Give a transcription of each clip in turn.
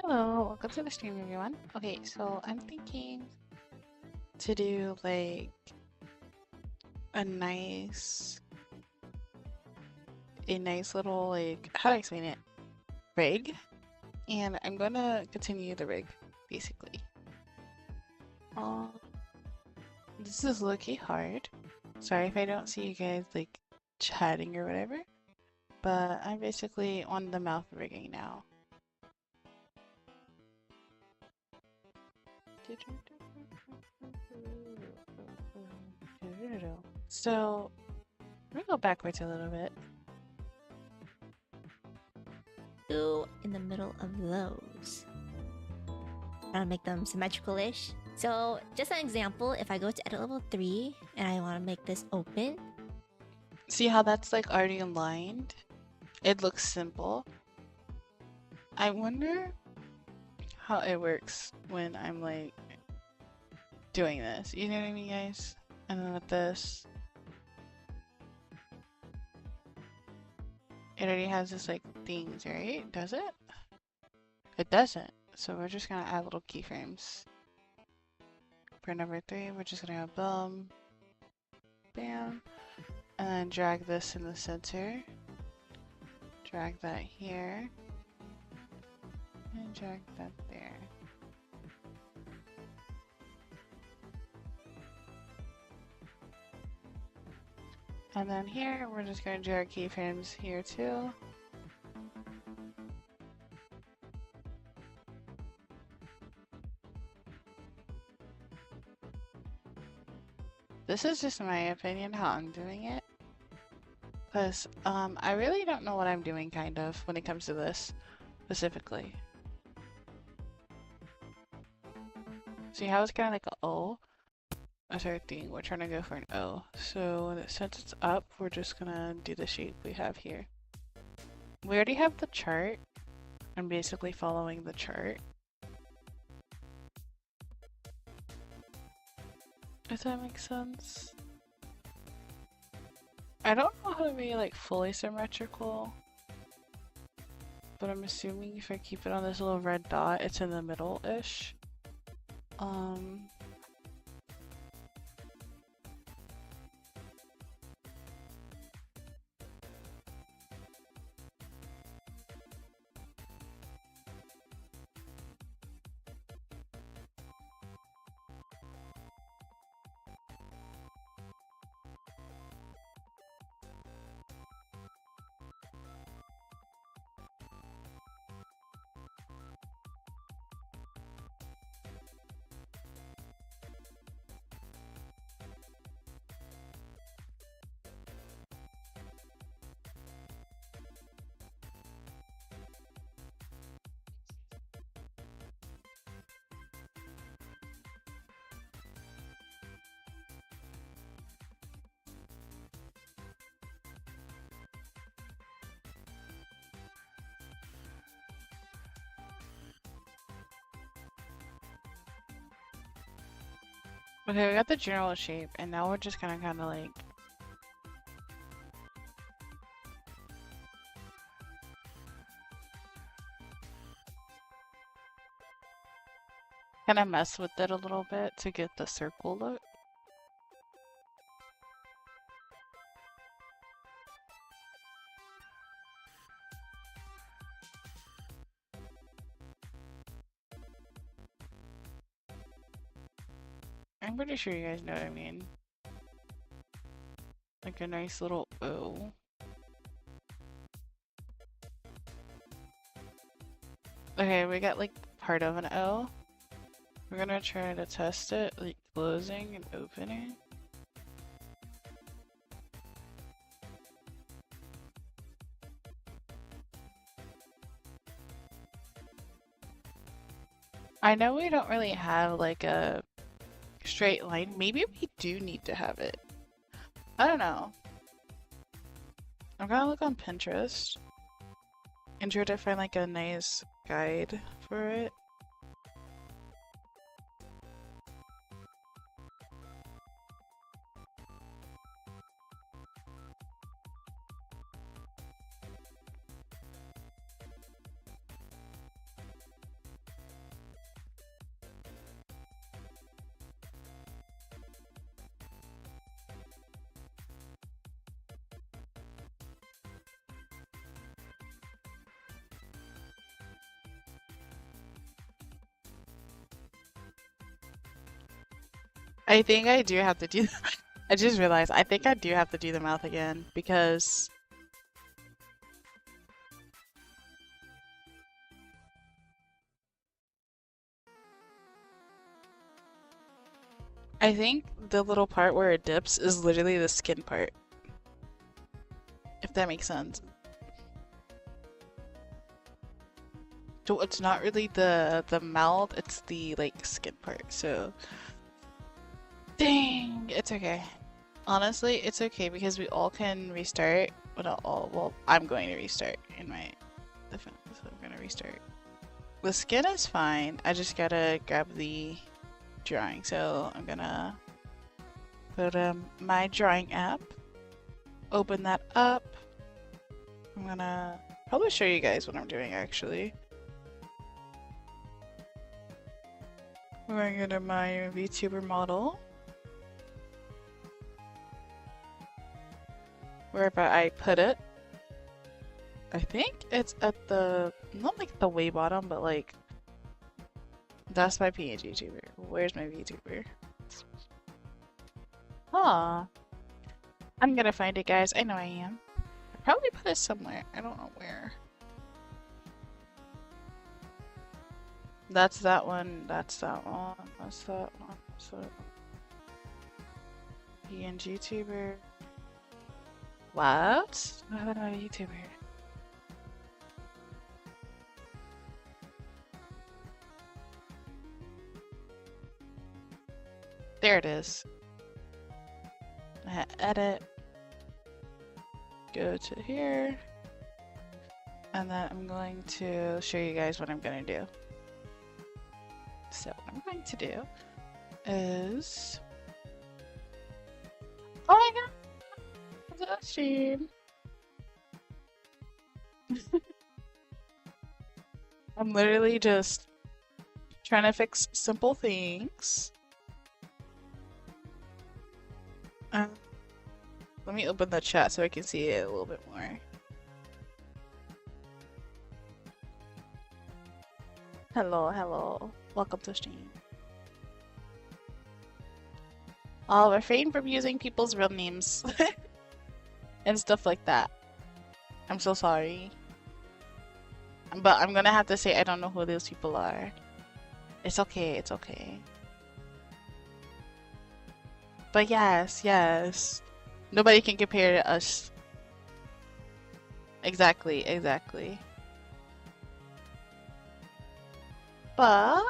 Hello, welcome to the stream, everyone. Okay, so I'm thinking to do like a nice, little like how do I explain it? Rig, and I'm gonna continue the rig basically. Um, this is low-key hard. Sorry if I don't see you guys like chatting or whatever, but I'm basically on the mouth rigging now. So, I'm gonna go backwards a little bit. In the middle of those. Trying to make them symmetrical-ish. So just an example, if I go to edit level 3 and I want to make this open. See how that's like already aligned? It looks simple. I wonder how it works when I'm like doing this. You know what I mean, guys? And then with this, it already has this like things, right? Does it? It doesn't. So we're just gonna add little keyframes. For number 3, we're just gonna go boom, bam, and then drag this in the center. Drag that here, and drag that there. And then here, we're just going to do our keyframes here too. This is just my opinion how I'm doing it. Because I really don't know what I'm doing kind of when it comes to this specifically. See how it's kind of like an O? That's our thing. We're trying to go for an O. So since it's up, we're just gonna do the shape we have here. We already have the chart. I'm basically following the chart. If that makes sense. I don't know how to be like fully symmetrical, but I'm assuming if I keep it on this little red dot, it's in the middle-ish. Okay, we got the general shape, and now we're just gonna kind of like mess with it a little bit to get the circle look. I'm pretty sure you guys know what I mean. Like a nice little O. Okay, we got like part of an O. We're gonna try to test it, like closing and opening. I know we don't really have like a straight line. Maybe we do need to have it. I don't know. I'm gonna look on Pinterest and try to find like a nice guide for it. I think I do have to do. I just realized I think I do have to do the mouth again because I think the little part where it dips is literally the skin part. If that makes sense. So it's not really the mouth, it's the like skin part. So dang, it's okay. Honestly, it's okay because we all can restart. Well, not all. Well, I'm going to restart in my defense. So I'm gonna restart. The skin is fine. I just gotta grab the drawing. So I'm gonna go to my drawing app. Open that up. I'm gonna probably show you guys what I'm doing actually. We're going to go to my Vtuber model. Wherever I put it. I think it's at the, not like the way bottom, but like, that's my PNG tuber. Where's my VTuber? Huh. I'm gonna find it, guys. I know I am. I probably put it somewhere. I don't know where. That's that one. That's that one. That's that one. So, PNG tuber. What? What happened to my YouTuber? There it is. Edit. Go to here. And then I'm going to show you guys what I'm going to do. So what I'm going to do is... Oh my god! It's a stream! I'm literally just trying to fix simple things. Let me open the chat so I can see it a little bit more. Hello, hello. Welcome to stream. I'll refrain from using people's real names and stuff like that. I'm so sorry. But I'm gonna have to say I don't know who those people are. It's okay, it's okay. But yes, yes. Nobody can compare to us. Exactly, exactly. But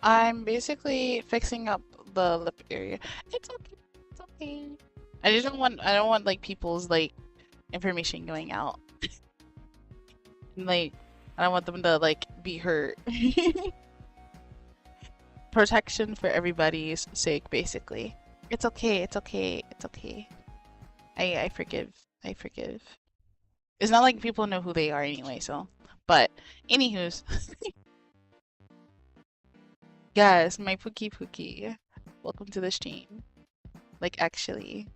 I'm basically fixing up the lip area. It's okay, it's okay. I don't want like people's like information going out. Like I don't want them to like be hurt. Protection for everybody's sake, basically. It's okay, it's okay, it's okay. I forgive. I forgive. It's not like people know who they are anyway, so. But, anywho's. Yes, my Pookie. Welcome to the stream. Like, actually.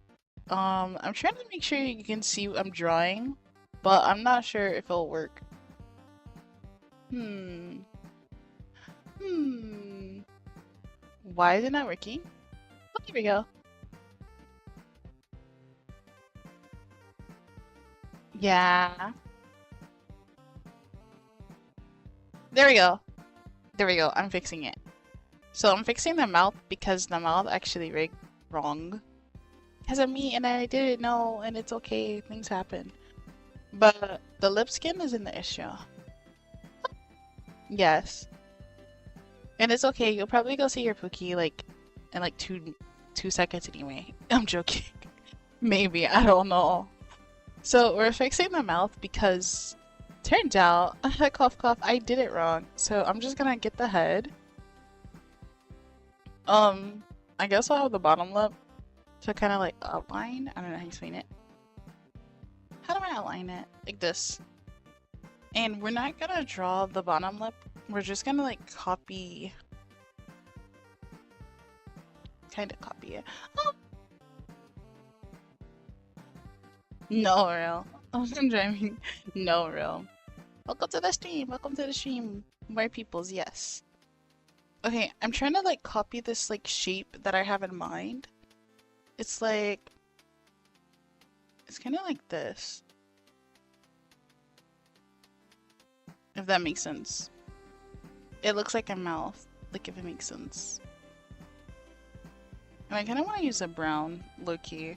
I'm trying to make sure you can see what I'm drawing, but I'm not sure if it'll work. Why is it not working? Oh, here we go. Yeah. There we go. There we go. I'm fixing it. So I'm fixing the mouth because the mouth actually rigged wrong. Because of me and I didn't know and it's okay. Things happen. But the lip skin isn't the issue. Yes. And it's okay. You'll probably go see your Pookie like in like two seconds anyway. I'm joking. Maybe. I don't know. So we're fixing the mouth because turns out, cough cough, I did it wrong. So I'm just gonna get the head. I guess I'll have the bottom lip to kind of like outline. I don't know how to explain it. How do I outline it? Like this. And we're not gonna draw the bottom lip. We're just gonna like copy. Kind of copy it. Oh. No, real. I'm driving. No, real. Welcome to the stream. Welcome to the stream. More peoples, yes. Okay, I'm trying to like copy this like shape that I have in mind. It's like, it's kind of like this. If that makes sense. It looks like a mouth, like if it makes sense. And I kind of want to use a brown, low-key.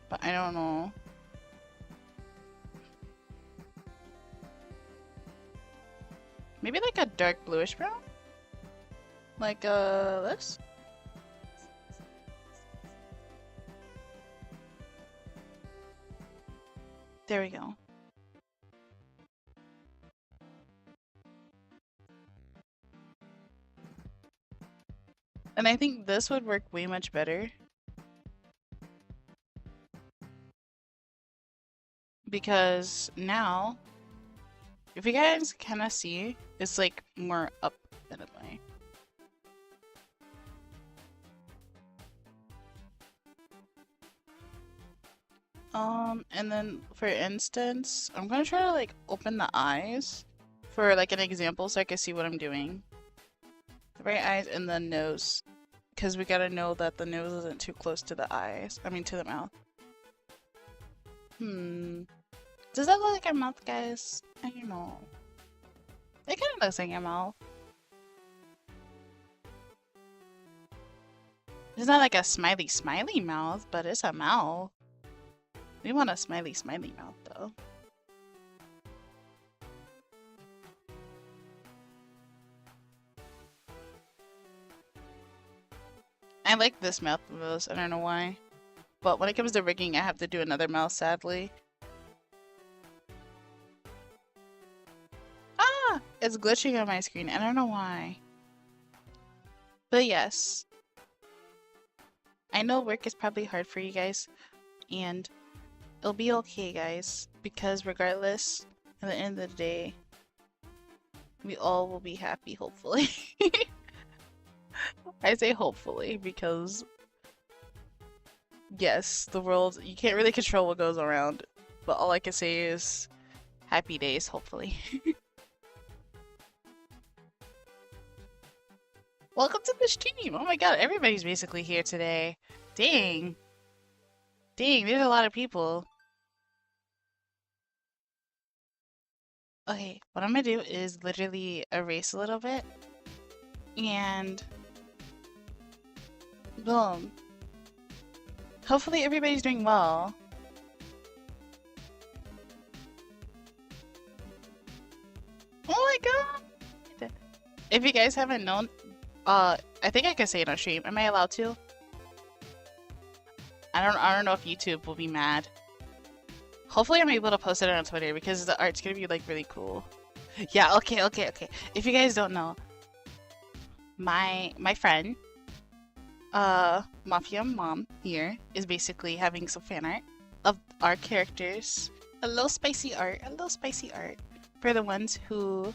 But I don't know. Maybe like a dark bluish brown? Like this? There we go. And I think this would work way much better. Because now, if you guys kind of see, it's like more up in a way. And then for instance, I'm gonna try to like open the eyes for like an example so I can see what I'm doing. The right eyes and the nose. Because we gotta know that the nose isn't too close to the eyes. I mean to the mouth. Does that look like a mouth, guys? I don't know. It kind of looks like a mouth. It's not like a smiley smiley mouth, but it's a mouth. We want a smiley smiley mouth though. I like this mouth the most, I don't know why. But when it comes to rigging, I have to do another mouth, sadly. Ah! It's glitching on my screen, I don't know why. But yes. I know work is probably hard for you guys, and it'll be okay, guys, because regardless, at the end of the day, we all will be happy, hopefully. I say hopefully because, yes, the world, you can't really control what goes around, but all I can say is happy days, hopefully. Welcome to the stream! Oh my god, everybody's basically here today. Dang. Dang, there's a lot of people. Okay, what I'm gonna do is literally erase a little bit. And boom. Hopefully everybody's doing well. Oh my god! If you guys haven't known, I think I can say it on stream. Am I allowed to? I don't know if YouTube will be mad. Hopefully I'm able to post it on Twitter because the art's gonna be like really cool. Yeah, okay. If you guys don't know, my friend, Mafia Mom here is basically having some fan art of our characters. A little spicy art, for the ones who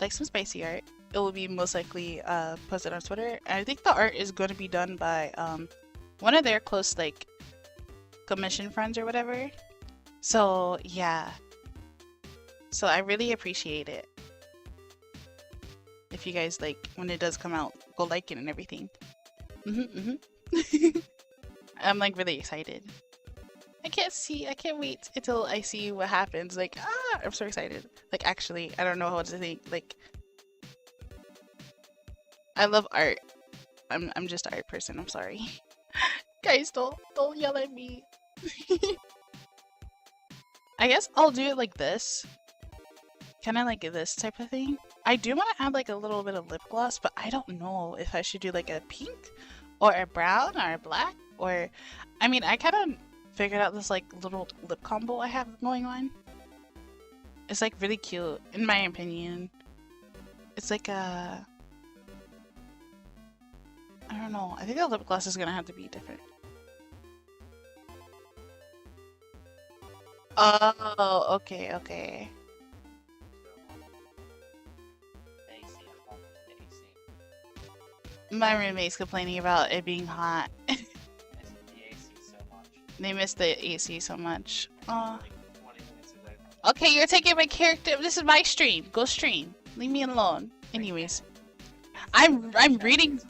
like some spicy art. It will be most likely posted on Twitter. And I think the art is going to be done by one of their close like commission friends or whatever. So yeah. So I really appreciate it. If you guys like when it does come out, go like it and everything. I'm like really excited. I can't wait until I see what happens. Like, I'm so excited. Like actually, I don't know what to think. Like I love art. I'm just an art person, I'm sorry. Guys, don't yell at me. I guess I'll do it like this. Kinda like this type of thing. I do want to add like a little bit of lip gloss, but I don't know if I should do like a pink or a brown or a black or... I mean, I kind of figured out this like little lip combo I have going on. It's like really cute, in my opinion. It's like a... I don't know. I think the lip gloss is gonna have to be different. Oh, okay. My roommate's complaining about it being hot. They miss the AC so much. Okay, you're taking my character. This is my stream. Go stream. Leave me alone. Anyways. I'm reading.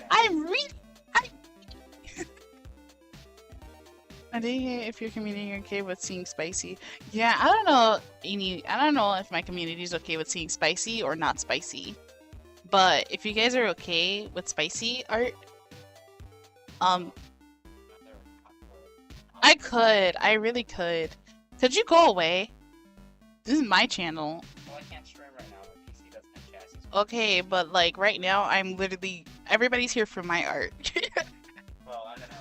I didn't hear if your community okay with seeing spicy. Yeah, I don't know I don't know if my community is okay with seeing spicy or not spicy. But if you guys are okay with spicy art, I really could. Could you go away? This is my channel. Well, I can't stream right now. My PC doesn't have chassis. Okay, but like right now, I'm literally everybody's here for my art. Well, I don't know.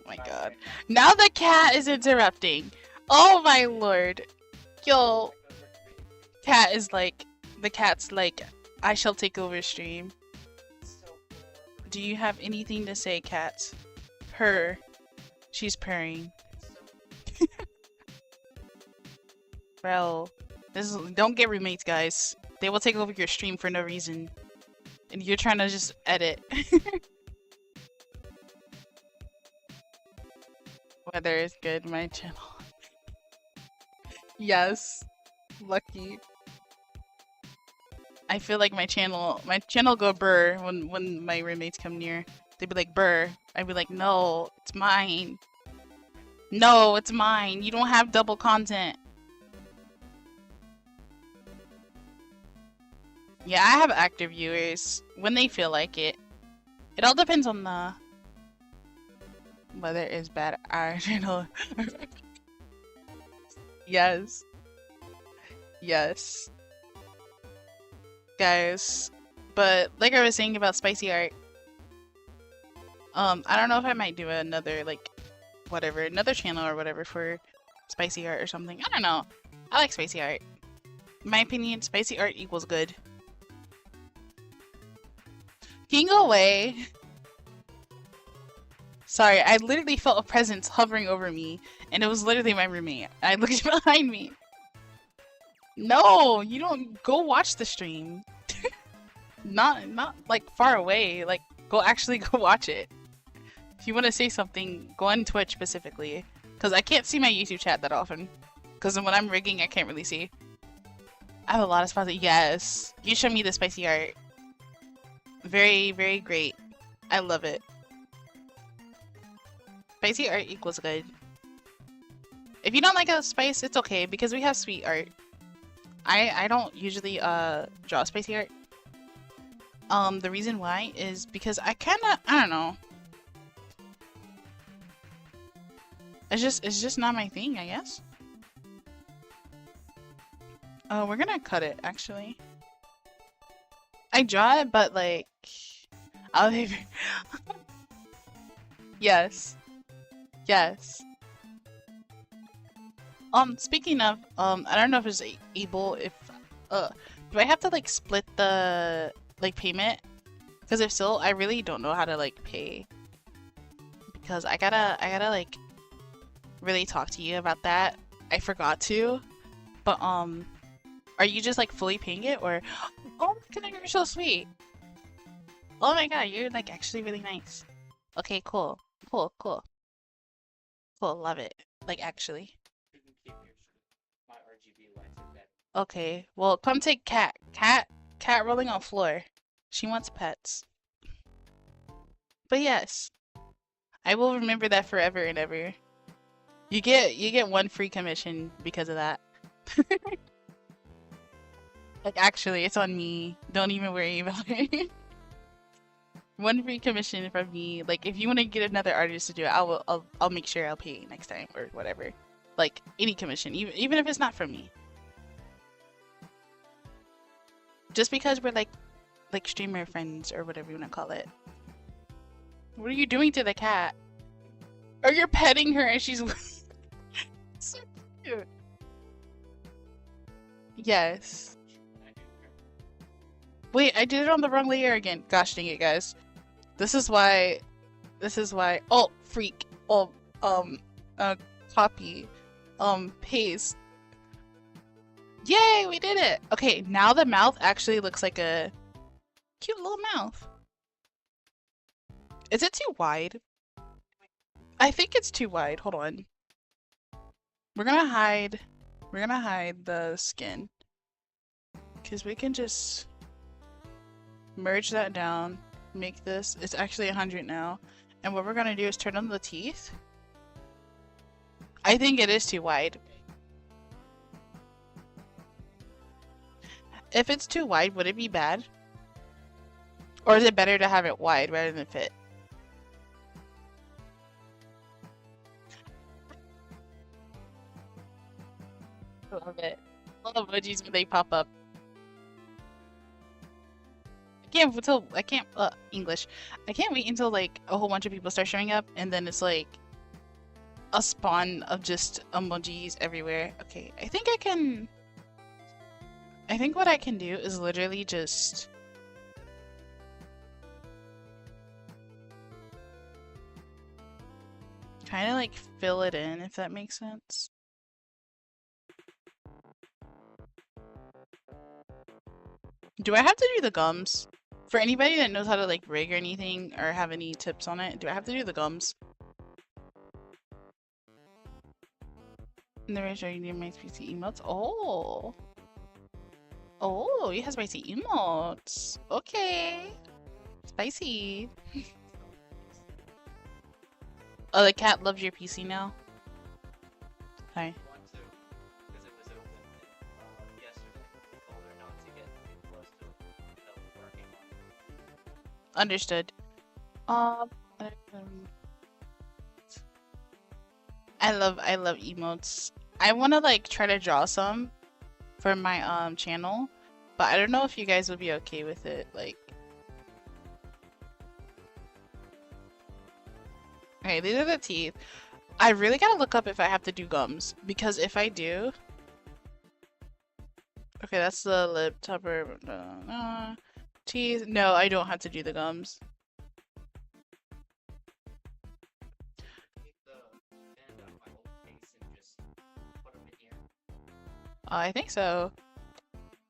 Oh my god. Now the cat is interrupting. Oh my lord. Yo, cat is like, the cat's like, I shall take over stream. Do you have anything to say, cat? Her. She's purring. Bro, don't get roommates, guys. They will take over your stream for no reason. And you're trying to just edit. Weather is good, my channel. Yes. Lucky. I feel like my channel go burr when my roommates come near. They'd be like, burr. I'd be like, no, it's mine. No, it's mine. You don't have double content. Yeah, I have active viewers when they feel like it. It all depends on the weather is bad. Our channel. Yes. Yes. Guys, but like I was saying about spicy art, I don't know if I might do another like whatever, another channel or whatever for spicy art or something. I don't know. I like spicy art. In my opinion, spicy art equals good. Can you go away? Sorry, I literally felt a presence hovering over me, and it was literally my roommate. I looked behind me. No, you don't go watch the stream. not like far away. Like go actually go watch it. If you want to say something, go on Twitch specifically, because I can't see my YouTube chat that often. Because when I'm rigging, I can't really see. I have a lot of spots. Yes, you show me the spicy art. Very, very great. I love it. Spicy art equals good. If you don't like a spice, it's okay because we have sweet art. I don't usually draw spicy art. The reason why is because I don't know. It's just not my thing, I guess. Oh, we're gonna cut it actually. I draw it, but like I'll Yes. Yes. Speaking of, I don't know if it's able if do I have to like split the like payment? Because if so, I really don't know how to like pay. Because I gotta like really talk to you about that. I forgot to. But are you just like fully paying it or oh my god, you're so sweet. Oh my god, you're like actually really nice. Okay, cool. Cool, cool. Cool, love it. Like actually. You can keep my RGB lights in bed. Okay, well come take cat. Cat rolling on floor. She wants pets. But yes. I will remember that forever and ever. You get one free commission because of that. Like actually, it's on me. Don't even worry about it. One free commission from me. Like if you want to get another artist to do it, I'll make sure I'll pay next time or whatever. Like any commission, even if it's not from me. Just because we're like streamer friends or whatever you want to call it. What are you doing to the cat? Or you're petting her and she's so cute. Yes. Wait, I did it on the wrong layer again. Gosh dang it, guys. This is why. Oh, freak. Oh, copy. Paste. Yay, we did it. Okay, now the mouth actually looks like a cute little mouth. Is it too wide? I think it's too wide. Hold on. We're gonna hide the skin. Because we can just... merge that down, make this, it's actually 100 now. And what we're gonna do is turn on the teeth. I think it is too wide. If it's too wide, would it be bad? Or is it better to have it wide rather than fit? I love it. I love emojis when they pop up. English. I can't wait until like a whole bunch of people start showing up and then it's like a spawn of just emojis everywhere. Okay, I think what I can do is literally just kind of like fill it in, if that makes sense. Do I have to do the gums? For anybody that knows how to like rig or anything or have any tips on it, do I have to do the gums? And the ratio you need my spicy emotes. Oh. Oh, he has spicy emotes. Okay. Spicy. Oh, the cat loves your PC now? Hi. Want to, because it was open yesterday. I told her not to get too close to it. That was working on. Understood. I love emotes. I want to like try to draw some for my channel, but I don't know if you guys would be okay with it. Like, okay, these are the teeth. I really gotta look up if I have to do gums, because if I do, okay, that's the lip tupper. Teeth. No, I don't have to do the gums. Take the band out of my whole face and just put them in here. I think so.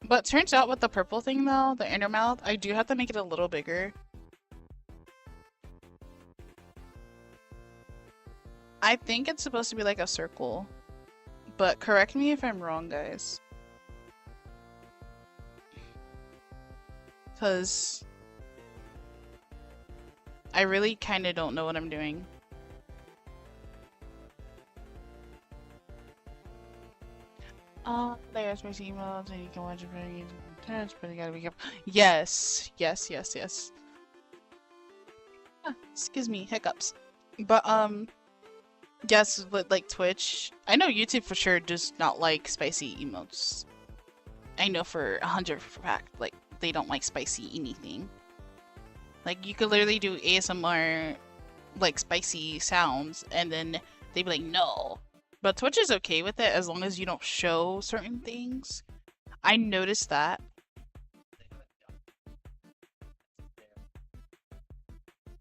But turns out with the purple thing though, the inner mouth, I do have to make it a little bigger. I think it's supposed to be like a circle. But correct me if I'm wrong, guys. Because I really kind of don't know what I'm doing. There's my emails and you can watch it for you touch, but you gotta be careful. Yes. Excuse me, hiccups. But yes, with like Twitch, I know YouTube for sure does not like spicy emotes. I know for 100 fact, like they don't like spicy anything. Like you could literally do ASMR like spicy sounds and then they'd be like no. But Twitch is okay with it as long as you don't show certain things. I noticed that.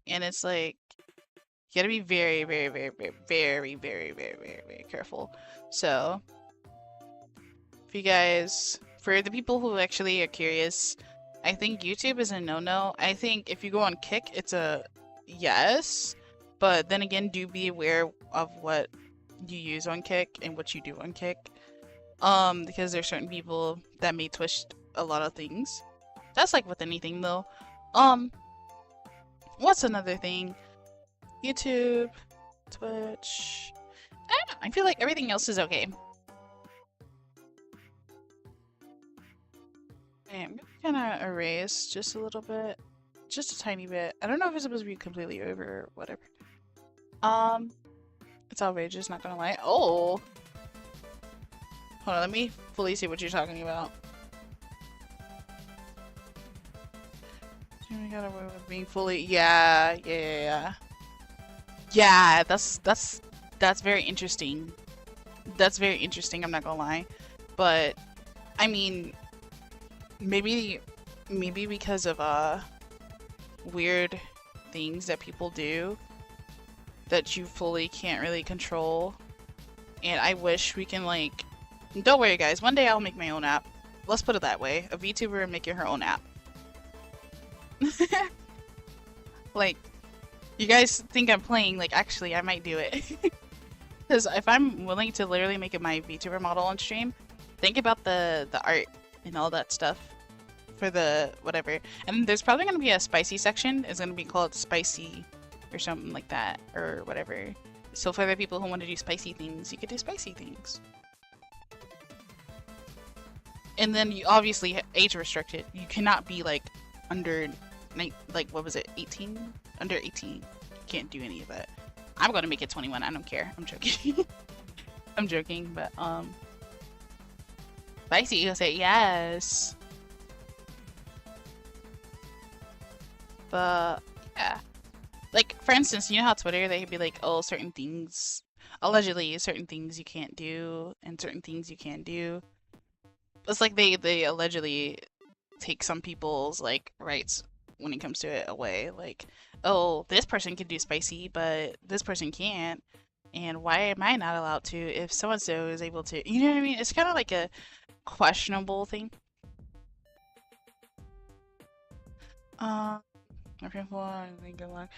And it's like you gotta be very, very, very, very, very, very, very, very, very careful. So if you guys, for the people who actually are curious, I think YouTube is a no-no. I think if you go on Kick, it's a yes. But then again, do be aware of what you use on Kick and what you do on Kick. Because there's certain people that may twist a lot of things. That's like with anything though. What's another thing? YouTube, Twitch. I don't know. I feel like everything else is okay. Okay, I'm gonna erase just a little bit. Just a tiny bit. I don't know if it's supposed to be completely over or whatever. It's outrageous, not gonna lie. Oh! Hold on, let me fully see what you're talking about. We got away with being fully. Yeah. Yeah, that's very interesting. That's very interesting, I'm not gonna lie. But I mean, maybe because of weird things that people do that you fully can't really control. And I wish we can like, don't worry guys, one day I'll make my own app. Let's put it that way. A VTuber making her own app. Like, you guys think I'm playing, like actually I might do it. Because if I'm willing to literally make it my VTuber model on stream, think about the art and all that stuff. for the whatever. And there's probably gonna be a spicy section. It's gonna be called spicy or something like that or whatever. So for the people who want to do spicy things, you could do spicy things. And then you obviously age restricted. You cannot be like under like what was it, 18? Under 18. You can't do any of that. I'm gonna make it 21. I don't care. I'm joking. I'm joking, but spicy, you'll say yes. But yeah. Like for instance, you know how Twitter they could be like, oh, certain things allegedly certain things you can't do and certain things you can do. It's like they allegedly take some people's like rights when it comes to it away. Like, oh, this person can do spicy, but this person can't. And why am I not allowed to if so-and-so is able to? You know what I mean? It's kind of like a questionable thing. Okay, well, I think good luck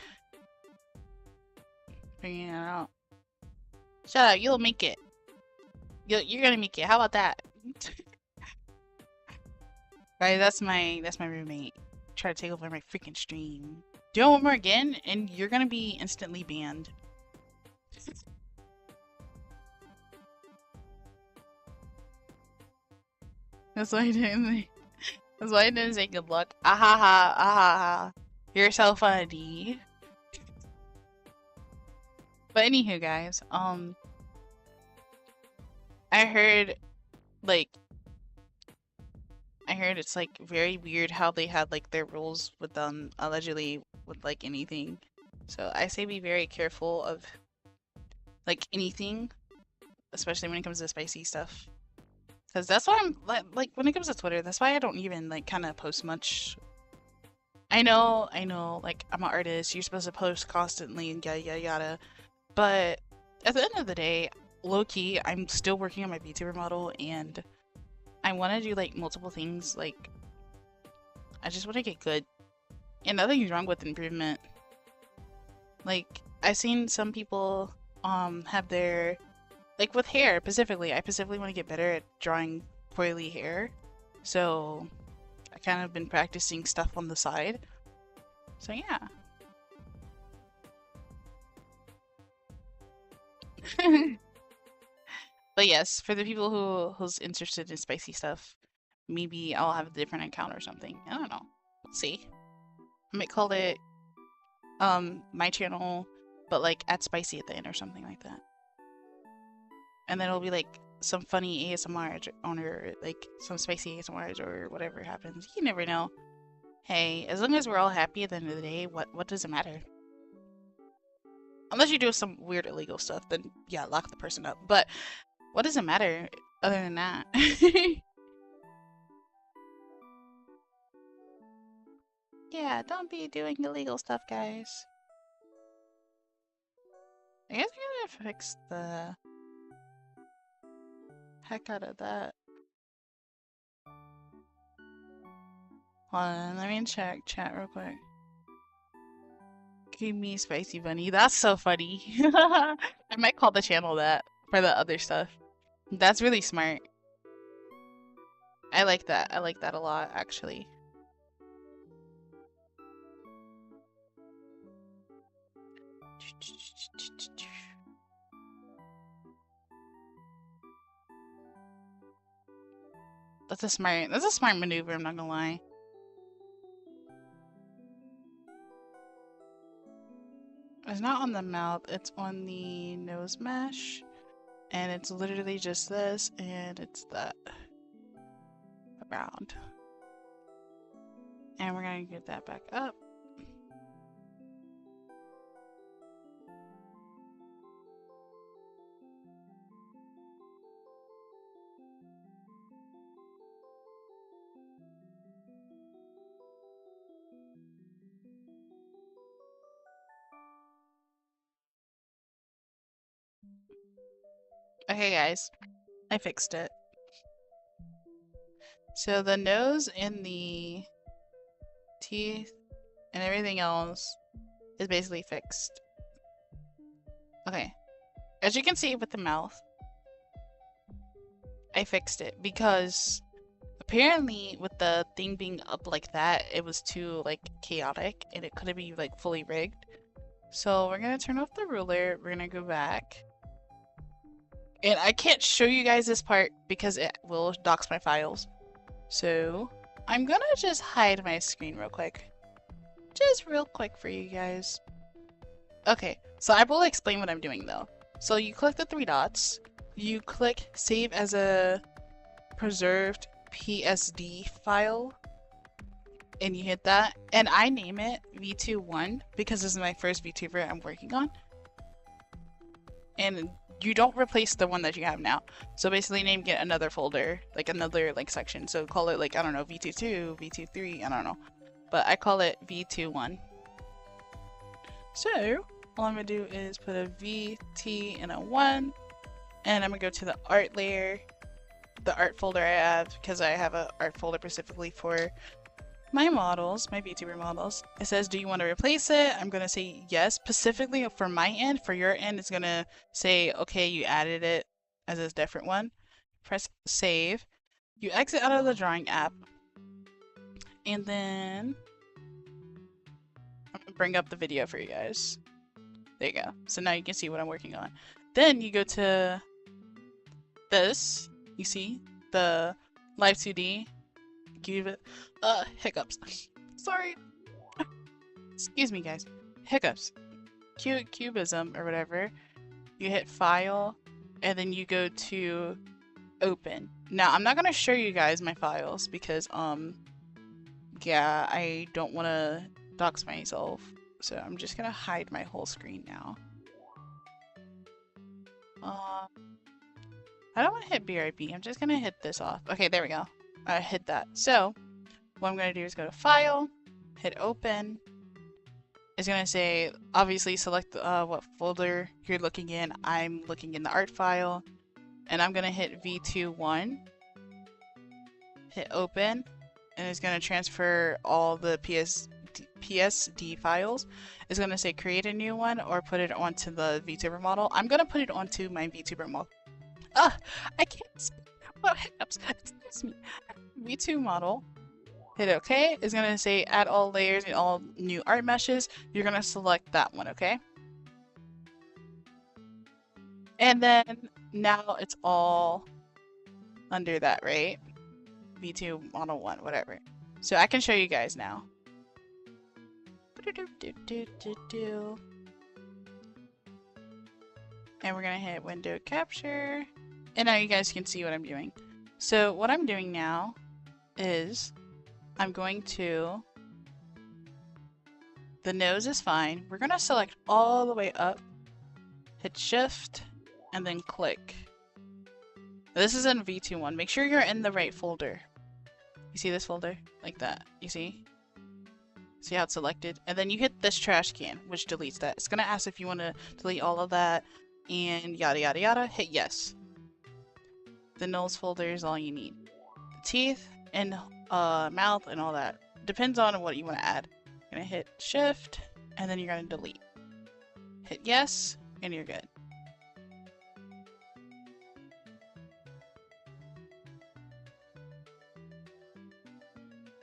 figuring it out. Shut up, you'll make it. You're gonna make it. How about that? Guys, that's my roommate. Try to take over my freaking stream. Do it one more again, and you're gonna be instantly banned. That's why I didn't. That's why I didn't say good luck. Ahaha, ahaha. You're so funny. But anywho, guys, I heard it's like very weird how they had like their rules with allegedly with like anything. So I say be very careful of like anything, especially when it comes to spicy stuff. Because that's why I'm like when it comes to Twitter, that's why I don't even like kind of post much. I know, like I'm an artist, you're supposed to post constantly and yada yada yada. But at the end of the day, low key, I'm still working on my Vtuber model and I want to do like multiple things. Like, I just want to get good. And nothing's wrong with improvement. Like, I've seen some people have their, like with hair specifically, I specifically want to get better at drawing coily hair. So I kind of been practicing stuff on the side. So yeah. But yes, for the people who's interested in spicy stuff, maybe I'll have a different account or something. I don't know. We'll see. I might call it my channel, but like add spicy at the end or something like that. And then it'll be like some funny ASMR or like some spicy ASMRs or whatever happens. You never know. Hey, as long as we're all happy at the end of the day, what does it matter? Unless you do some weird illegal stuff, then yeah, lock the person up. But what does it matter other than that? Yeah, don't be doing illegal stuff, guys. I guess I'm gonna fix the heck out of that. Hold on, let me check chat real quick. Kreamyspiritbunni. That's so funny. I might call the channel that for the other stuff. That's really smart. I like that. I like that a lot, actually. That's a smart maneuver, I'm not gonna lie. It's not on the mouth, it's on the nose mesh. And it's literally just this, and it's that. Around. And we're gonna get that back up. Okay guys, I fixed it. So the nose and the teeth and everything else is basically fixed. Okay, as you can see with the mouth, I fixed it because apparently with the thing being up like that, it was too like chaotic and it couldn't be like fully rigged. So we're gonna turn off the ruler, we're gonna go back. And I can't show you guys this part because it will dox my files. So I'm gonna just hide my screen real quick. Just real quick for you guys. Okay, so I will explain what I'm doing though. So you click the three dots, you click save as a preserved PSD file, and you hit that, and I name it V21 because this is my first VTuber I'm working on. And you don't replace the one that you have now. So basically name it another folder, like another like section. So call it like, I don't know, V22, V23, I don't know. But I call it V21. So all I'm gonna do is put a VT and a 1, and I'm gonna go to the art layer, the art folder I have, because I have an art folder specifically for my models, my VTuber models. It says, do you want to replace it? I'm gonna say yes. Specifically for my end. For your end, it's gonna say, okay, you added it as a different one. Press save. You exit out of the drawing app, and then I'm gonna bring up the video for you guys. There you go. So now you can see what I'm working on. Then you go to this. You see the Live 2D. Give it hiccups. Sorry. Excuse me, guys. Hiccups. Cubism or whatever. You hit file, and then you go to open. Now I'm not gonna show you guys my files because yeah, I don't want to dox myself. So I'm just gonna hide my whole screen now. I don't want to hit BRB. I'm just gonna hit this off. Okay, there we go. I hit that. So what I'm gonna do is go to file, hit open. It's gonna say, obviously select what folder you're looking in. I'm looking in the art file, and I'm gonna hit V21, hit open, and it's gonna transfer all the PSD files. It's gonna say create a new one or put it onto the VTuber model. I'm gonna put it onto my VTuber model. I can't speak. Oh, hiccups. Excuse me. V2 model. Hit OK. It's gonna say add all layers and all new art meshes. You're gonna select that one, okay? And then now it's all under that, right? V2 model 1, whatever. So I can show you guys now. And we're gonna hit window capture. And now you guys can see what I'm doing. So what I'm doing now is I'm going to, the nose is fine. We're gonna select all the way up, hit shift, and then click. This is in V21. Make sure you're in the right folder. You see this folder? Like that. You see? See how it's selected? And then you hit this trash can, which deletes that. It's gonna ask if you want to delete all of that and yada yada yada. Hit yes. The nose folder is all you need. Teeth and mouth and all that. Depends on what you want to add. You're gonna hit shift and then you're gonna delete. Hit yes and you're good.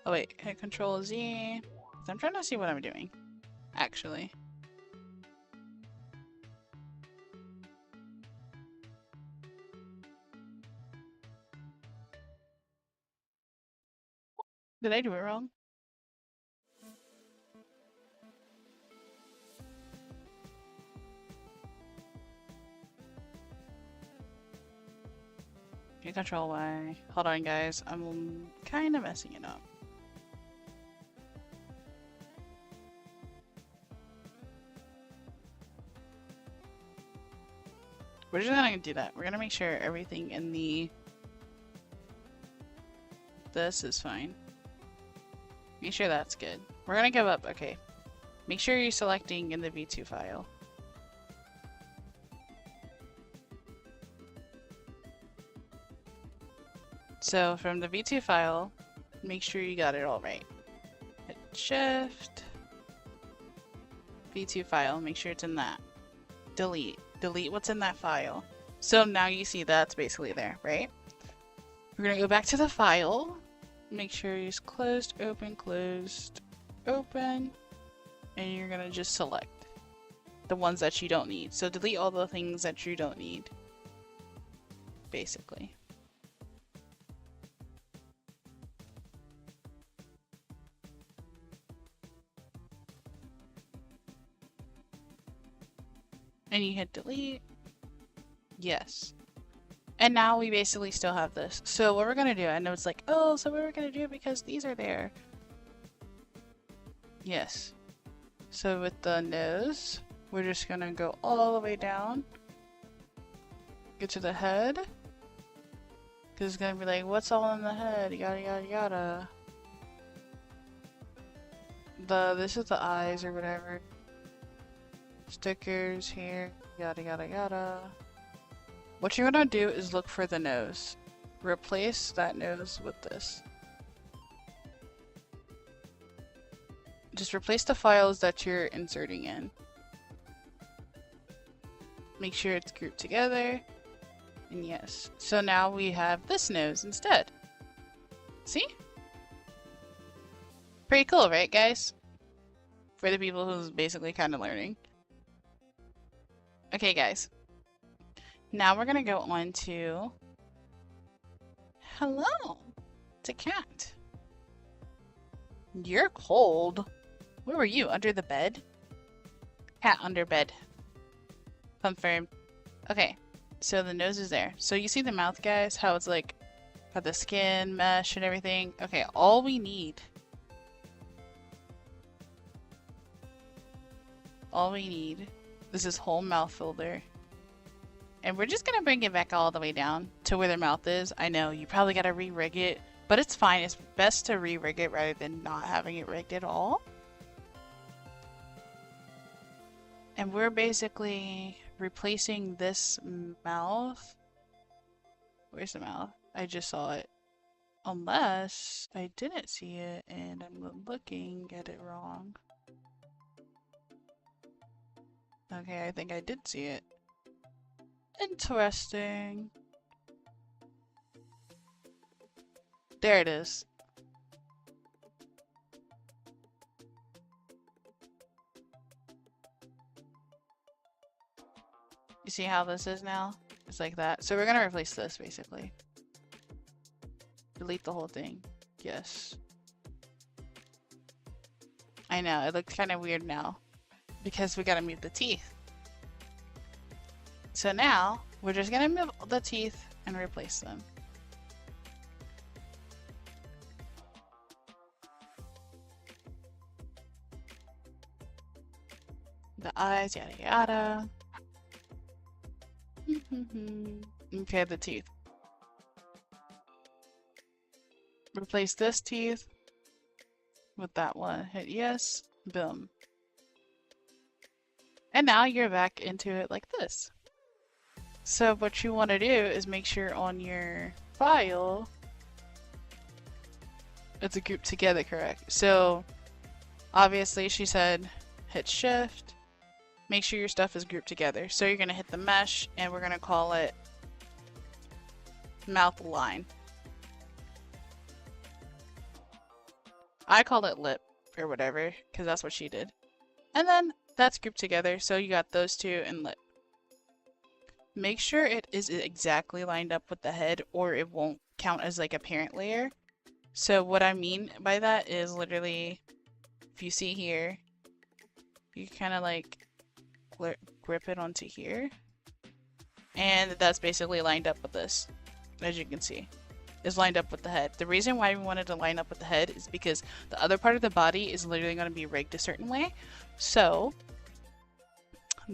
Oh wait, hit Control Z. I'm trying to see what I'm doing, actually. Did I do it wrong? Hit Control Y. Hold on, guys. I'm kind of messing it up. We're just gonna do that. We're gonna make sure everything in the... This is fine. Make sure that's good. We're gonna give up. Okay. Make sure you're selecting in the V2 file. So from the V2 file, make sure you got it all right. Hit shift. V2 file, make sure it's in that. Delete. Delete what's in that file. So now you see that's basically there, right? We're gonna go back to the file. Make sure you use closed, open, closed, open, and you're gonna just select the ones that you don't need. So delete all the things that you don't need, basically. And you hit delete. Yes. And now we basically still have this. So what we're gonna do, I know it's like, oh, so what we're gonna do because these are there. Yes. So with the nose, we're just gonna go all the way down. Get to the head. Cause it's gonna be like, what's all in the head? Yada yada yada. This is the eyes or whatever. Stickers here, yada yada yada. What you're gonna do is look for the nose. Replace that nose with this. Just replace the files that you're inserting in. Make sure it's grouped together. And yes. So now we have this nose instead. See? Pretty cool, right, guys? For the people who's basically kind of learning. Okay, guys. Now we're gonna go on to... Hello! It's a cat. You're cold. Where were you? Under the bed? Cat under bed. Confirmed. Okay, so the nose is there. So you see the mouth, guys? How it's like got the skin mesh and everything. Okay, all we need. All we need is this whole mouth folder. And we're just gonna bring it back all the way down to where the mouth is. I know, you probably gotta re-rig it, but it's fine. It's best to re-rig it rather than not having it rigged at all. And we're basically replacing this mouth. Where's the mouth? I just saw it. Unless I didn't see it and I'm looking at it wrong. Okay, I think I did see it. Interesting. There it is. You see how this is now? It's like that. So we're gonna replace this basically. Delete the whole thing. Yes. I know, it looks kind of weird now because we gotta move the teeth. So now we're just gonna move the teeth and replace them. The eyes, yada yada. Okay, the teeth. Replace this teeth with that one. Hit yes. Boom. And now you're back into it like this. So what you want to do is make sure on your file it's grouped together correct. So obviously she said hit shift. Make sure your stuff is grouped together. So you're going to hit the mesh and we're going to call it mouth line. I call it lip or whatever because that's what she did. And then that's grouped together. So you got those two and lip. Make sure it is exactly lined up with the head or it won't count as like a parent layer. So what I mean by that is literally, if you see here, you kind of like grip it onto here. And that's basically lined up with this, as you can see. Is lined up with the head. The reason why we wanted to line up with the head is because the other part of the body is literally going to be rigged a certain way. So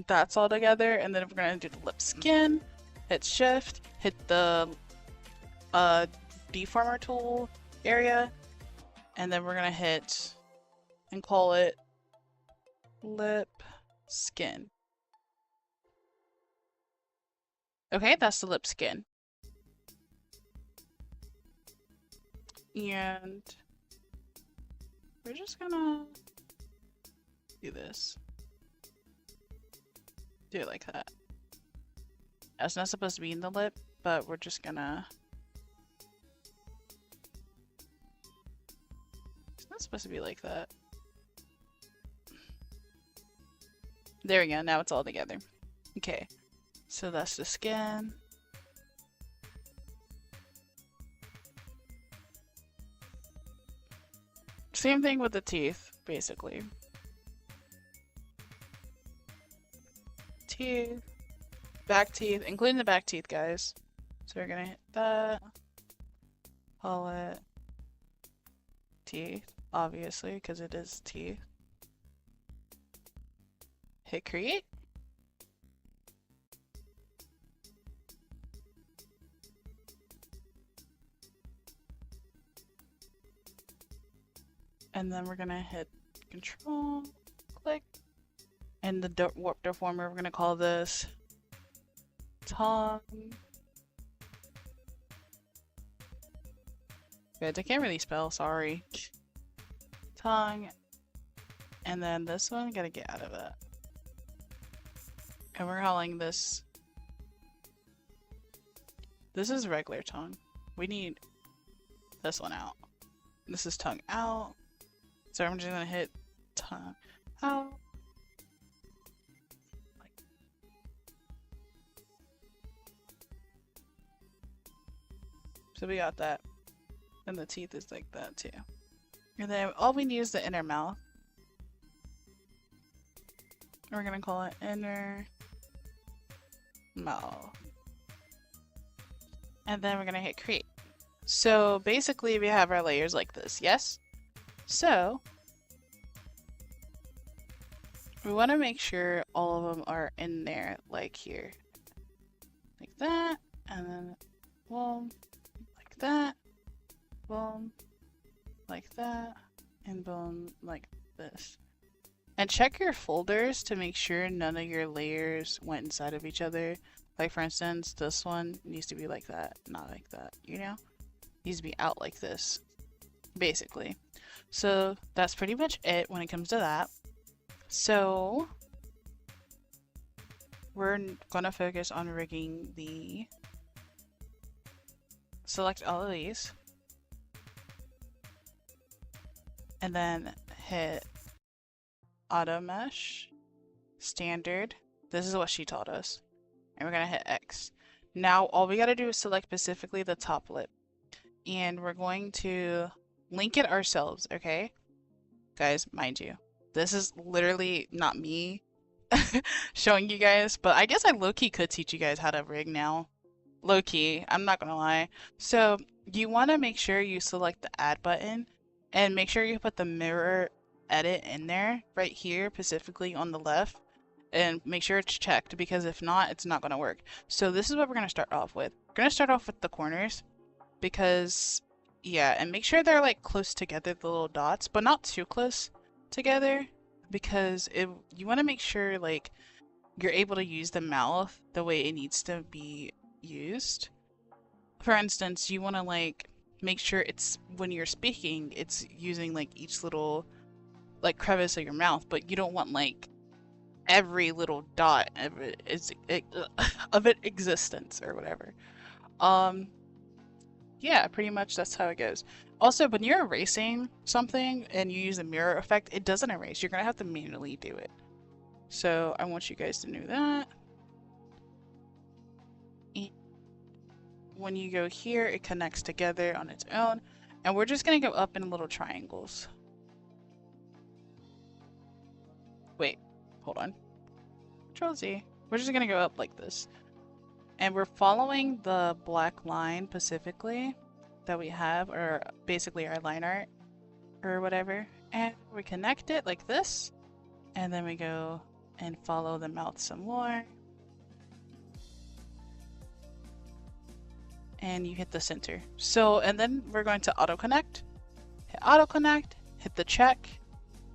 that's all together, and then we're going to do the lip skin, hit shift, hit the deformer tool area, and then we're going to hit and call it lip skin. Okay, that's the lip skin. And we're just gonna do this. Do it like that. It's not supposed to be in the lip, but we're just gonna it's supposed to be like that. There we go, now it's all together. Okay, so that's the skin. Same thing with the teeth, basically. Teeth, back teeth, including the back teeth, guys. So we're gonna hit that. Palette. Teeth, obviously, because it is teeth. Hit create. And then we're gonna hit control, click, and the warp deformer, we're gonna call this tongue. Good, I can't really spell, sorry. Tongue. And then this one, gotta get out of it. And we're calling this... This is regular tongue. We need this one out. This is tongue out. So I'm just gonna hit tongue out. So we got that. And the teeth is like that too. And then all we need is the inner mouth. We're gonna call it inner mouth. And then we're gonna hit create. So basically we have our layers like this, yes? So we want to make sure all of them are in there, like here. Like that, and then boom, like that, boom, like that, and boom, like this. And check your folders to make sure none of your layers went inside of each other. Like for instance, this one needs to be like that, not like that, you know? Needs to be out like this, basically. So that's pretty much it when it comes to that. So we're gonna focus on rigging the, select all of these, and then hit auto mesh, standard. This is what she taught us. And we're gonna hit X. Now all we gotta do is select specifically the top lip. And we're going to link it ourselves, okay? Guys, mind you, this is literally not me showing you guys, but I guess I low-key could teach you guys how to rig now. Low-key, I'm not gonna lie. So you want to make sure you select the add button and make sure you put the mirror edit in there right here, specifically on the left, and make sure it's checked, because if not, it's not gonna work. So this is what we're gonna start off with. We're gonna start off with the corners, because yeah, and make sure they're like close together, the little dots, but not too close together, because you want to make sure like you're able to use the mouth the way it needs to be used. For instance, you want to like make sure it's, when you're speaking, it's using like each little like crevice of your mouth, but you don't want like every little dot of it is of its existence or whatever. Yeah, pretty much that's how it goes. Also, when you're erasing something and you use a mirror effect, it doesn't erase. You're gonna have to manually do it. So I want you guys to know that. And when you go here, it connects together on its own. And we're just gonna go up in little triangles. Wait, hold on. Control Z. We're just gonna go up like this. And we're following the black line specifically that we have, or basically our line art or whatever. And we connect it like this. And then we go and follow the mouth some more. And you hit the center. So, and then we're going to auto connect. Hit auto connect, hit the check,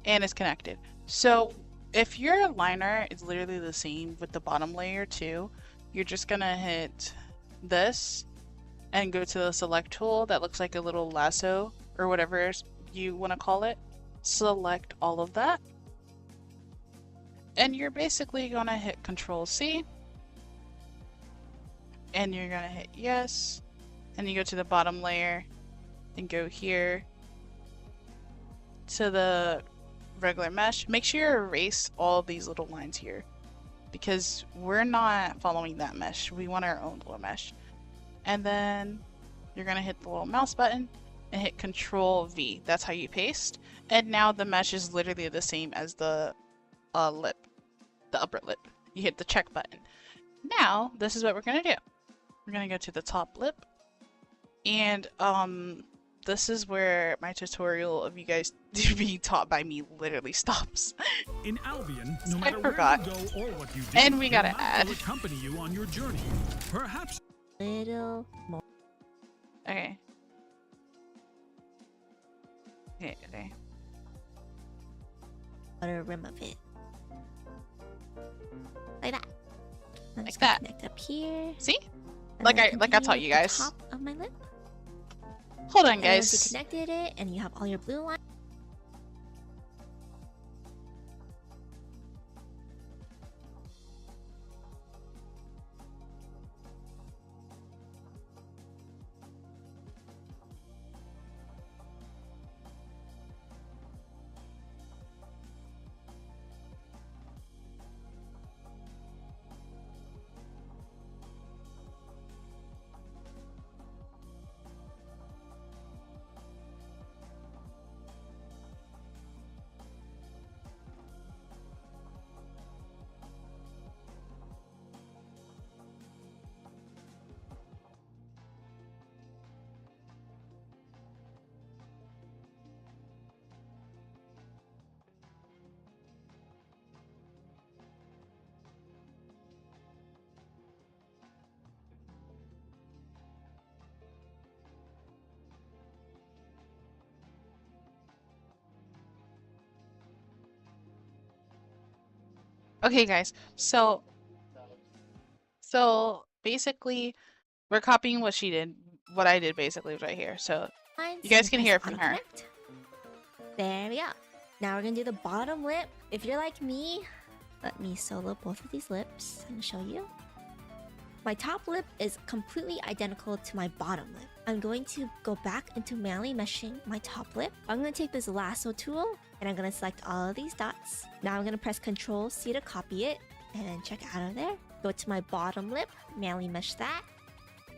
and it's connected. So if your line art is literally the same with the bottom layer too, you're just gonna hit this and go to the select tool that looks like a little lasso or whatever you want to call it. Select all of that. And you're basically gonna hit Control C. And you're gonna hit yes. And you go to the bottom layer and go here. to the regular mesh, make sure you erase all these little lines here, because we're not following that mesh. We want our own little mesh. And then you're gonna hit the little mouse button and hit Control V. That's how you paste. And now the mesh is literally the same as the lip, the upper lip. You hit the check button. Now, this is what we're gonna do. We're gonna go to the top lip, and this is where my tutorial of you guys being taught by me literally stops. In Albion, no matter where you go or what you do, and we gotta your map add. will accompany you on your journey. Perhaps Little more. Okay. Okay. Outer rim of it. Like that. I'm Like just gonna that. Connect up here. See? and Like then I continue taught with you the guys. Top of my lip. Hold on, And once you guys. connected it, and you have all your blue lines. Okay, guys. So basically, we're copying what she did. What I did basically was right here. So lines, you guys and can press hear it from her. auto-connect. There we go. Now we're gonna do the bottom lip. If you're like me, let me solo both of these lips and show you. My top lip is completely identical to my bottom lip. I'm going to go back into manually meshing my top lip. I'm going to take this lasso tool and I'm going to select all of these dots. Now I'm going to press Ctrl C to copy it and then check out of there. Go to my bottom lip, manually mesh that.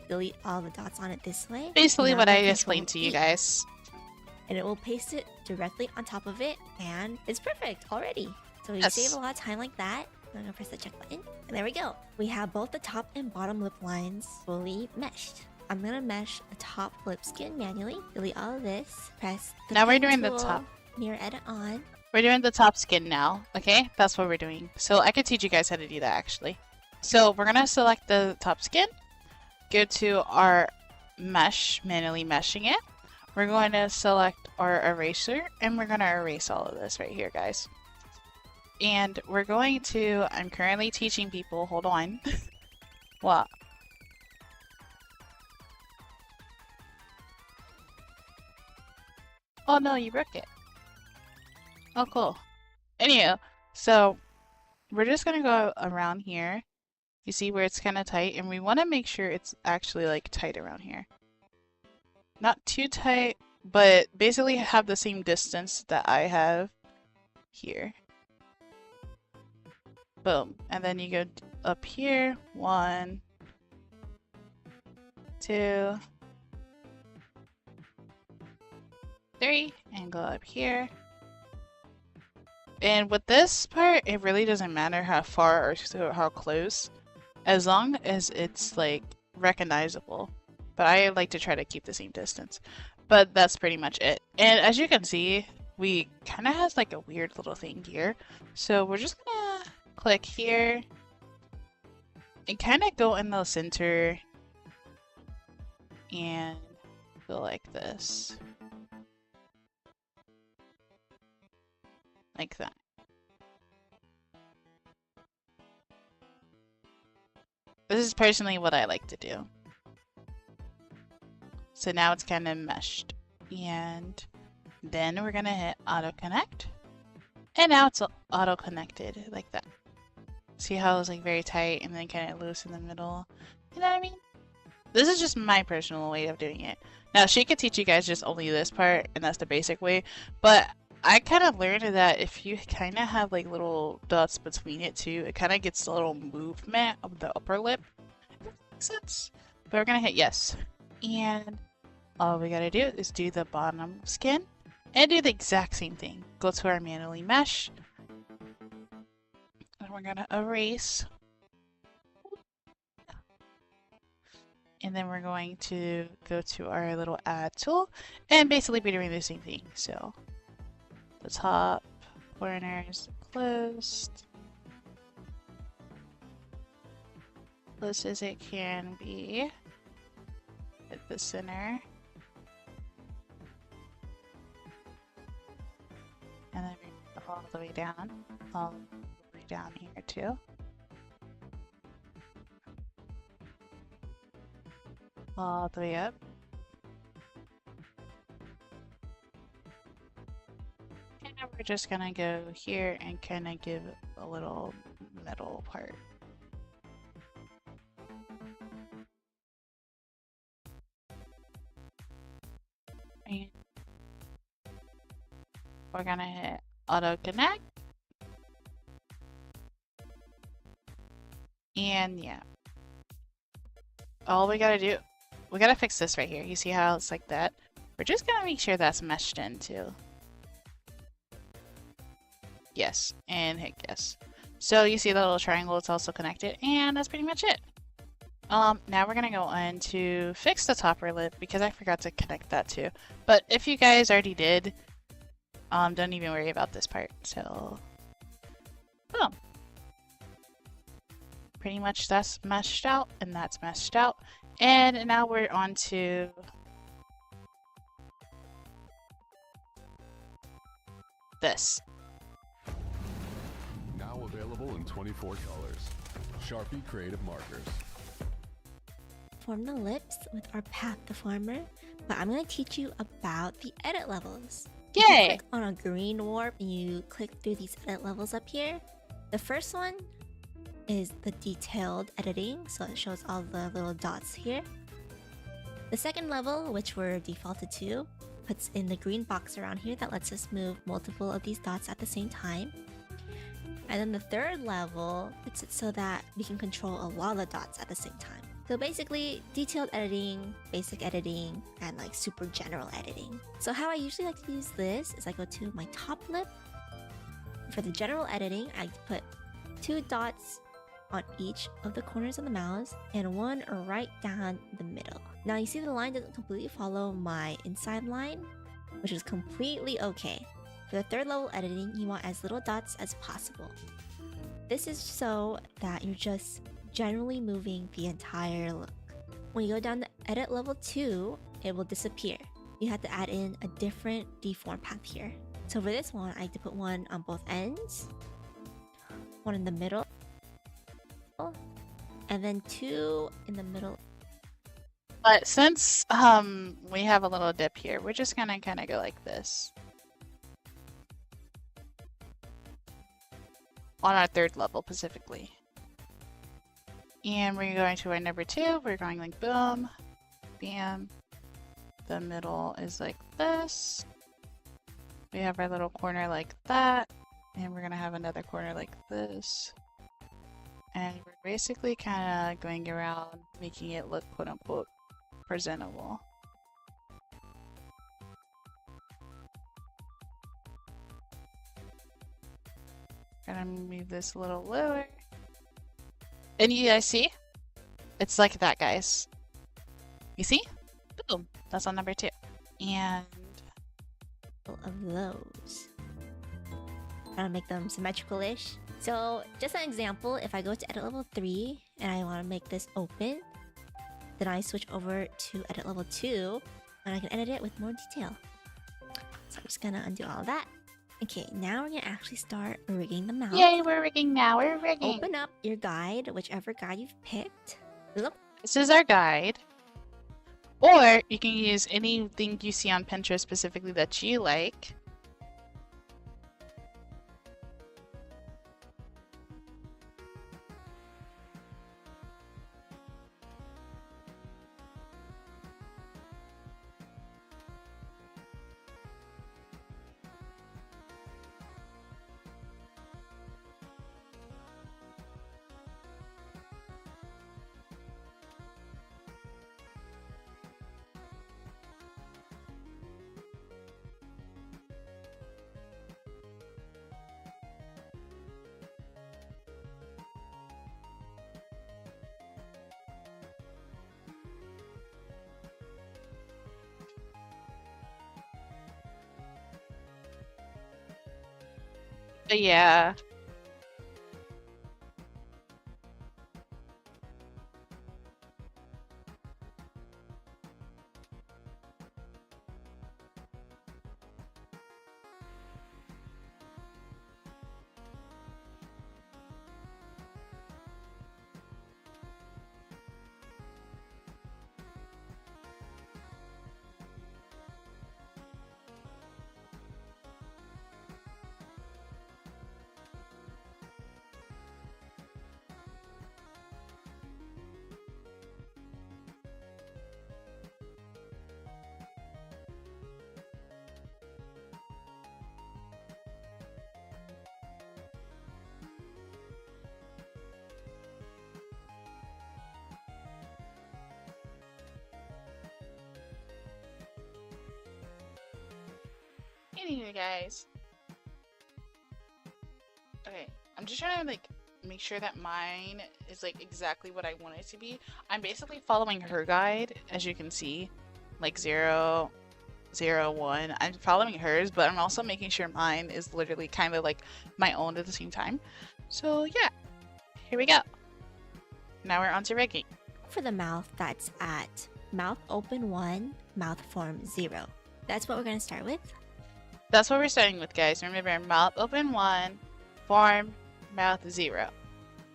Delete all the dots on it this way. Basically, Now what I'm I gonna explained to Control you E, guys. and it will paste it directly on top of it, and it's perfect already. So we Yes. save a lot of time like that. I'm gonna press the check button, and there we go. We have both the top and bottom lip lines fully meshed. I'm gonna mesh the top lip skin manually. Delete all of this. Press the Now we're pen doing the tool, top. Mirror edit on. We're doing the top skin now, okay? That's what we're doing. So I could teach you guys how to do that actually. So we're gonna select the top skin, go to our mesh, manually meshing it. We're going to select our eraser and we're gonna erase all of this right here, guys. And we're going to, I'm currently teaching people, hold on. What? Oh no, you broke it. Oh, cool. Anyhow, so we're just gonna go around here. You see where it's kind of tight, and we want to make sure it's actually like tight around here. Not too tight, but basically have the same distance that I have here. Boom. And then you go up here. 1, 2, 3, and go up here. And with this part, it really doesn't matter how far or how close, as long as it's like recognizable. But I like to try to keep the same distance. But that's pretty much it. And as you can see, we kind of has like a weird little thing here. So we're just gonna click here and kind of go in the center and go like this. Like that. This is personally what I like to do. So now it's kind of meshed. And then we're gonna hit auto connect. And now it's auto connected like that. See how it's like very tight and then kind of loose in the middle? You know what I mean? This is just my personal way of doing it. Now she could teach you guys just only this part, and that's the basic way. But I kind of learned that if you kind of have like little dots between it too, it kind of gets a little movement of the upper lip. Makes sense. But we're gonna hit yes. And all we gotta do is do the bottom skin and do the exact same thing. Go to our manually mesh. And we're gonna erase. And then we're going to go to our little add tool and basically be doing the same thing. So the top corners closed. Close as it can be. Hit the center. And then all the way down. All the way down here too. All the way up. And now we're just gonna go here and kind of give a little middle part. And we're gonna hit auto connect. And yeah. All we gotta do, we gotta fix this right here. You see how it's like that? We're just gonna make sure that's meshed in too. Yes, and hit yes. So you see the little triangle, it's also connected, and that's pretty much it. Now we're gonna go on to fix the topper lip because I forgot to connect that too. But if you guys already did, don't even worry about this part. So, boom. Pretty much that's meshed out, and that's meshed out. And now we're on to this. Now available in 24 colors. Sharpie Creative Markers. Form the lips with our path deformer, but I'm going to teach you about the edit levels. If you Yay! click on a green warp and you click through these edit levels up here. The first one is the detailed editing, so it shows all the little dots here. The second level, which we're defaulted to, puts in the green box around here that lets us move multiple of these dots at the same time. And then the third level puts it so that we can control a lot of the dots at the same time. So basically, detailed editing, basic editing, and like super general editing. So how I usually like to use this is I go to my top lip. For the general editing, I put 2 dots on each of the corners of the mouse and 1 right down the middle. Now you see the line doesn't completely follow my inside line, which is completely okay. For the third level editing, you want as little dots as possible. This is so that you're just generally moving the entire look. When you go down to edit level 2, it will disappear. You have to add in a different deform path here. So for this one, I like to put 1 on both ends, 1 in the middle, and then 2 in the middle. But since we have a little dip here, we're just gonna kind of go like this. On our third level specifically. And we're going to our number 2, we're going like boom, bam. The middle is like this. We have our little corner like that. And we're gonna have another corner like this. And we're basically kind of going around making it look quote unquote presentable. Gonna move this a little lower. And you guys see? It's like that, guys. You see? Boom. That's on number 2. And Of those. Trying to make them symmetrical-ish. So, just an example, if I go to edit level 3 and I want to make this open, then I switch over to edit level 2 and I can edit it with more detail. So I'm just gonna undo all of that. Okay, now we're gonna actually start rigging the mouth. yay, we're rigging now. We're rigging. Open up your guide, whichever guide you've picked. Look, This is our guide. Or you can use anything you see on Pinterest specifically that you like. But yeah. Anyway, guys. Okay, I'm just trying to like make sure that mine is like exactly what I want it to be. I'm basically following her guide, as you can see, like 0, 0, 1. I'm following hers, but I'm also making sure mine is literally kind of like my own at the same time. So yeah, here we go. Now we're on to rigging. For the mouth, that's at mouth open 1, mouth form 0. That's what we're going to start with. That's what we're starting with, guys. Remember, mouth open 1, form, mouth 0.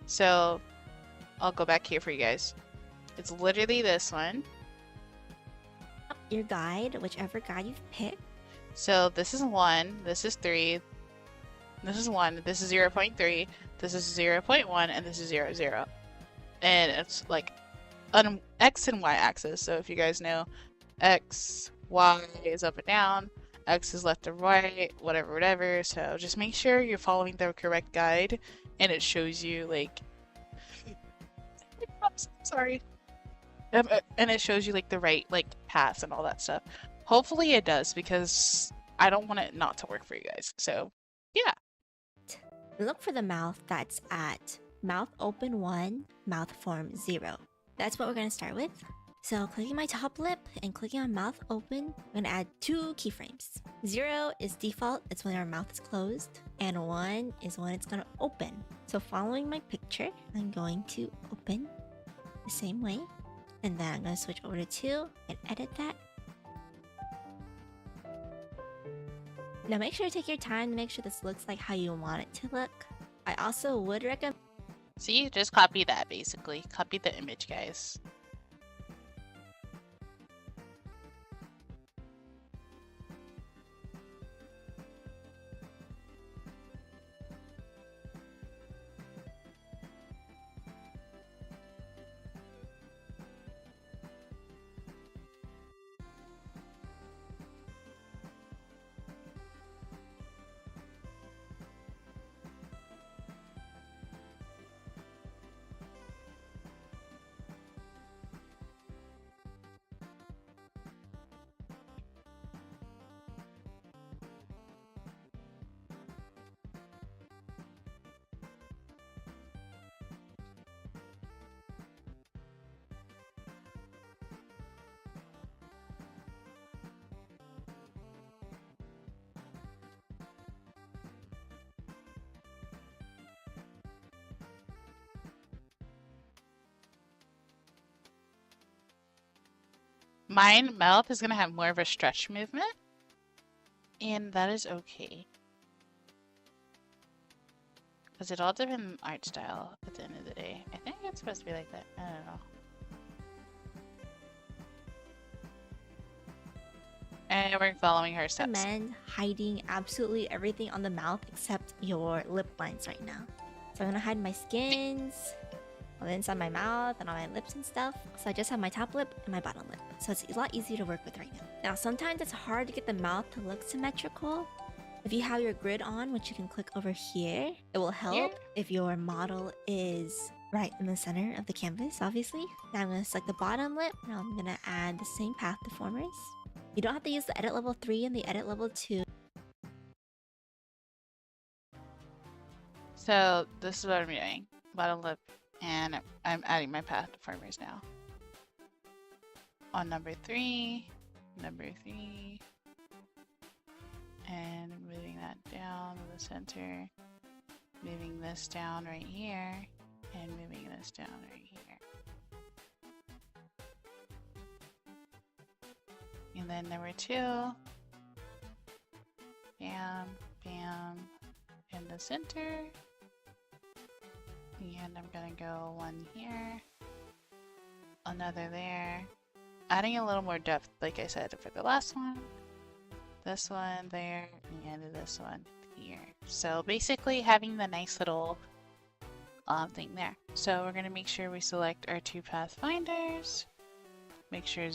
So I'll go back here for you guys. It's literally this one. Your guide, whichever guide you've picked. So this is 1, this is 3, this is 1, this is 0.3, this is 0.1, and this is 0, 0. And it's like an X and Y axis. So if you guys know, X, Y is up and down, X is left and right, whatever, whatever. So just make sure you're following the correct guide, and it shows you like, I'm sorry. And it shows you like the right like paths and all that stuff. Hopefully it does, because I don't want it not to work for you guys. So yeah. Look for the mouth that's at mouth open 1, mouth form 0. That's what we're going to start with. So clicking my top lip and clicking on mouth open, I'm going to add 2 keyframes. 0 is default, it's when our mouth is closed, and 1 is when it's going to open. So following my picture, I'm going to open the same way, and then I'm going to switch over to 2 and edit that. Now make sure to take your time to make sure this looks like how you want it to look. I also would recommend... See, just copy that basically. Copy the image, guys. Mine mouth is gonna have more of a stretch movement, and that is okay. Because it all depends on art style at the end of the day. I think it's supposed to be like that. I don't know. And we're following her steps. recommend hiding absolutely everything on the mouth except your lip lines right now. So I'm gonna hide my skins on the inside of my mouth and on my lips and stuff. So I just have my top lip and my bottom lip. So it's a lot easier to work with right now. Now sometimes it's hard to get the mouth to look symmetrical. If you have your grid on, which you can click over here, it will help if your model is right in the center of the canvas, obviously. Now I'm gonna select the bottom lip. Now I'm gonna add the same path deformers. You don't have to use the edit level 3 and the edit level 2. So this is what I'm doing. Bottom lip, and I'm adding my path deformers now. On number 3, and moving that down to the center. moving this down right here, and moving this down right here. And then number 2, bam, bam, in the center. And I'm gonna go one here, another there, adding a little more depth, like I said, for the last one, this one there, and this one here. So basically having the nice little thing there. So we're gonna make sure we select our 2 pathfinders, make sure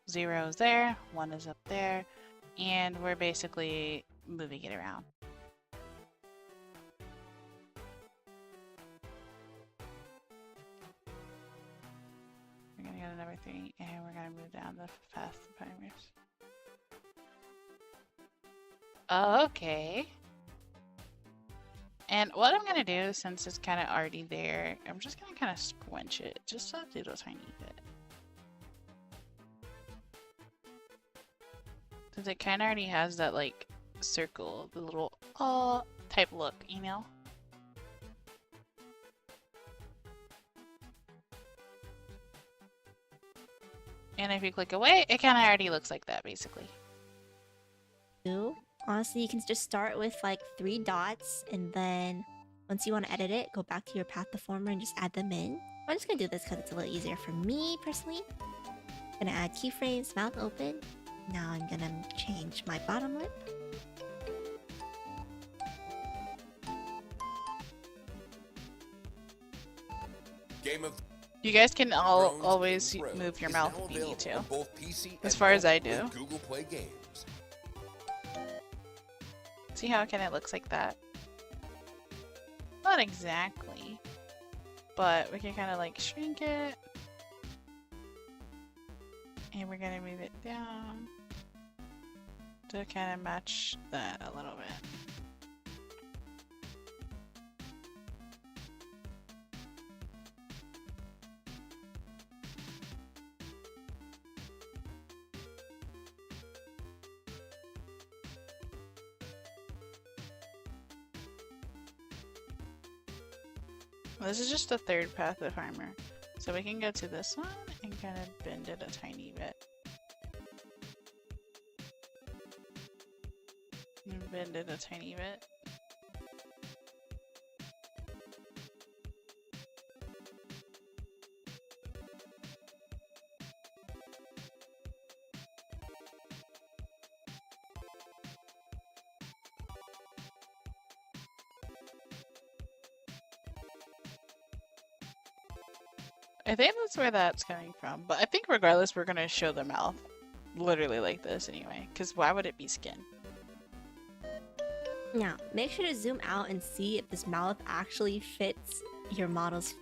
0 is there, 1 is up there, and we're basically moving it around. We're gonna go to number 3, and we're gonna move down the pathfinders. Okay. And what I'm gonna do, since it's kind of already there, I'm just gonna kind of squinch it, just a little tiny bit. Because it kind of already has that, like, circle, the little, type look, you know? And if you click away, it kind of already looks like that, basically. Honestly, you can just start with like 3 dots, and then once you want to edit it, go back to your path deformer and just add them in. I'm just gonna do this because it's a little easier for me personally. Gonna add keyframes, mouth open. Now I'm gonna change my bottom lip. Game of You guys can Thrones always Game of Thrones move your is mouth now if you need available to. on both PC As and far as I mobile do. with Google Play Games. See how it kind of looks like that? Not exactly, but we can kind of like shrink it. And we're gonna move it down to kind of match that a little bit. This is just the 3rd path of armor. So we can go to this one and kind of bend it a tiny bit. And bend it a tiny bit. I think that's where that's coming from, but I think regardless we're gonna show the mouth literally like this anyway, because why would it be skin? Now, make sure to zoom out and see if this mouth actually fits your model's.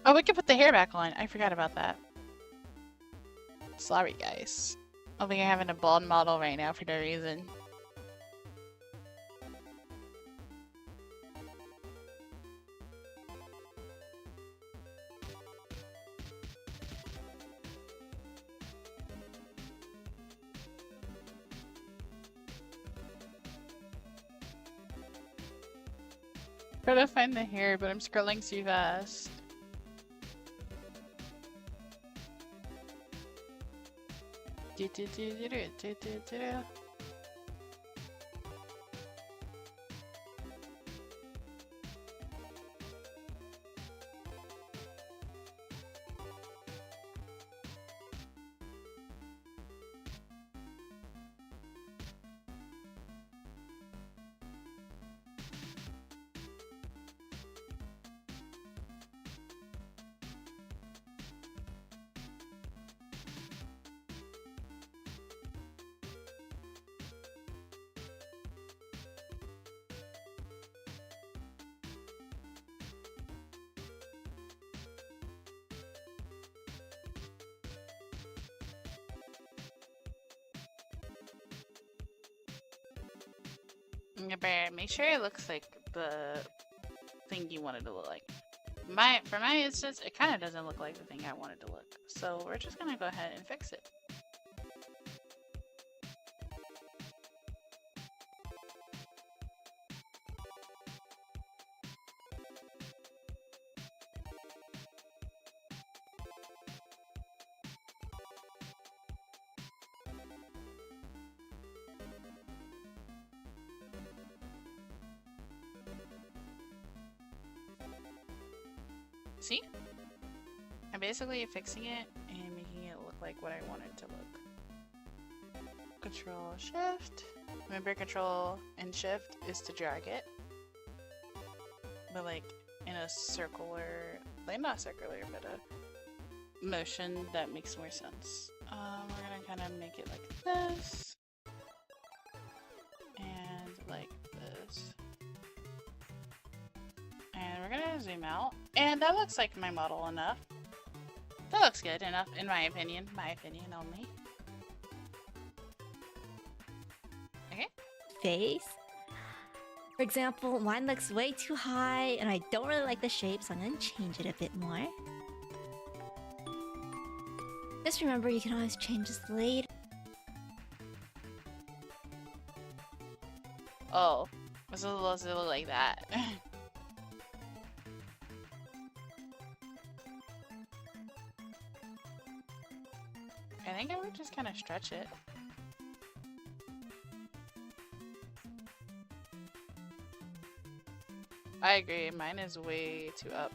Oh, we can put the hair back on. I forgot about that. Sorry, guys. Over here having a bald model right now for no reason. Try to find the hair, but I'm scrolling too fast. Make sure it looks like the thing you want it to look like. For my instance, it kind of doesn't look like the thing I want it to look. So we're just gonna go ahead and fix it. See? I'm basically fixing it and making it look like what I want it to look. Control Shift. Remember, Control and Shift is to drag it. But like in a circular, like not circular, but a motion that makes more sense. We're gonna kind of make it like this. And like this. And we're gonna zoom out. And that looks like my model enough. That looks good enough, in my opinion. My opinion only. Okay. Face. For example, mine looks way too high and I don't really like the shape, so I'm gonna change it a bit more. Just remember, you can always change this later. Oh, was it supposed to look like that? I think I would just kind of stretch it. I agree, mine is way too up.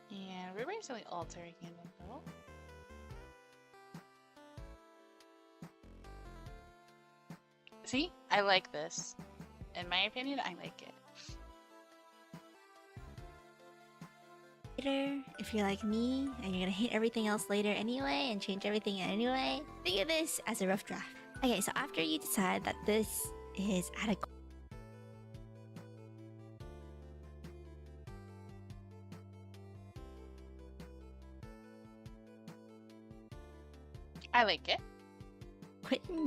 And we're basically altering it a little. See? I like this. In my opinion, I like it. Later, if you're like me and you're gonna hate everything else later anyway and change everything anyway, think of this as a rough draft. Okay, so after you decide that this is adequate, I like it.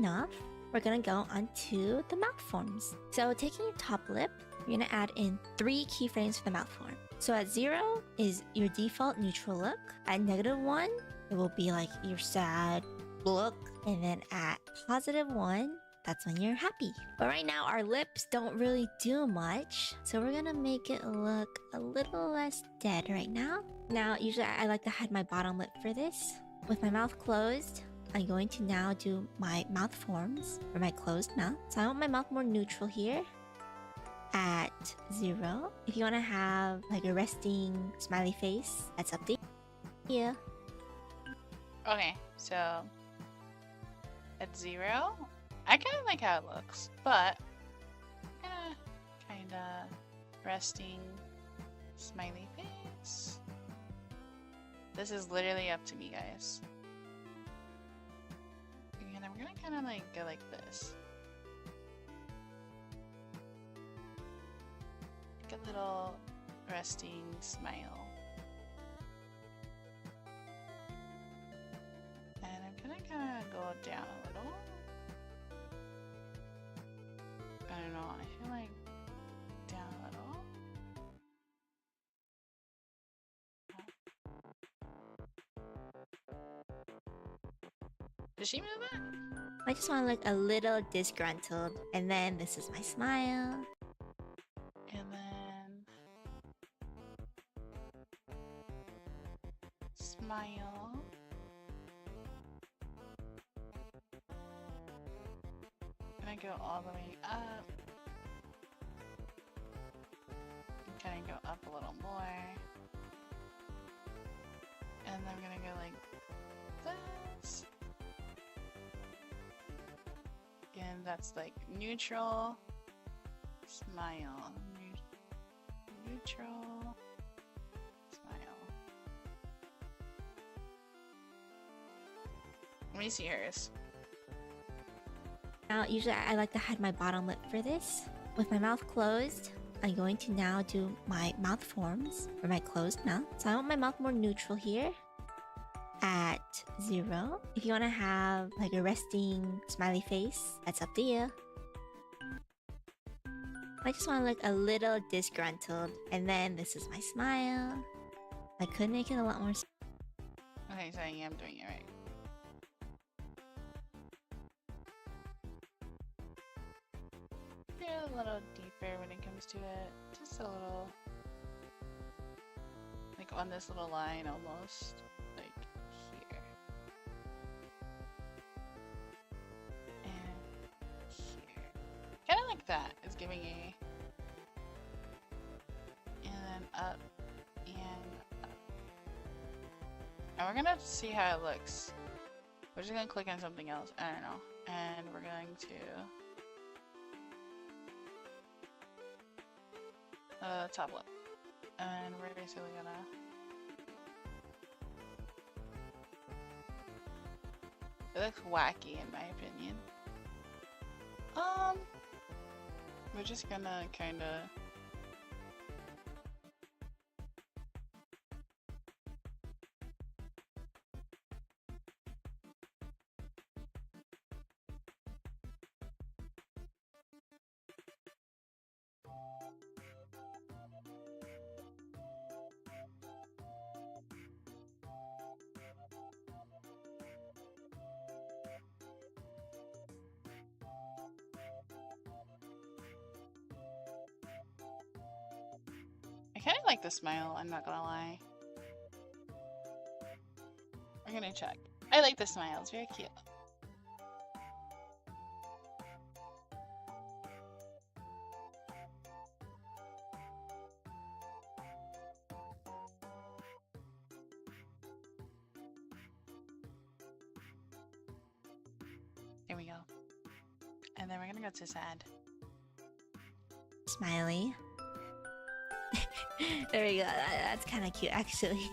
enough, we're gonna go onto the mouth forms. So taking your top lip, you're gonna add in 3 keyframes for the mouth form. So at 0 is your default neutral look. At -1, it will be like your sad look. And then at +1, that's when you're happy. But right now our lips don't really do much, so we're gonna make it look a little less dead right now. Now, usually I like to hide my bottom lip for this. With my mouth closed, I'm going to now do my mouth forms for my closed mouth. So I want my mouth more neutral here. At 0, if you want to have like a resting smiley face, that's up to you. Okay, so at 0, I kind of like how it looks, but kind of resting smiley face. This is literally up to me, guys. And I'm gonna kind of like go like this. Like a little resting smile. And I'm gonna kind of go down a little. I don't know, I feel like down a little. Did she move that? I just want to look a little disgruntled. And then this is my smile. And then smile. And I go all the way up. And kind of go up a little more. And then I'm gonna go like this. skin that's like neutral. Smile. Neutral. Smile. Let me see hers. Now, usually I like to hide my bottom lip for this. With my mouth closed, I'm going to now do my mouth forms for my closed mouth. So I want my mouth more neutral here at 0. If you want to have like a resting smiley face, that's up to you. I just want to look a little disgruntled. And then this is my smile. I could make it a lot more... Okay, so I am doing it right. A little deeper when it comes to it. Just a little, like on this little line almost, like here. And here. Kind of like that is giving a, and then up, and up. And we're gonna see how it looks. We're just gonna click on something else, I don't know. And we're going to top lip, and we're basically gonna it looks wacky in my opinion. We're just gonna kind of I kind of like the smile, I'm not gonna lie. We're gonna check. I like the smile, it's very cute. There we go. And then we're gonna go to sad. Smiley. There we go. That's kind of cute, actually.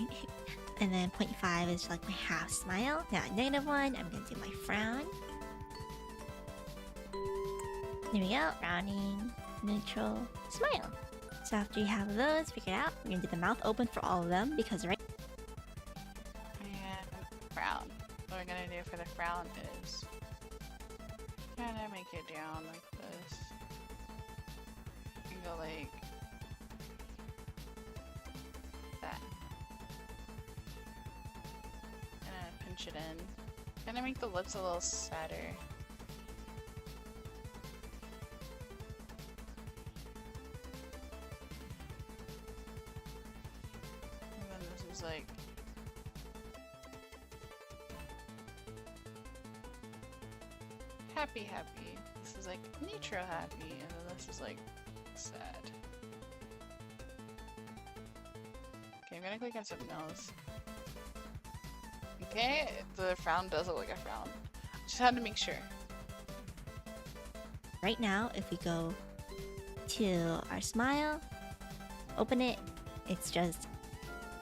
And then 0.5 is like my half smile. Now, -1, I'm gonna do my frown. There we go. Frowning, neutral, smile. So after you have those figured out, we're gonna do the mouth open for all of them because right. And frown. What we're gonna do for the frown is kind of make it down like this. You can go like that. And pinch it in. Kind of make the lips a little sadder. And then this is like happy. This is like neutral happy, and then this is like sad. Okay, I'm gonna click on something else. Okay, the frown does look like a frown. Just had to make sure. Right now, if we go to our smile, open it, it's just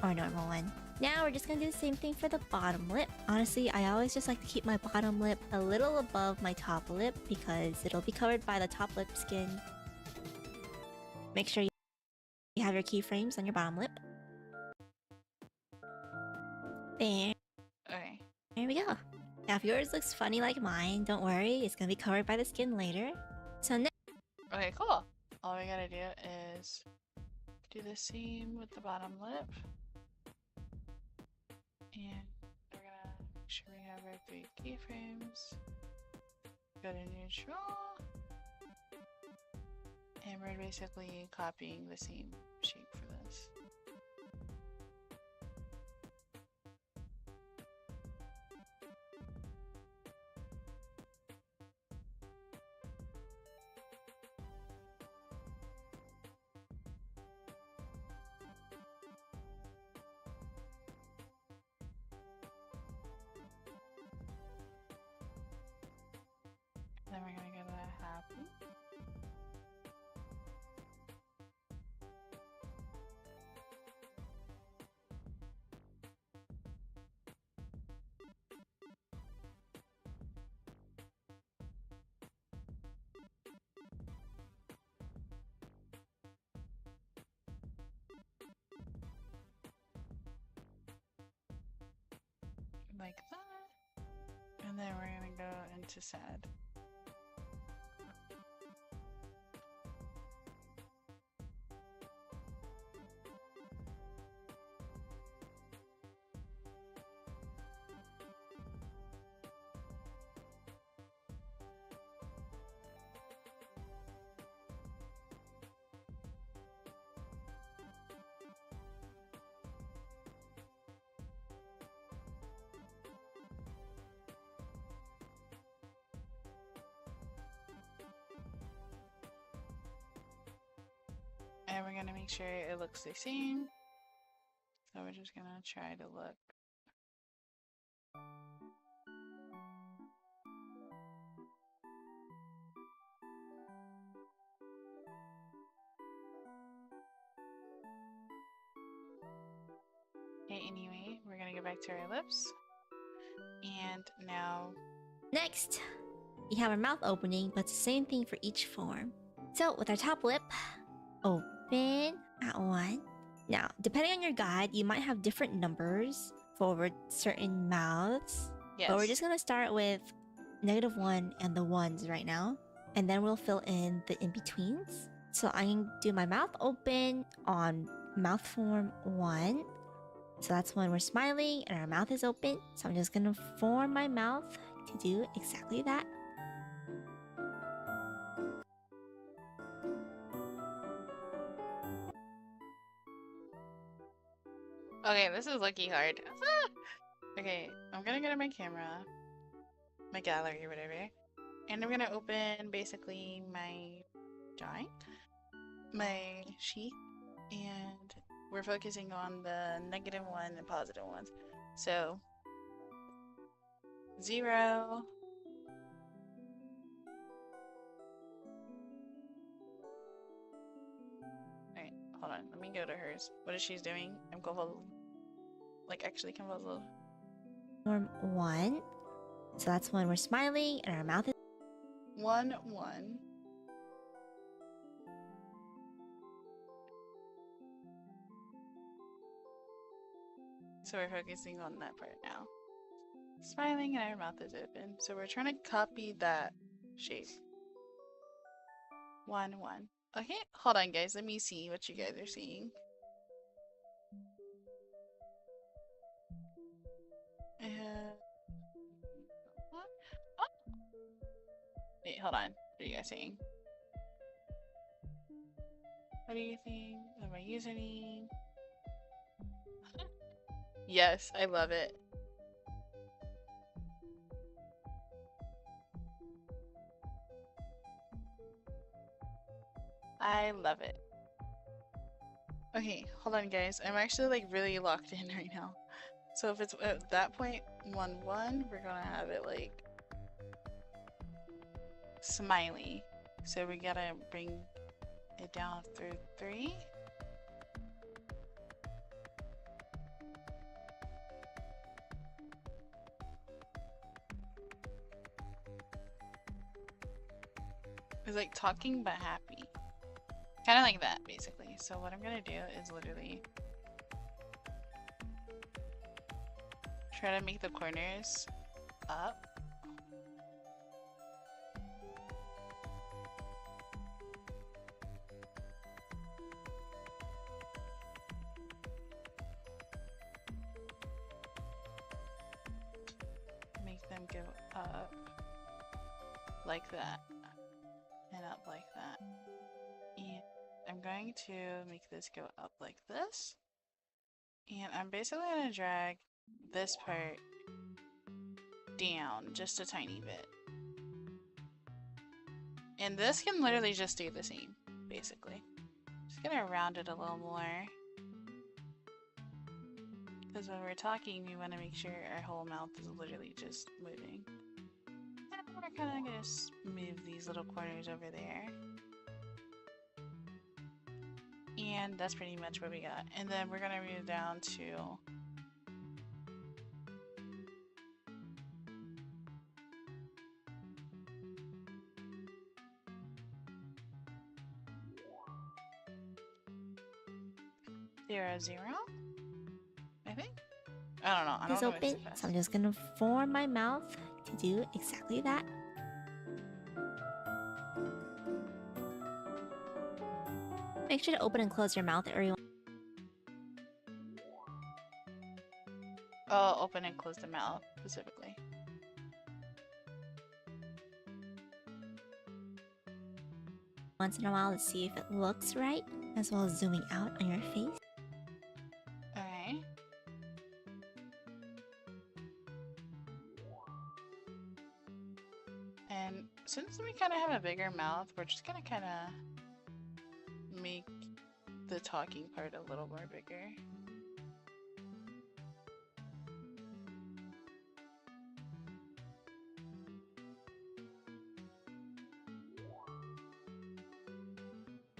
our normal one. Now we're just gonna do the same thing for the bottom lip. Honestly, I always just like to keep my bottom lip a little above my top lip because it'll be covered by the top lip skin. Make sure you have your keyframes on your bottom lip. There. Okay. There we go. Now if yours looks funny like mine, don't worry, it's gonna be covered by the skin later. So now Okay, cool. All we gotta do is do the same with the bottom lip. And we're gonna make sure we have our 3 keyframes. Go to neutral. And we're basically copying the same shape for this. Then we're gonna go happy. Like that. And then we're gonna go into sad. And we're gonna make sure it looks the same. So we're just gonna try to look. Okay, anyway, we're gonna go back to our lips. And now, Next, we have our mouth opening, but it's the same thing for each form. So with our top lip, open at 1. Now, depending on your guide, you might have different numbers for certain mouths. yes. But we're just gonna start with -1 and the 1s right now. And then we'll fill in the in-betweens. So I can do my mouth open on mouth form 1. So that's when we're smiling and our mouth is open. So I'm just gonna form my mouth to do exactly that. Okay, this is lucky hard. Okay, I'm gonna go to my camera, my gallery, whatever, and I'm gonna open basically my joint, my sheath, and we're focusing on the -1 and positive ones. So 0. Alright, hold on, let me go to hers. What is she doing? I'm convulsed. Like, actually convulsed. Form 1. So that's when we're smiling and our mouth is 1, 1. So we're focusing on that part now. Smiling and our mouth is open. So we're trying to copy that shape. 1, 1. Okay, hold on guys. Let me see what you guys are seeing. What? Oh. Wait, hold on. What are you guys saying? What do you think of my username? Yes, I love it. I love it. Okay, hold on guys. I'm actually like really locked in right now. So if it's at that point 1, 1, we're gonna have it like smiley. So we gotta bring it down through 3. It's like talking but happy. Kind of like that, basically. So what I'm gonna do is literally try to make the corners up. Make them go up like that. And up like that. And I'm going to make this go up like this. And I'm basically going to drag this part down just a tiny bit. And this can literally just stay the same, basically. Just gonna round it a little more. Because when we're talking, we want to make sure our whole mouth is literally just moving. And we're kind of gonna move these little corners over there. And that's pretty much what we got. And then we're gonna move down to zero, zero, I think. I don't know. I It's don't know open, what's so I'm just gonna form my mouth to do exactly that. Make sure to open and close your mouth, everyone. Oh, open and close the mouth specifically. Once in a while to see if it looks right, as well as zooming out on your face. Alright. And since we kind of have a bigger mouth, we're just gonna kind of make the talking part a little more bigger.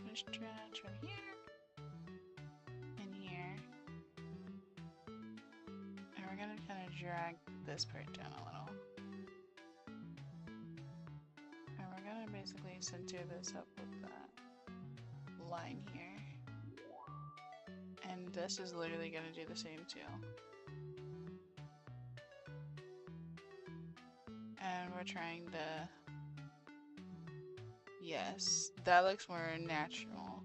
Just stretch from here and here. And we're gonna kind of drag this part down a little. And we're gonna basically center this up with that line here. And this is literally gonna do the same too. And we're trying to... Yes, that looks more natural.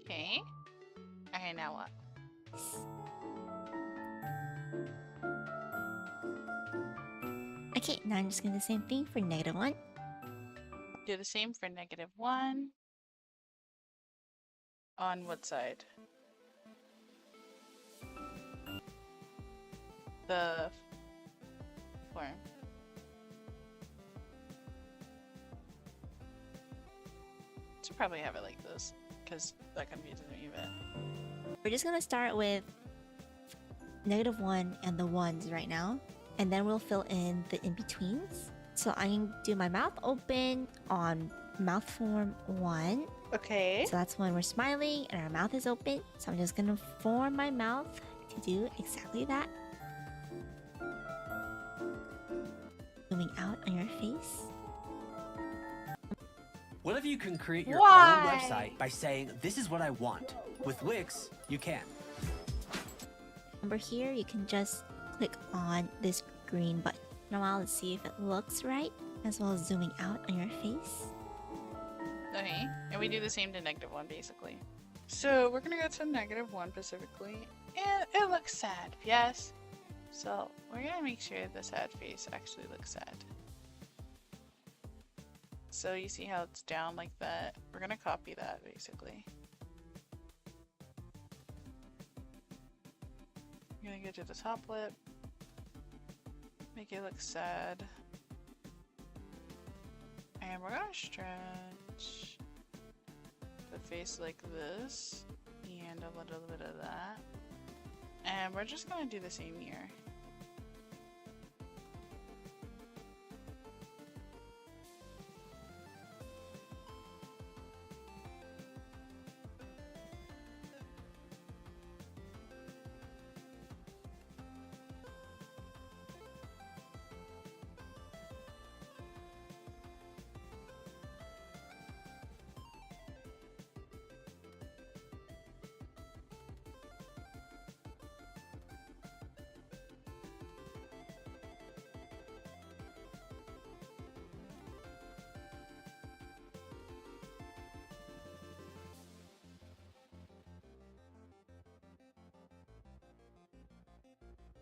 Okay. Okay, now what? Okay, now I'm just gonna do the same thing for -1. Do the same for -1. On what side? The form. Should probably have it like this, because that confuses me a bit. We're just gonna start with -1 and the 1s right now, and then we'll fill in the in-betweens. So I can do my mouth open on mouth form 1. Okay. So that's when we're smiling and our mouth is open. So I'm just gonna form my mouth to do exactly that. Zooming out on your face. What if you can create your Why? own website by saying, this is what I want? With Wix, you can. Remember here, you can just click on this green button. Now let's see if it looks right, as well as zooming out on your face. Okay, and we do the same to -1 basically. So we're gonna go to -1 specifically, and it looks sad, yes? So we're gonna make sure the sad face actually looks sad. So you see how it's down like that? We're gonna copy that basically. We're gonna go to the top lip, make it look sad, and we're gonna stretch the face like this, and a little bit of that, and we're just gonna do the same here.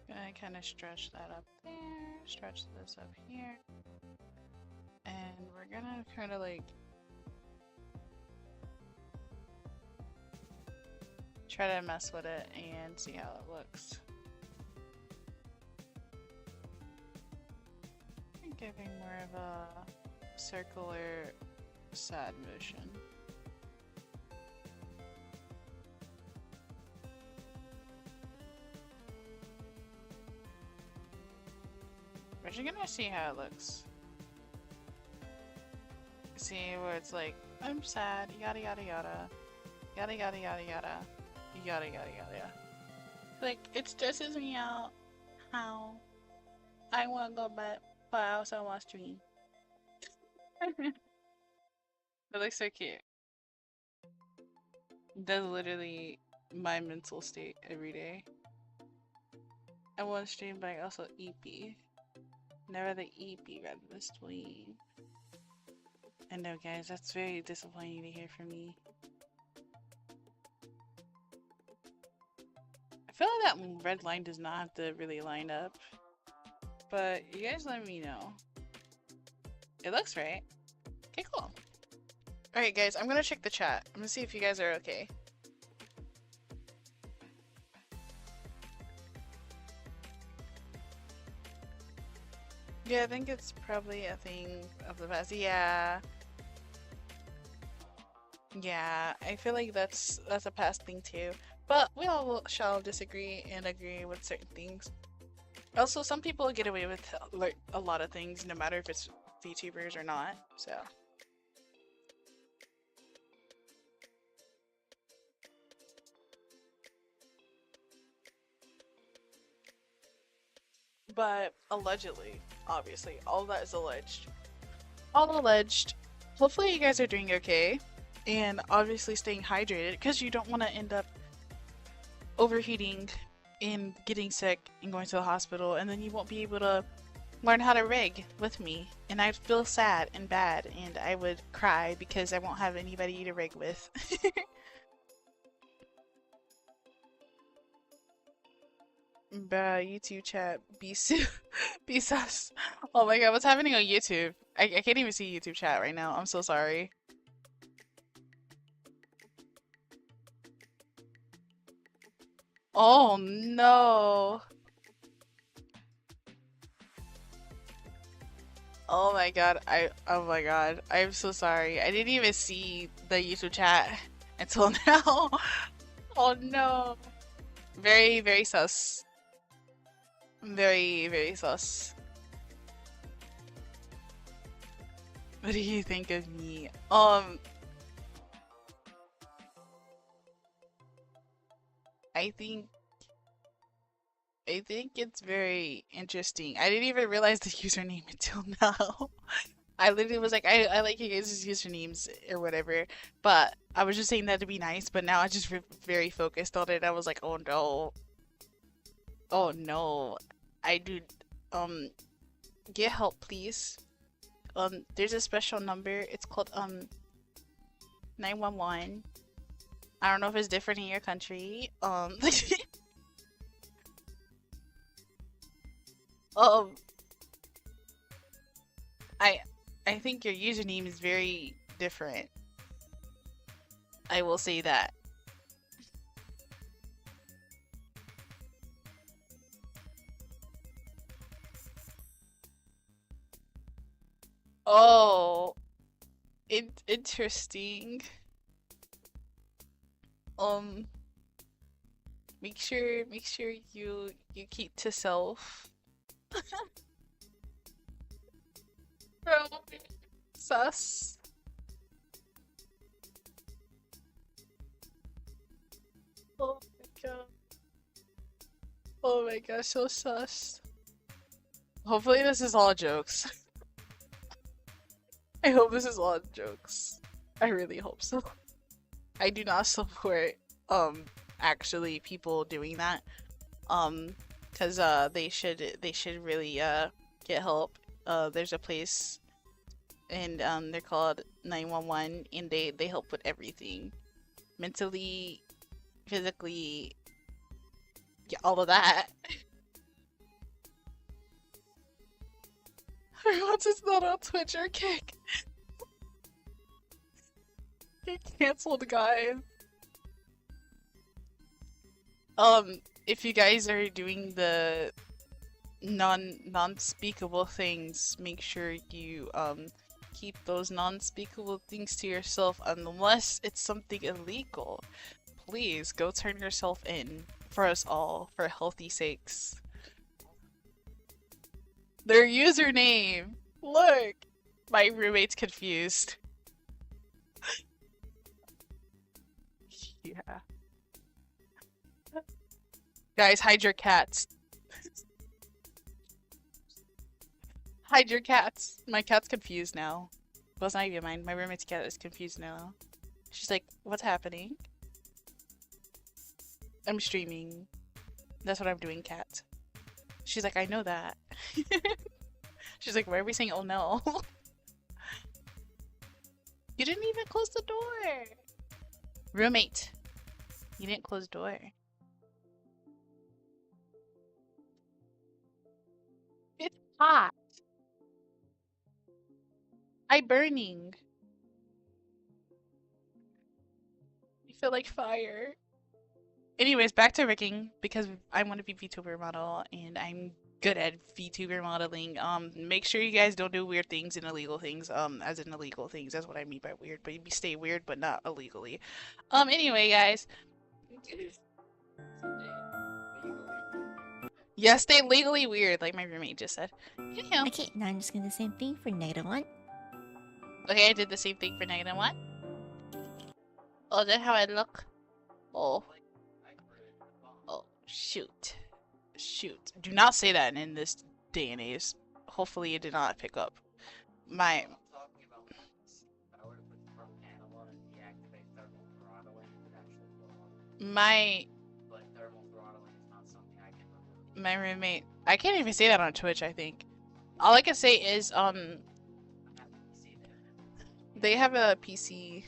Gonna kind of stretch that up there, stretch this up here, and we're gonna kind of like try to mess with it and see how it looks. I'm giving more of a circular sad motion. We're just gonna see how it looks. See where it's like, I'm sad, yada yada yada. Yada yada yada yada. Yada yada yada. Like, it stresses me out how I wanna go back, but I also want to stream. It looks so cute. That's literally my mental state every day. I want to stream, but I also eepy. Never the eepy rather than stream. I know, guys, that's very disappointing to hear from me. I feel like that red line does not have to really line up. But you guys let me know. It looks right. Okay, cool. Alright, guys, I'm gonna check the chat. I'm gonna see if you guys are okay. Yeah, I think it's probably a thing of the past. Yeah. Yeah, I feel like that's a past thing too. But we all shall disagree and agree with certain things. Also, some people get away with like a lot of things, no matter if it's VTubers or not. So. But allegedly, obviously, all that is alleged. All alleged. Hopefully you guys are doing okay. And obviously staying hydrated, because you don't want to end up overheating and getting sick and going to the hospital, and then you won't be able to learn how to rig with me. And I'd feel sad and bad, and I would cry because I won't have anybody to rig with. Bruh, YouTube chat, be sus. Oh my god, what's happening on YouTube? I can't even see YouTube chat right now. I'm so sorry. Oh no. Oh my god, oh my god. I'm so sorry. I didn't even see the YouTube chat until now. Oh no. Very, very sus. Very, very sus. What do you think of me? I think it's very interesting. I didn't even realize the username until now. I literally was like, I like you guys' usernames or whatever, but I was just saying that to be nice, but now I just very focused on it. I was like, oh no. Oh no. I do, get help please. There's a special number. It's called, 911. I don't know if it's different in your country. I think your username is very different. I will say that. Oh, interesting. Make sure you keep to self. Bro, sus. Oh my god. Oh my gosh, so sus. Hopefully this is all jokes. I hope this is all jokes. I really hope so. I do not support actually people doing that. Cause they should really get help. There's a place and they're called 911 and they help with everything. Mentally, physically, yeah, all of that. Once it's not on Twitch or Kick. Get canceled, guys. If you guys are doing the non-speakable things, make sure you keep those non-speakable things to yourself unless it's something illegal. Please go turn yourself in for us all, for healthy sakes. Their username! Look! My roommate's confused. Yeah. Guys, hide your cats. Hide your cats. My cat's confused now. Well, it's not even mine. My roommate's cat is confused now. She's like, what's happening? I'm streaming. That's what I'm doing, cat. She's like, I know that. She's like, why are we saying, oh no? You didn't even close the door. Roommate. You didn't close the door. It's hot. I'm burning. I feel like fire. Anyways, back to rigging because I want to be Vtuber model and I'm good at Vtuber modeling. Make sure you guys don't do weird things and illegal things. As in illegal things. That's what I mean by weird. But you stay weird, but not illegally. Anyway, guys. Yeah, stay legally weird, like my roommate just said. Yeah. Okay, now I'm just gonna do the same thing for -1. Okay, I did the same thing for -1. Oh, that's how I look. Oh. Oh, shoot. Shoot. Do not say that in this day and age. Hopefully it did not pick up. My... My roommate... I can't even say that on Twitch, I think. All I can say is, they have a PC.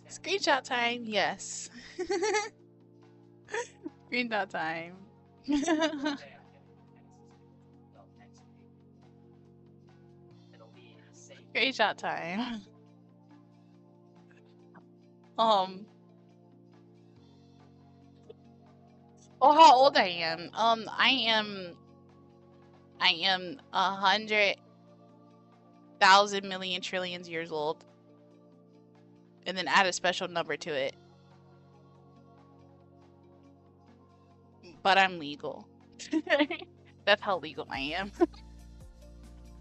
Screenshot time, yes. Screenshot time. Screenshot time. Oh, how old I am? I am 100,000 million trillions years old. And then add a special number to it. But I'm legal. That's how legal I am.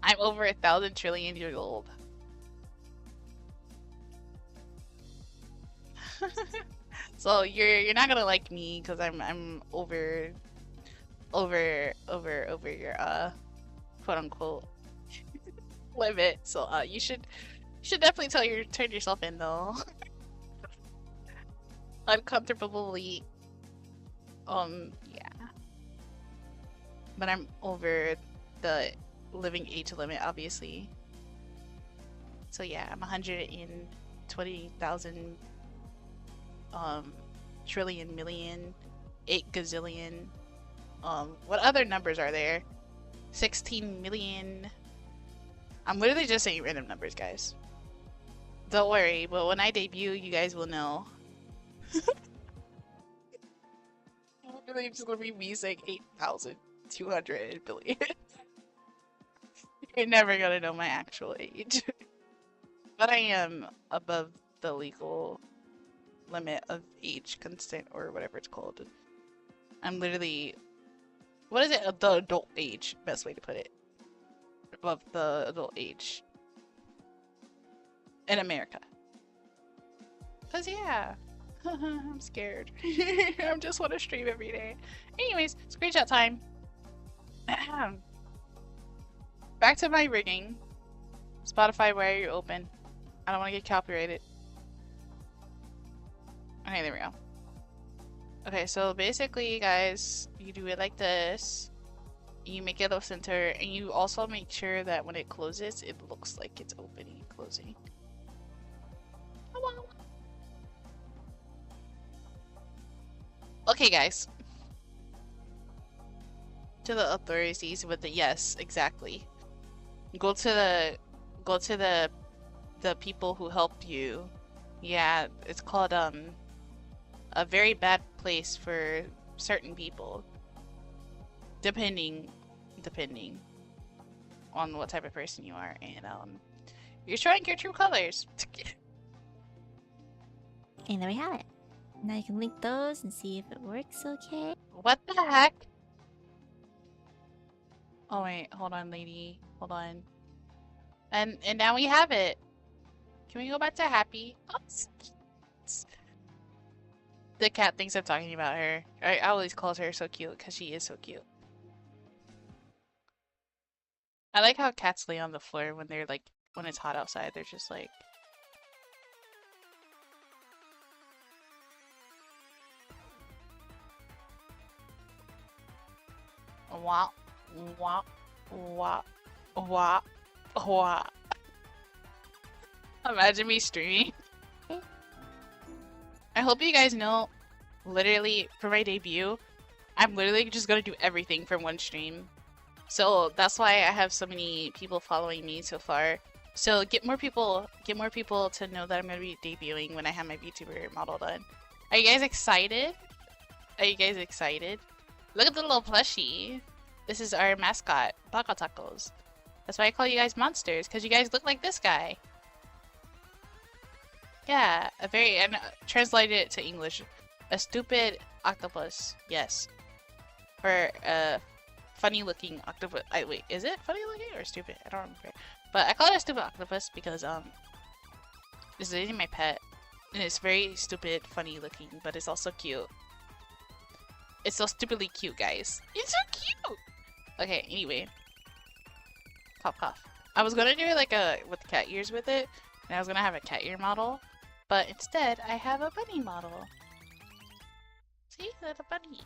I'm over 1,000 trillion years old. So you're not gonna like me because I'm over your quote unquote limit. So you should definitely turn yourself in though. Uncomfortably. Yeah. But I'm over the living age limit, obviously. So yeah, I'm 120,000 trillion million 8 gazillion. What other numbers are there? 16 million. I'm literally just saying random numbers, guys. Don't worry, but when I debut, you guys will know. Literally just gonna be me saying 8,200 billion. You're never gonna know my actual age. But I am above the legal limit of age consent or whatever it's called. I'm literally... What is it? The adult age. Best way to put it. Above the adult age. In America. Cause yeah. I'm scared. I just want to stream every day. Anyways, screenshot time. Back to my rigging. Spotify, why are you open? I don't want to get copyrighted. Okay, there we go. Okay, so basically, guys, you do it like this. You make it a center, and you also make sure that when it closes, it looks like it's opening and closing. Hello. Okay, guys. To the authorities with the yes, exactly. Go to the people who helped you. Yeah, it's called a very bad place for certain people, depending on what type of person you are, and you're showing your true colors. And there we have it. Now you can link those and see if it works okay. What the heck? Oh wait, hold on, lady. Hold on. And now we have it. Can we go back to happy? Oh, the cat thinks I'm talking about her. I always calls her so cute because she is so cute. I like how cats lay on the floor when they're like, when it's hot outside. They're just like... Wah, wah, wah, wah, wah. Imagine me streaming. I hope you guys know, literally, for my debut, I'm literally just gonna do everything from one stream. So that's why I have so many people following me so far. So get more people to know that I'm gonna be debuting when I have my VTuber model done. Are you guys excited? Are you guys excited? Look at the little plushie. This is our mascot, Baka Tacos. That's why I call you guys monsters, because you guys look like this guy. Yeah, and translate it to English. A stupid octopus, yes. Or a funny looking octopus. Wait, is it funny looking or stupid? I don't remember. But I call it a stupid octopus because, this is my pet. And it's very stupid, funny looking, but it's also cute. It's so stupidly cute, guys. It's so cute! Okay, anyway. Cough, cough. I was gonna do like with cat ears with it, and I was gonna have a cat ear model, but instead I have a bunny model. See? That's a bunny.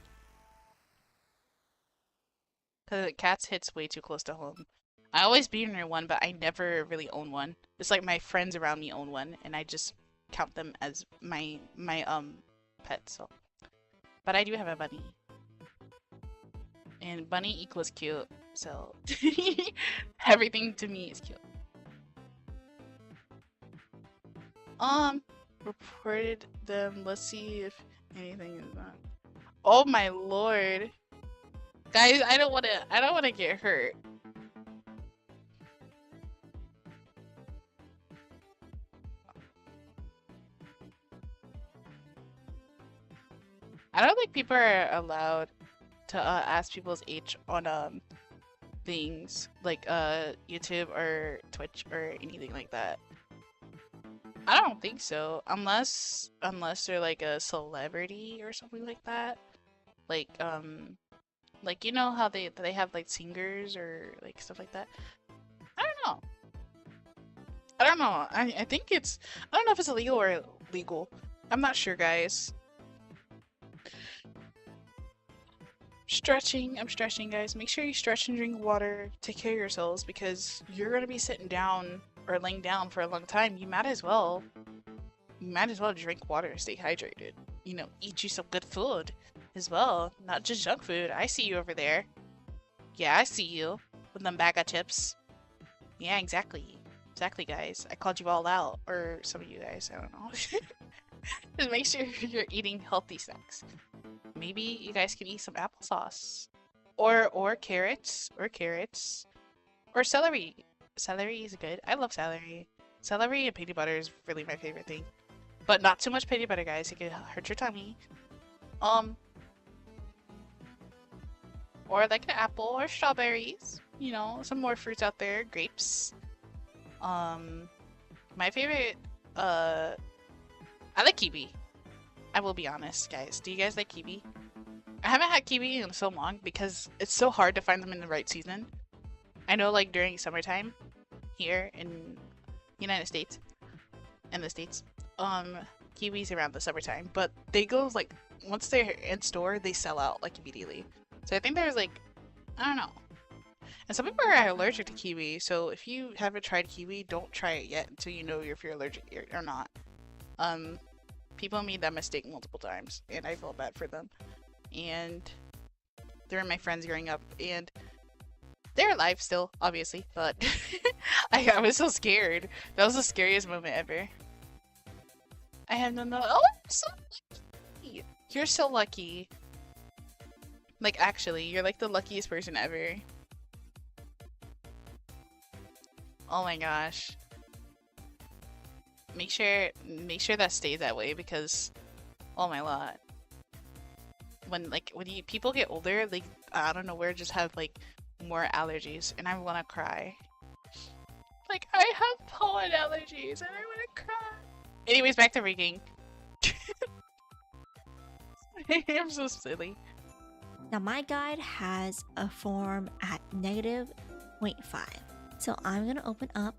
Because the cats hits way too close to home. I always be near one, but I never really own one. It's like my friends around me own one, and I just count them as my pet, so. But I do have a bunny. And bunny equals cute, so everything to me is cute. Reported them. Let's see if anything is on. Oh my lord. Guys, I don't wanna get hurt. I don't think people are allowed to ask people's age on things like YouTube or Twitch or anything like that. I don't think so, unless they're like a celebrity or something like that. Like you know how they have like singers or like stuff like that. I don't know. I think it's, I don't know if it's illegal or legal. I'm not sure, guys. I'm stretching, guys. Make sure you stretch and drink water. Take care of yourselves because you're gonna be sitting down or laying down for a long time. You might as well drink water, stay hydrated. You know, eat you some good food as well, not just junk food. I see you over there. Yeah, I see you with them bag of chips. Yeah, exactly, guys. I called you all out, or some of you guys. I don't know. Just make sure you're eating healthy snacks. Maybe you guys can eat some applesauce, or carrots, or celery. Celery is good. I love celery. Celery and peanut butter is really my favorite thing, but not too much peanut butter, guys. It can hurt your tummy. Or like an apple or strawberries. You know, some more fruits out there. Grapes. My favorite. I like kiwi. I will be honest, guys. Do you guys like kiwi? I haven't had kiwi in so long because it's so hard to find them in the right season. I know, like, during summertime here in United States and the States, kiwis around the summertime, but they go, like, once they're in store, they sell out, like, immediately. So I think there's, like, I don't know. And some people are allergic to kiwi, so if you haven't tried kiwi, don't try it yet until you know if you're allergic or not. People made that mistake multiple times, and I felt bad for them. And they were my friends growing up, and they're alive still, obviously, but I was so scared. That was the scariest moment ever. I have no. Oh, I'm so lucky. You're so lucky. Like, actually, you're like the luckiest person ever. Oh my gosh. Make sure that stays that way because, oh my lot. When people get older, like, I don't know where, just have like more allergies, and I wanna cry. Like, I have pollen allergies, and I wanna cry. Anyways, back to rigging. I'm so silly. Now my guide has a form at -0.5. So I'm gonna open up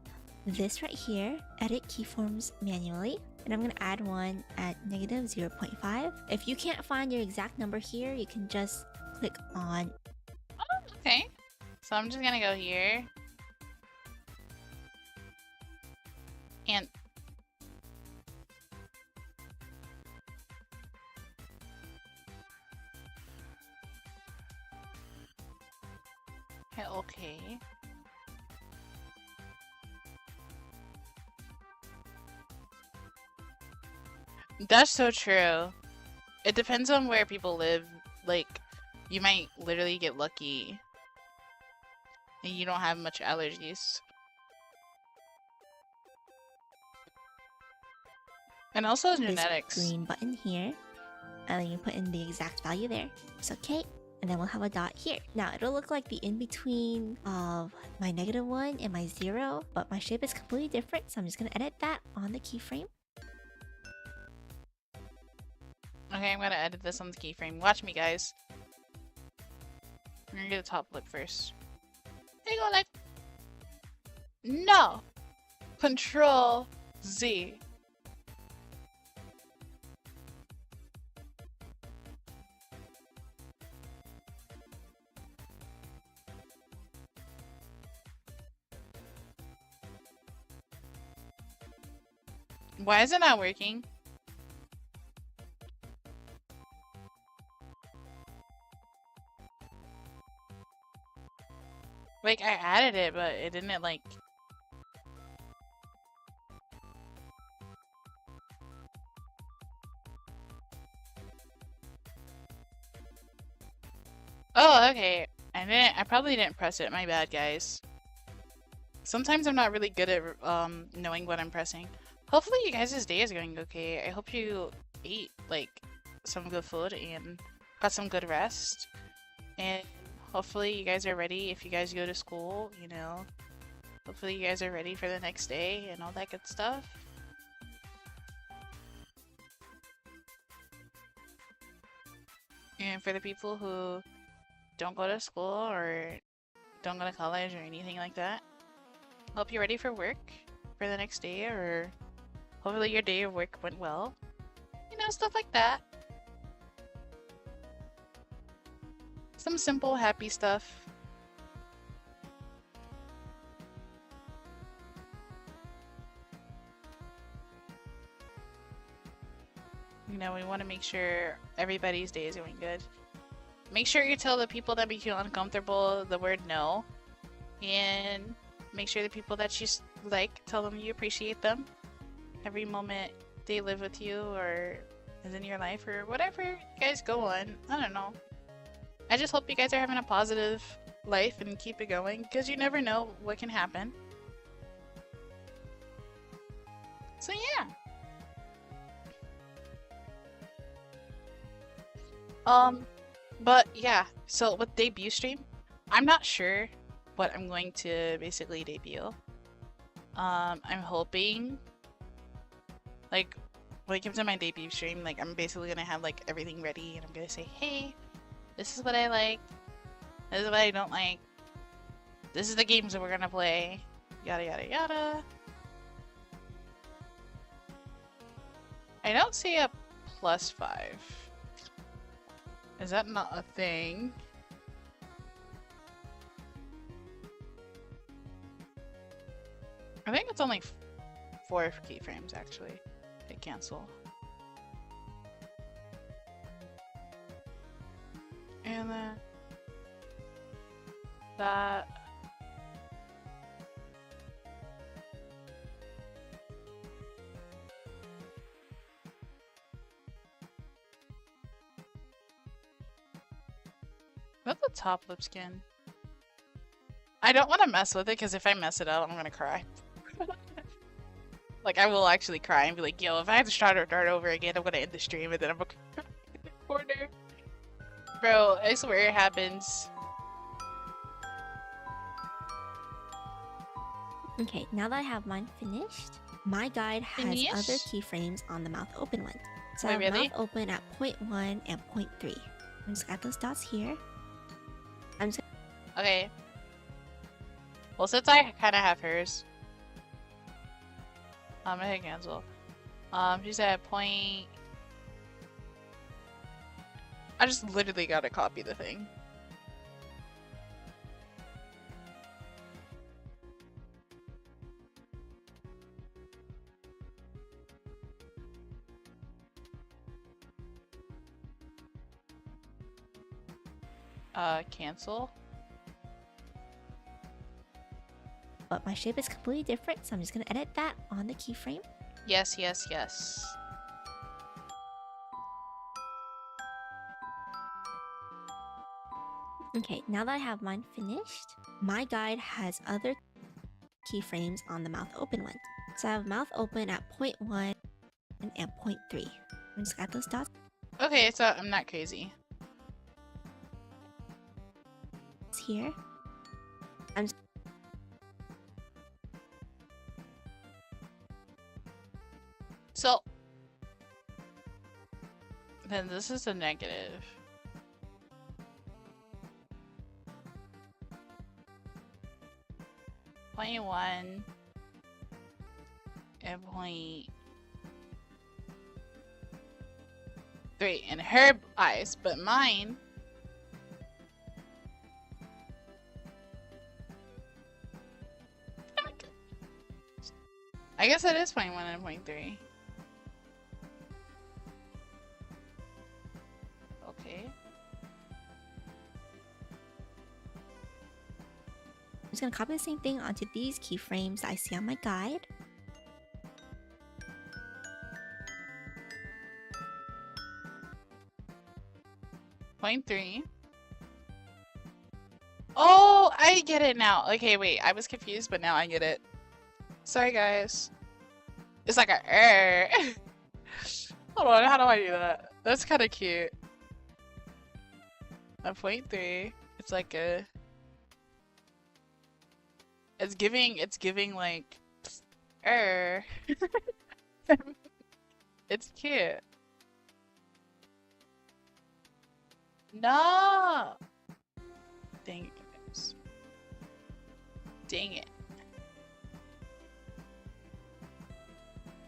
this right here, edit keyforms manually, and I'm gonna add one at -0.5. If you can't find your exact number here, you can just click on. Okay. So I'm just gonna go here. And okay. That's so true. It depends on where people live. Like, you might literally get lucky and you don't have much allergies. And also genetics. This green button here, and then you put in the exact value there. It's okay. And then we'll have a dot here. Now it'll look like the in-between of my -1 and my 0, but my shape is completely different, so I'm just gonna edit that on the keyframe. Okay, I'm gonna edit this on the keyframe. Watch me, guys. I'm gonna get the top lip first. There you go, like... No! Control Z. Why is it not working? Like, I added it, but it didn't, like... Oh, okay. I probably didn't press it. My bad, guys. Sometimes I'm not really good at knowing what I'm pressing. Hopefully you guys' day is going okay. I hope you ate, like, some good food and got some good rest. And hopefully you guys are ready if you guys go to school, you know. Hopefully you guys are ready for the next day and all that good stuff. And for the people who don't go to school or don't go to college or anything like that, hope you're ready for work for the next day, or hopefully your day of work went well. You know, stuff like that. Some simple, happy stuff. You know, we want to make sure everybody's day is going good. Make sure you tell the people that make you uncomfortable the word no. And make sure the people that you like, tell them you appreciate them. Every moment they live with you or is in your life or whatever you guys go on. I don't know. I just hope you guys are having a positive life and keep it going, because you never know what can happen. So yeah. But yeah, so with debut stream, I'm not sure what I'm going to basically debut. I'm hoping, like, when it comes to my debut stream, like, I'm basically gonna have, like, everything ready, and I'm gonna say, hey, this is what I like, this is what I don't like, this is the games that we're gonna play, yada yada yada. I don't see a +5. Is that not a thing? I think it's only 4 keyframes actually. Hit cancel. And then that. That's the top lip skin. I don't want to mess with it because if I mess it up, I'm gonna cry. Like, I will actually cry and be like, yo, if I have to start over again, I'm gonna end the stream and then I'm gonna cry in the corner. Bro, I swear it happens. Okay, now that I have mine finished, my guide has Finished? other keyframes on the mouth open one. So I Wait, have really? mouth open at 0.1 and 0.3. I'm just add those dots here. I'm just Okay. Well, since I kind of have hers, I'm gonna hit cancel. She's at point. I just literally gotta copy the thing. Cancel. but my shape is completely different, so I'm just gonna edit that on the keyframe. Yes, yes, yes. Okay, now that I have mine finished, my guide has other keyframes on the mouth open one. So I have mouth open at 0.1 and 0.3. I'm just add those dots Okay, so I'm not crazy. here. I'm just So then this is a negative. Point 1 and point 3 in her eyes, but mine I guess it is point 1 and point 3. Okay. I'm just gonna copy the same thing onto these keyframes that I see on my guide. Point 3. Oh, I get it now. Okay, wait. I was confused, but now I get it. Sorry, guys. It's like a Hold on, how do I do that? That's kind of cute. A point 3. It's like a. It's giving like. It's cute. No! Dang it, guys. Dang it.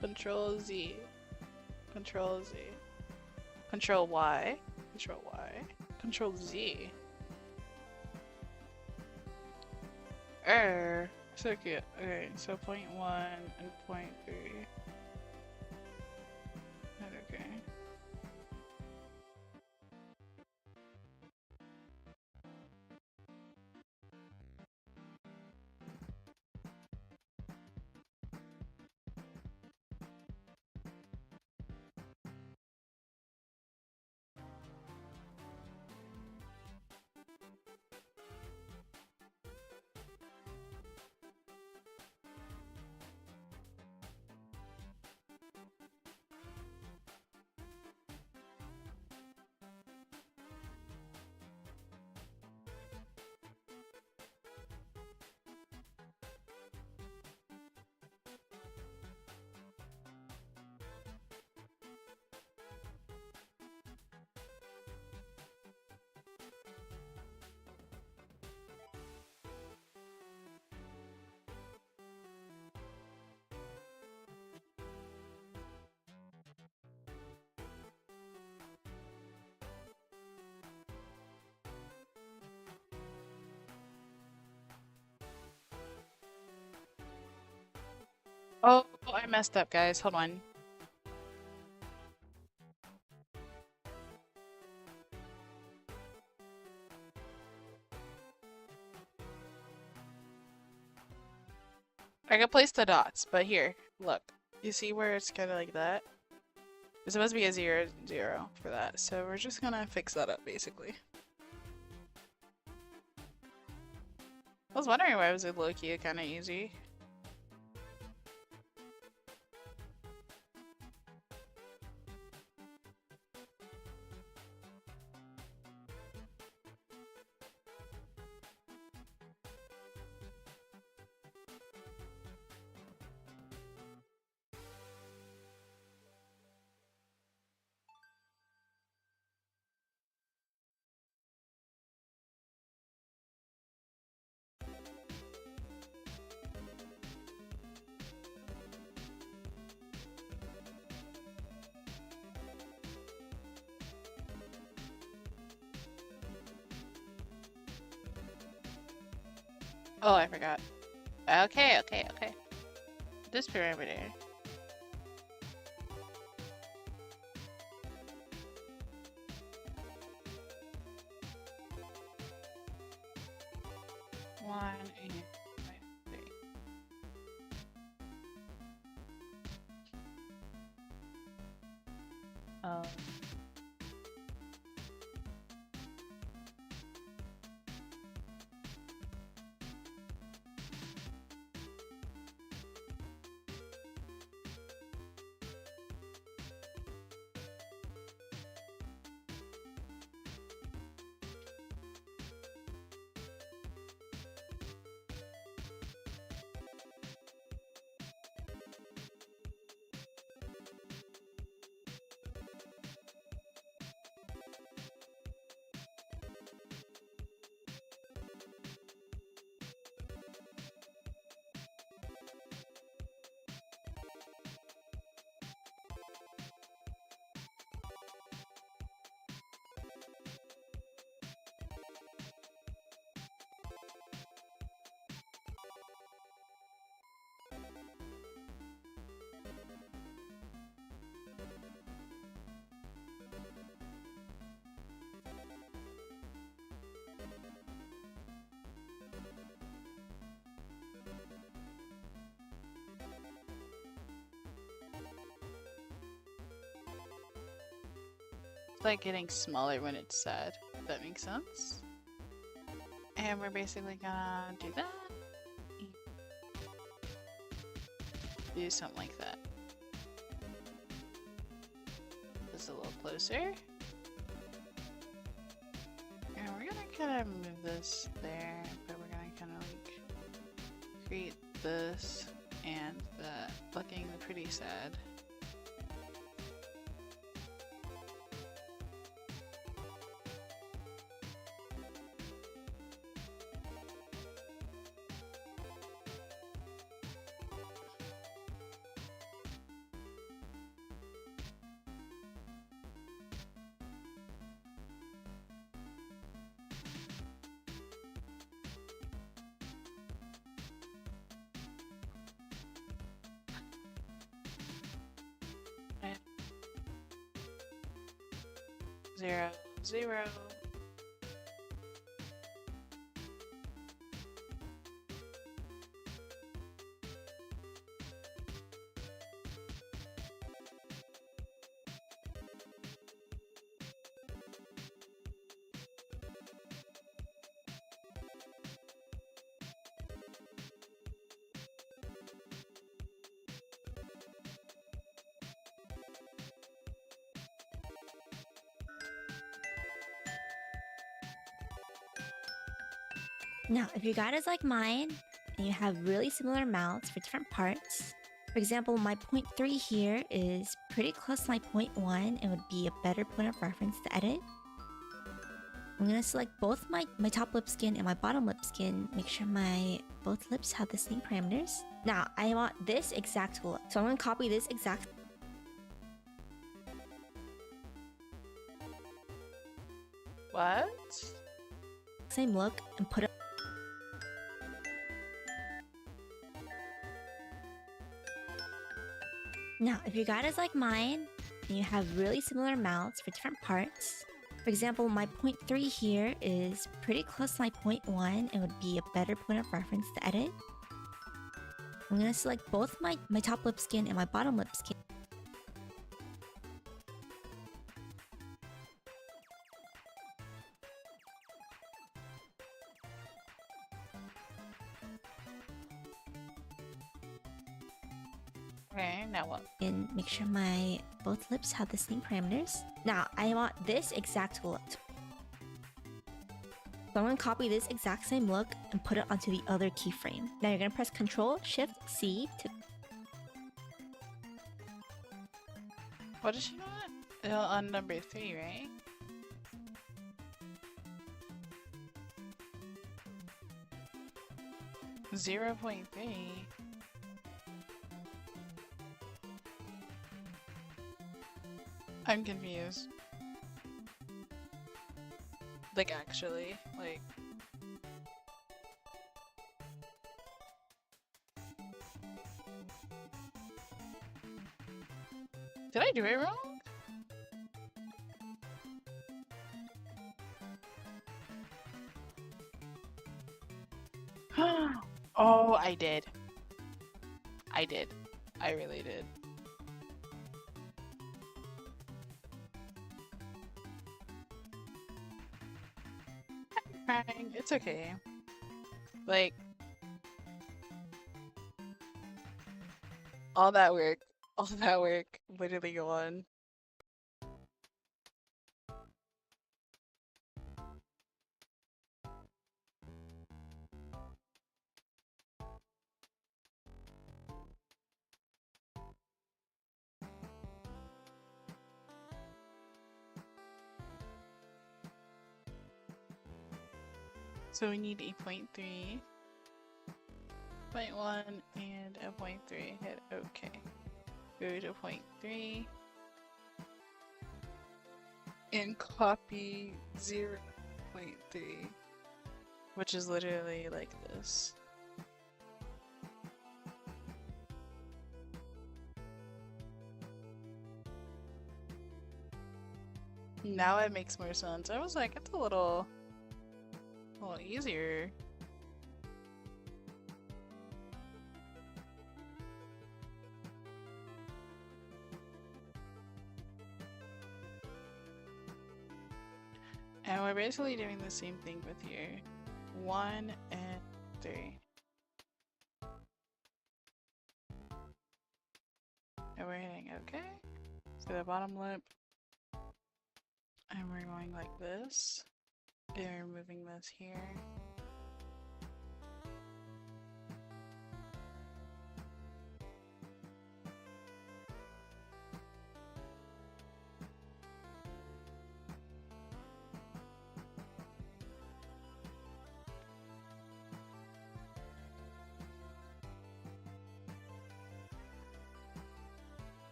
Control Z. Control Z. Control Y. Control Y. Control Z. So cute. Okay, so point 1 and point 3. Okay. Oh, I messed up, guys. Hold on. I can place the dots, but here, look. You see where it's kind of like that? It's supposed to be a 0, 0 for that, so we're just gonna fix that up, basically. was wondering why it was low-key kind of easy. Oh, I forgot. Okay. This perimeter. One, and three. Oh. It's like getting smaller when it's sad, if that makes sense. And we're basically gonna do that. Do something like that. Just a little closer. And we're gonna kind of move this there, but we're gonna kind of like create this and that, looking pretty sad. Zero, zero. Now, if your guide is like mine, and you have really similar mouths for different parts, for example, my 0.3 here is pretty close to my 0.1 and would be a better point of reference to edit. I'm gonna select both my top lip skin and my bottom lip skin, make sure my both lips have the same parameters. Now, I want this exact look, so I'm gonna copy this exact. What? Same look and put it. Now, if your guide is like mine, and you have really similar mouths for different parts, for example, my 0.3 here is pretty close to my 0.1 and would be a better point of reference to edit. I'm gonna select both my top lip skin and my bottom lip skin. Okay, now what? And make sure my both lips have the same parameters. Now, I want this exact look. So I'm gonna copy this exact same look and put it onto the other keyframe. Now you're gonna press Ctrl Shift C to What did she want? On number 3, right? Zero 0.3. I'm confused. Like, actually, like... Did I do it wrong? Oh, I did. I did. I really did. I'm crying. It's okay. Like, all that work literally gone. So we need a 0.3, 0.1, and a 0.3. Hit OK. Go to 0.3 and copy 0.3, which is literally like this. Now it makes more sense. I was like, it's a little easier. And we're basically doing the same thing with here. 1 and 3. And we're hitting OK for the bottom lip. And we're going like this. And we're moving this here.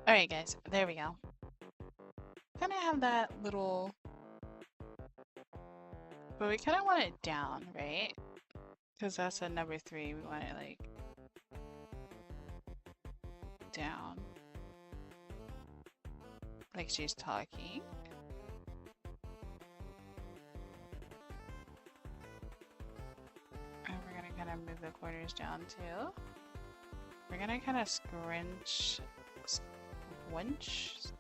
Alright guys, there we go. Kinda have that little... But we kinda want it down, right? Because that's at number 3, we want it like... down. Like she's talking. And we're gonna kinda move the corners down too. We're gonna kinda squinch,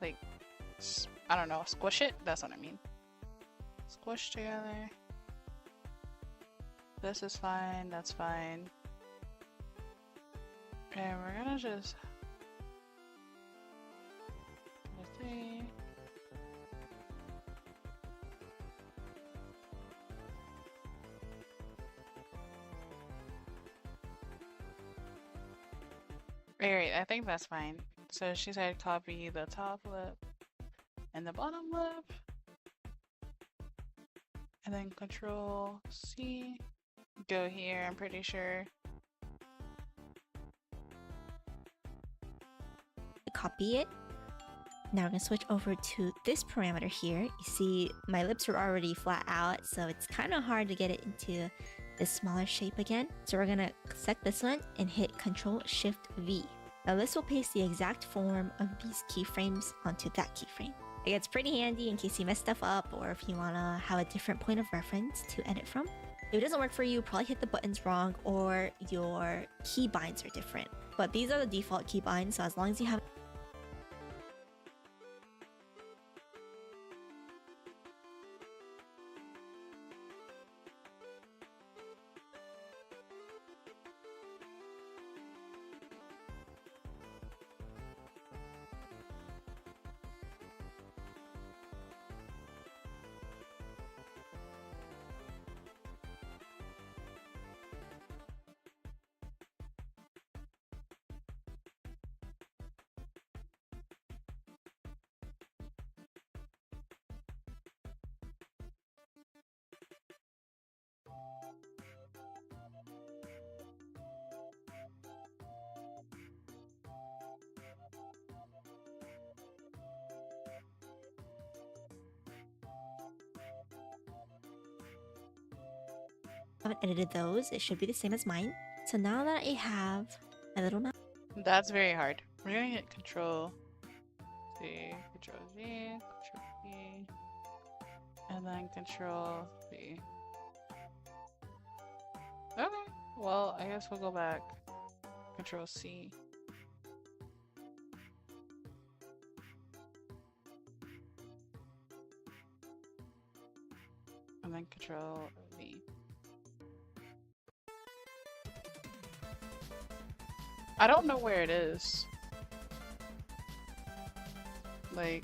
like, I don't know, squish it? That's what I mean. Squish together. This is fine, that's fine. And we're gonna just... 3. Alright, I think that's fine. So she said copy the top lip and the bottom lip. And then Control C. Go here, I'm pretty sure. copy it. Now we're gonna switch over to this parameter here. You see my lips are already flat out, so it's kind of hard to get it into this smaller shape again. So we're gonna select this one and hit Ctrl-Shift-V. Now this will paste the exact form of these keyframes onto that keyframe. It gets pretty handy in case you mess stuff up or if you wanna have a different point of reference to edit from. If it doesn't work for you, probably hit the buttons wrong or your keybinds are different. But these are the default keybinds, so as long as you have haven't edited those, it should be the same as mine. So now that I have my little mouse, That's very hard. We're gonna hit Control C, Control Z, Control V, and then Control V. Okay, well, I guess we'll go back. Control C. And then Control V. I don't know where it is. Like...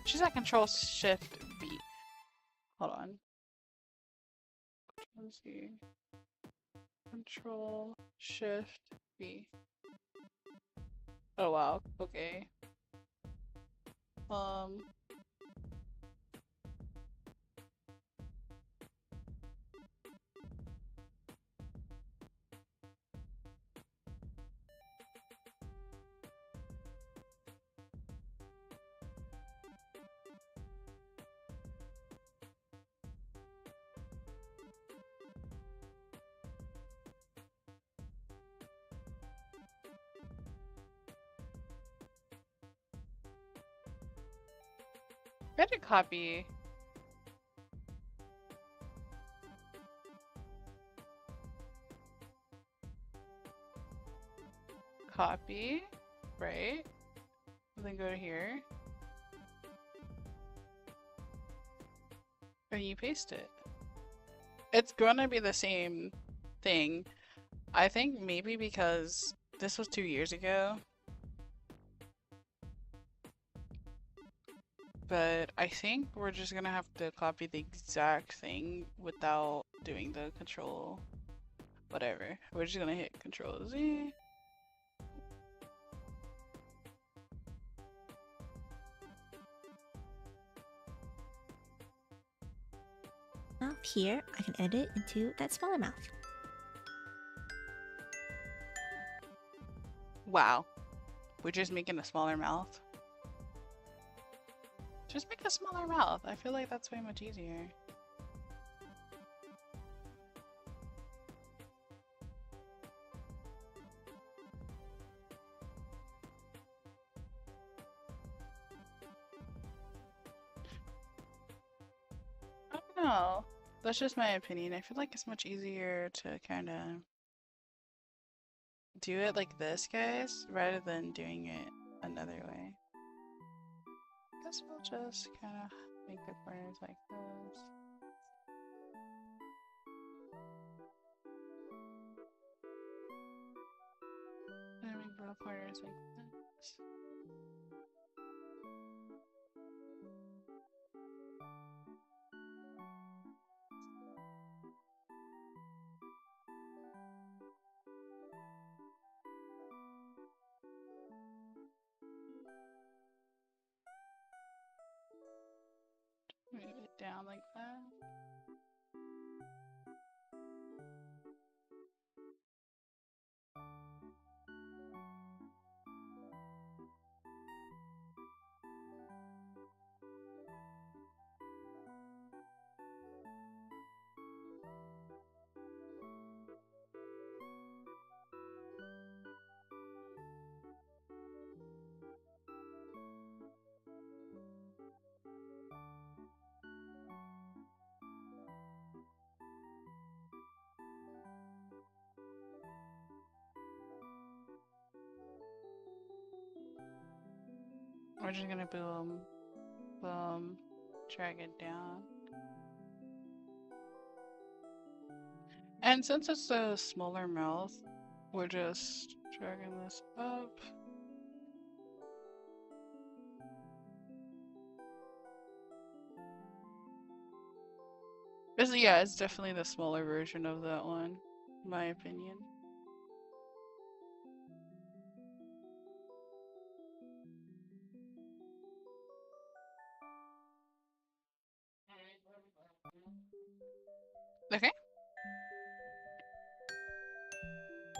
She's at Control Shift B. Hold on. Control Z. Control Shift B. Oh wow. Okay. Better copy. Copy, right? And then go to here. And you paste it. It's gonna be the same thing. I think maybe because this was 2 years ago. But I think we're just gonna have to copy the exact thing without doing the control whatever. We're just gonna hit Control Z. now here I can edit it into that smaller mouth. Wow. We're just making a smaller mouth. Just make a smaller mouth. I feel like that's way much easier. I don't know. That's just my opinion. I feel like it's much easier to kind of do it like this, guys, rather than doing it another way. Guess we'll just kind of make the corners like this. And make little corners like this. Move it down like that. We're just gonna boom, boom, drag it down. And since it's a smaller mouth, we're just dragging this up. Yeah, it's definitely the smaller version of that one, in my opinion. Okay.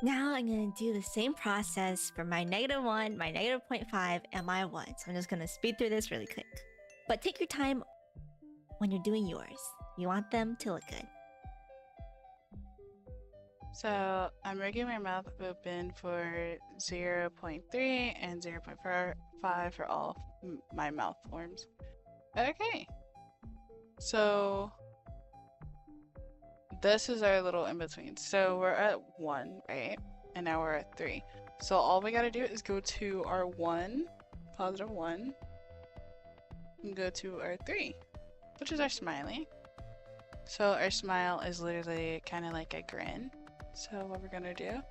Now I'm gonna do the same process for my -1, my -0.5, and my 1. So I'm just gonna speed through this really quick. But take your time when you're doing yours. You want them to look good. So I'm rigging my mouth open for 0.3 and 0.5 for all my mouth forms. Okay. So this is our little in-between. So we're at 1, right? And now we're at 3. So all we gotta do is go to our 1, positive 1, and go to our 3, which is our smiley. So our smile is literally kind of like a grin. So what we're gonna do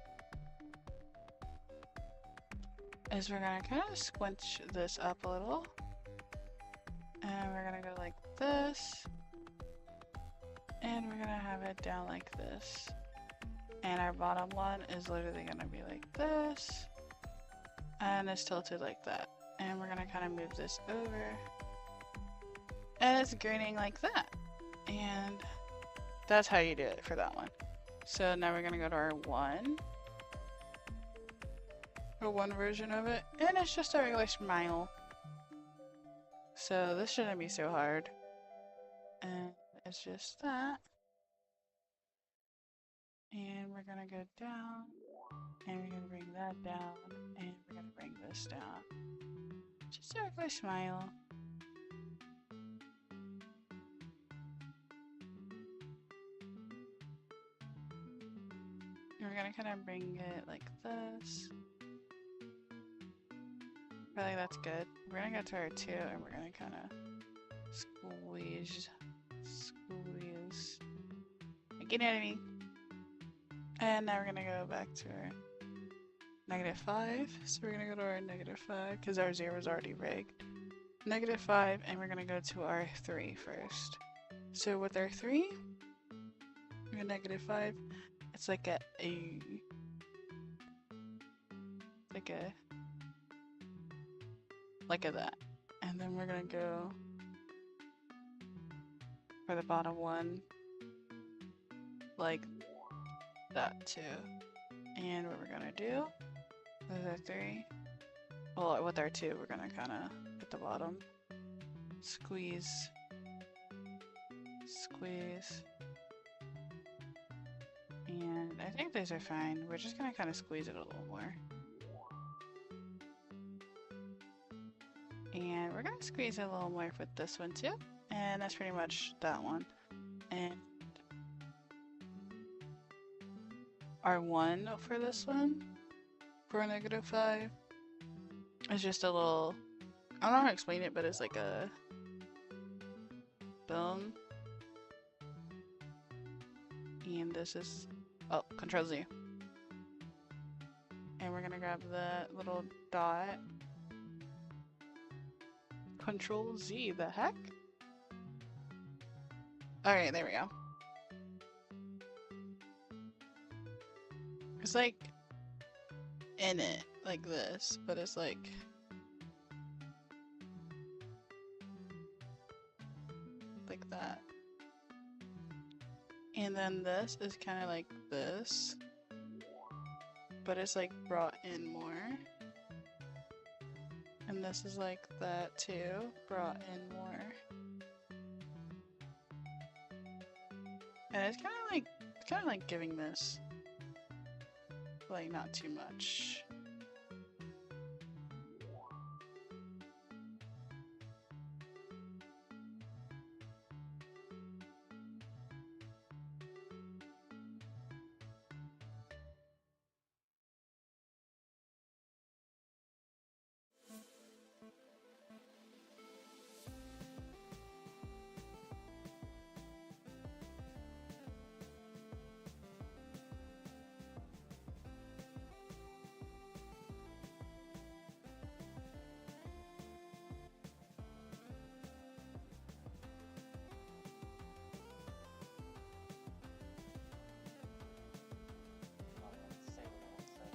is we're gonna kind of squinch this up a little. And we're gonna go like this. And we're gonna have it down like this. And our bottom one is literally gonna be like this. And it's tilted like that. And we're gonna kind of move this over. And it's grinning like that. And that's how you do it for that one. So now we're gonna go to our 1. Or 1 version of it. And it's just a regular smile. So this shouldn't be so hard. And it's just that. And we're gonna go down. And we're gonna bring that down. And we're gonna bring this down. Just a regular smile. And we're gonna kind of bring it like this. I feel like that's good. We're gonna go to our 2 and we're gonna kind of squeeze. You know what I mean? And now we're gonna go back to our -5. So we're gonna go to our -5 because our 0 is already rigged. -5, and we're gonna go to our 3 first. So with our 3, we're -5. It's like a that. And then we're gonna go for the bottom one like that too. And what we're gonna do is our our 3. Well, with our 2, we're gonna kind of hit the bottom. Squeeze. Squeeze. And I think these are fine. We're just gonna kind of squeeze it a little more. And we're gonna squeeze it a little more with this one too. And that's pretty much that one. And our 1 for this one, for -5, is just a little, I don't know how to explain it, but it's like a boom. And this is, oh, Control Z. And we're gonna grab the little dot. Control Z, the heck? Alright, there we go. It's like in it, like this, but it's like that. And then this is kind of like this, but it's like brought in more. And this is like that too, brought in more. And it's kind of like giving this, like, not too much.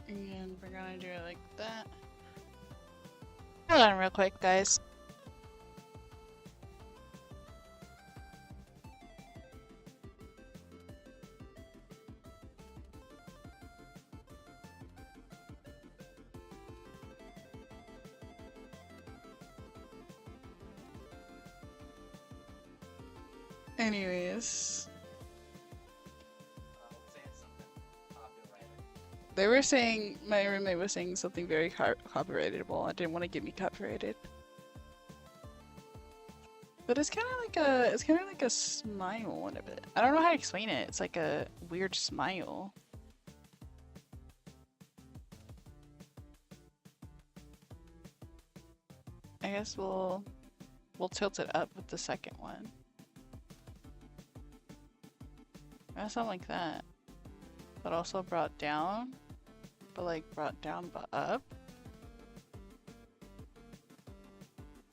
And we're gonna do it like that. Hold on real quick, guys. Anyways. Saying something copyrighted. They were saying, my roommate was saying something very copyrightable. I didn't want to get me copyrighted. But it's kind of like a smile in a bit. I don't know how to explain it. It's like a weird smile. I guess we'll tilt it up with the second one. Something like that. But also brought down. But like brought down but up.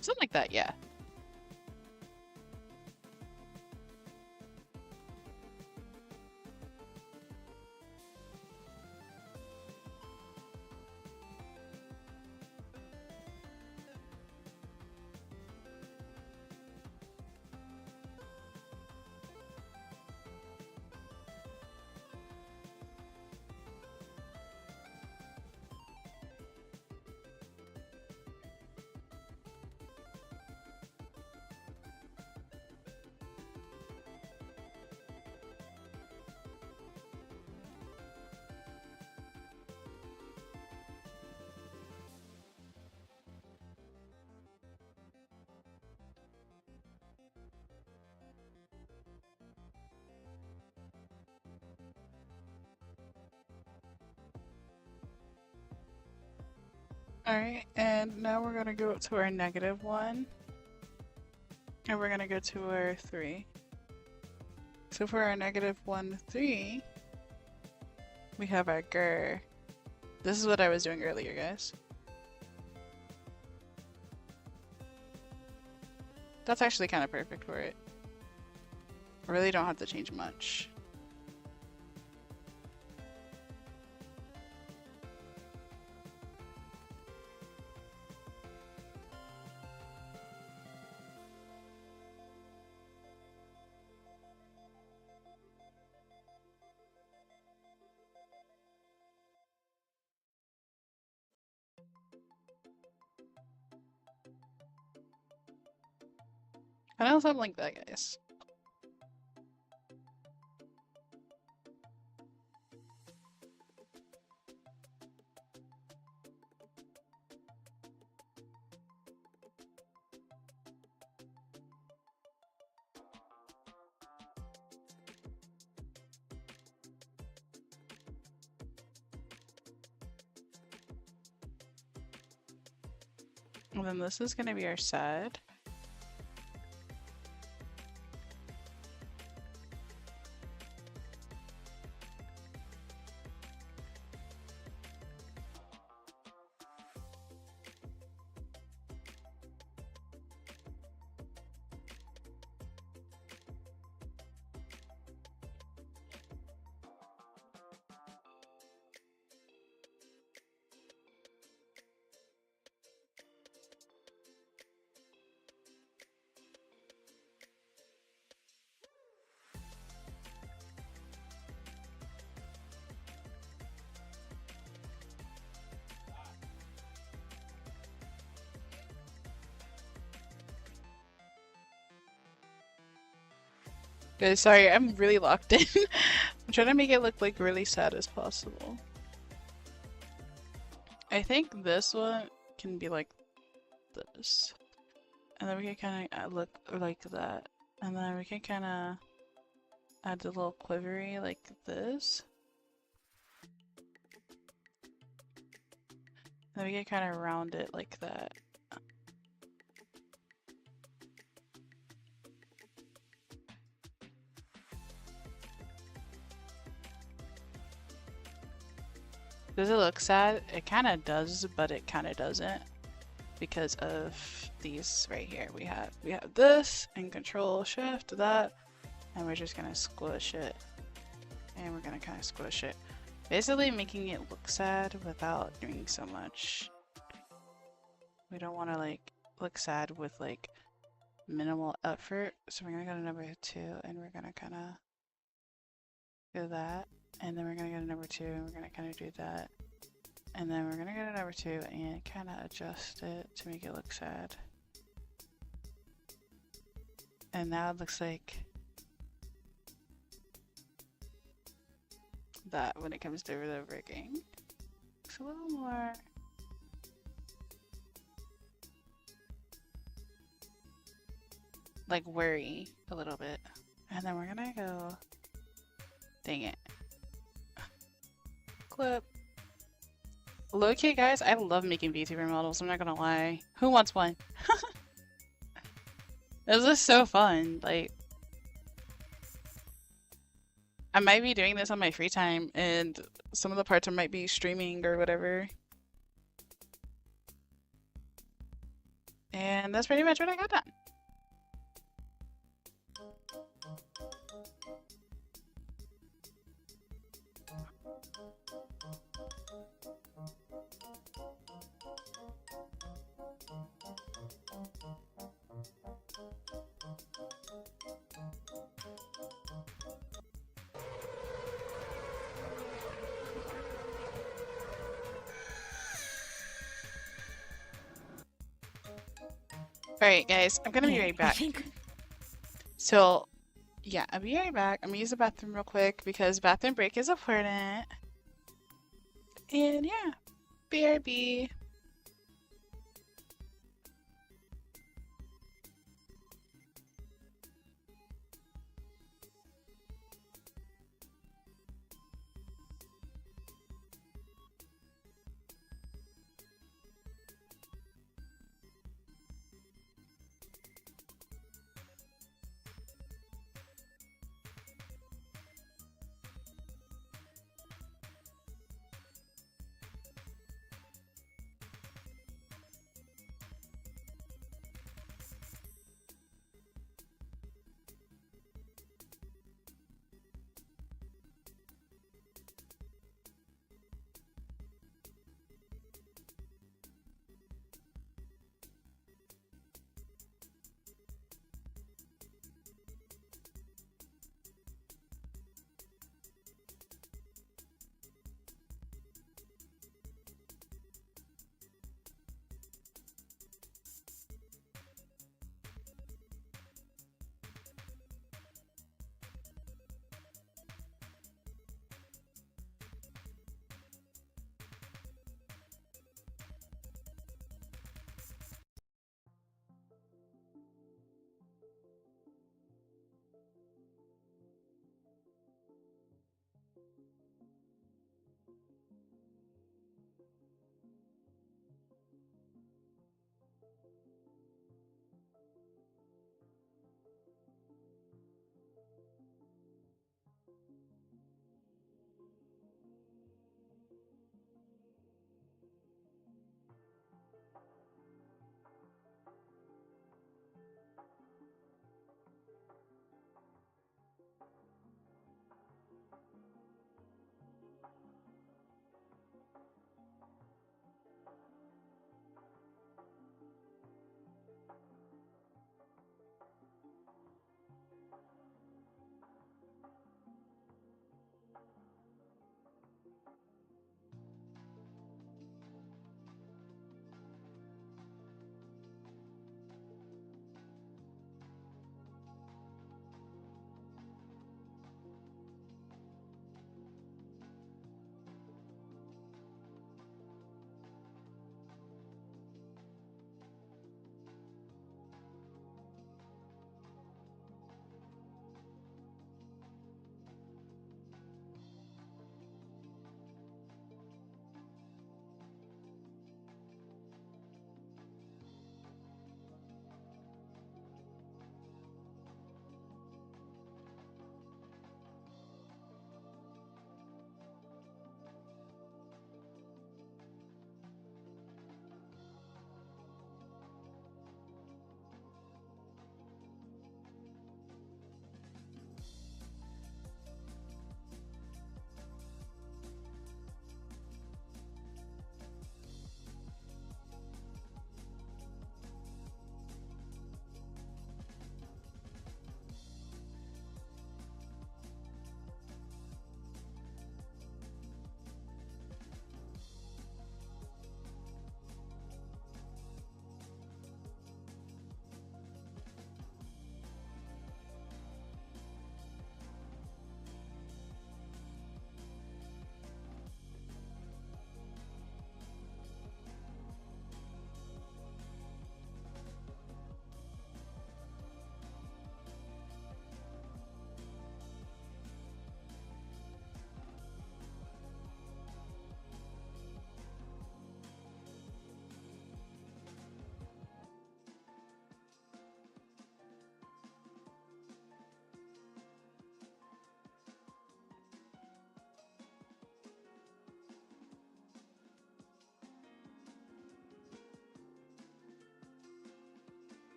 Something like that, yeah. Alright, and now we're gonna go to our -1. And we're gonna go to our 3. So for our -1, 3, we have our grr. This is what I was doing earlier, guys. That's actually kind of perfect for it. I really don't have to change much. Kind of something like that, guys. And then this is going to be our side. Guys, sorry, I'm really locked in. I'm trying to make it look like really sad as possible. I think this one can be like this. And then we can kind of look like that. And then we can kind of add the little quivery like this. And then we can kind of round it like that. Does it look sad? It kind of does, but it kind of doesn't because of these right here. We have this and Control Shift that, and we're just gonna squish it, and we're gonna kind of squish it, basically making it look sad without doing so much. We don't want to like look sad with like minimal effort, so we're gonna go to number 2, and we're gonna kind of do that. And then we're gonna go to number 2 and we're gonna kind of do that. And then we're gonna go to number 2 and kind of adjust it to make it look sad. And now it looks like that when it comes to the rigging. Looks a little more like worry a little bit. And then we're gonna go, dang it. Clip. Low-key, guys, I love making VTuber models, I'm not gonna lie. Who wants one? This is so fun. Like, I might be doing this on my free time, and some of the parts I might be streaming or whatever. And that's pretty much what I got done. Alright guys, I'm gonna be right back. So, yeah, I'll be right back. I'm gonna use the bathroom real quick because bathroom break is important. And yeah, BRB.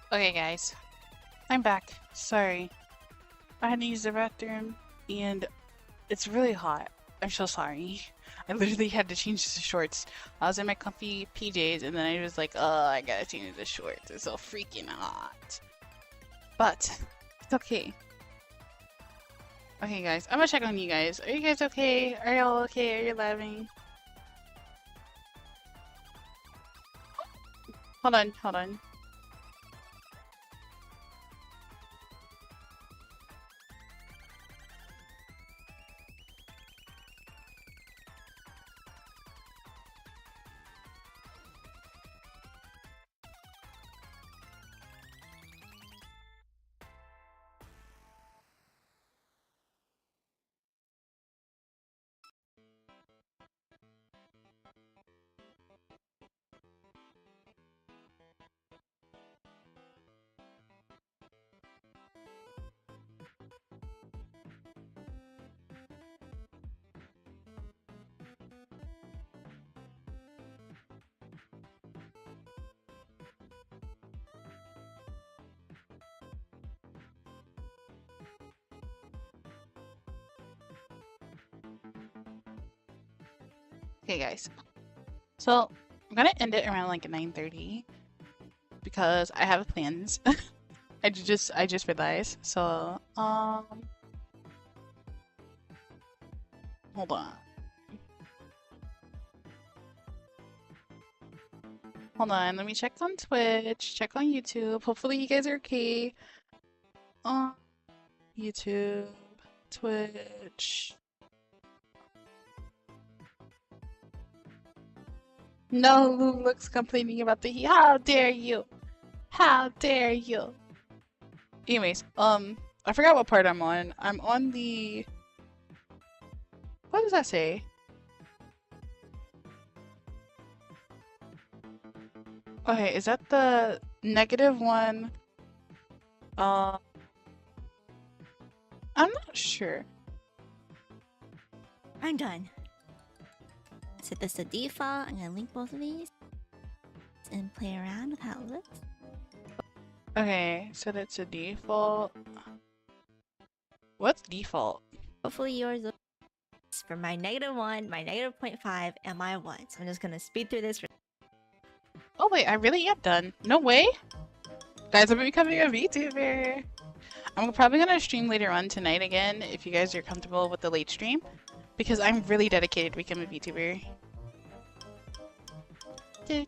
Okay, guys, I'm back. Sorry. I had to use the bathroom and it's really hot. I'm so sorry. I literally had to change the shorts. I was in my comfy PJs and then I was like, oh, I gotta change the shorts. It's so freaking hot. But it's okay. Okay, guys, I'm gonna check on you guys. Are you guys okay? Are y'all okay? Are you laughing? Hold on, hold on. Okay, guys. So I'm gonna end it around like 9:30 because I have plans. I just realized. So hold on. Hold on, let me check on Twitch, check on YouTube. Hopefully you guys are okay. YouTube, Twitch. No, Lulu's complaining about the heat. How dare you? How dare you? Anyways, I forgot what part I'm on. I'm on the... What does that say? Okay, is that the -1? I'm not sure. I'm done. Set this to default. I'm gonna link both of these and play around with how it looks. Okay, so that's a default. What's default? Hopefully yours looks for my -1, my -0.5, and my 1. So I'm just gonna speed through this. Oh wait, I really am done. No way! Guys, I'm becoming a VTuber! I'm probably gonna stream later on tonight again if you guys are comfortable with the late stream. Because I'm really dedicated to become a VTuber. Okay,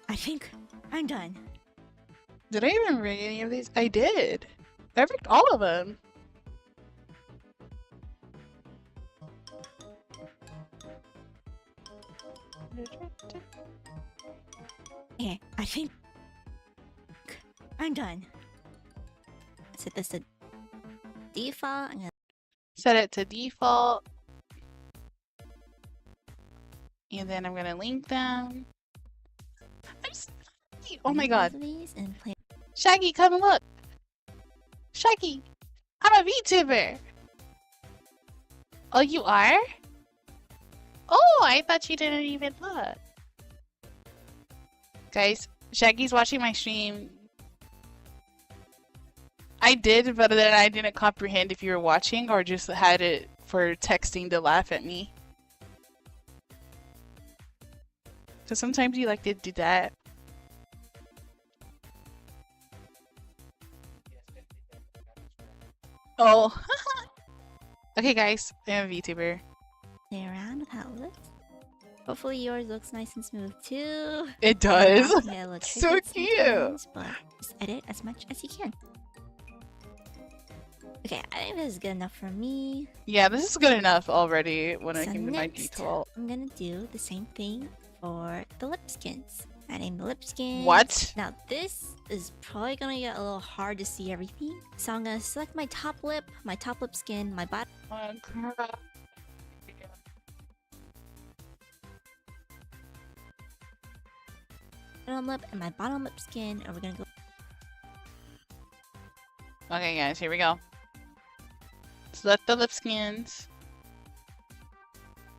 I think I'm done. Did I even read any of these? I did! I read all of them! Okay, I think I'm done. Set this to default. I'm gonna Set it to default. And then I'm gonna link them. Oh my link god. both of these and play. Shaggy, come and look! Shaggy! I'm a VTuber! Oh, you are? Oh, I thought you didn't even look. Guys, Shaggy's watching my stream. I did, but then I didn't comprehend if you were watching or just had it for texting to laugh at me. So sometimes you like to do that. Oh. Okay, guys, I'm a VTuber. Play around with how it looks. Hopefully yours looks nice and smooth too. It does. Yeah, it looks So cute. sometimes, but just edit as much as you can. Okay, I think this is good enough for me. Yeah, this is good enough already when I So came to my next, default. I'm gonna do the same thing for the lip skins. Adding the lip skin. What? Now this is probably gonna get a little hard to see everything. So I'm gonna select my top lip skin, my bottom lip, and my bottom lip skin, and we're gonna go. Okay, guys, here we go. Select the lip skins.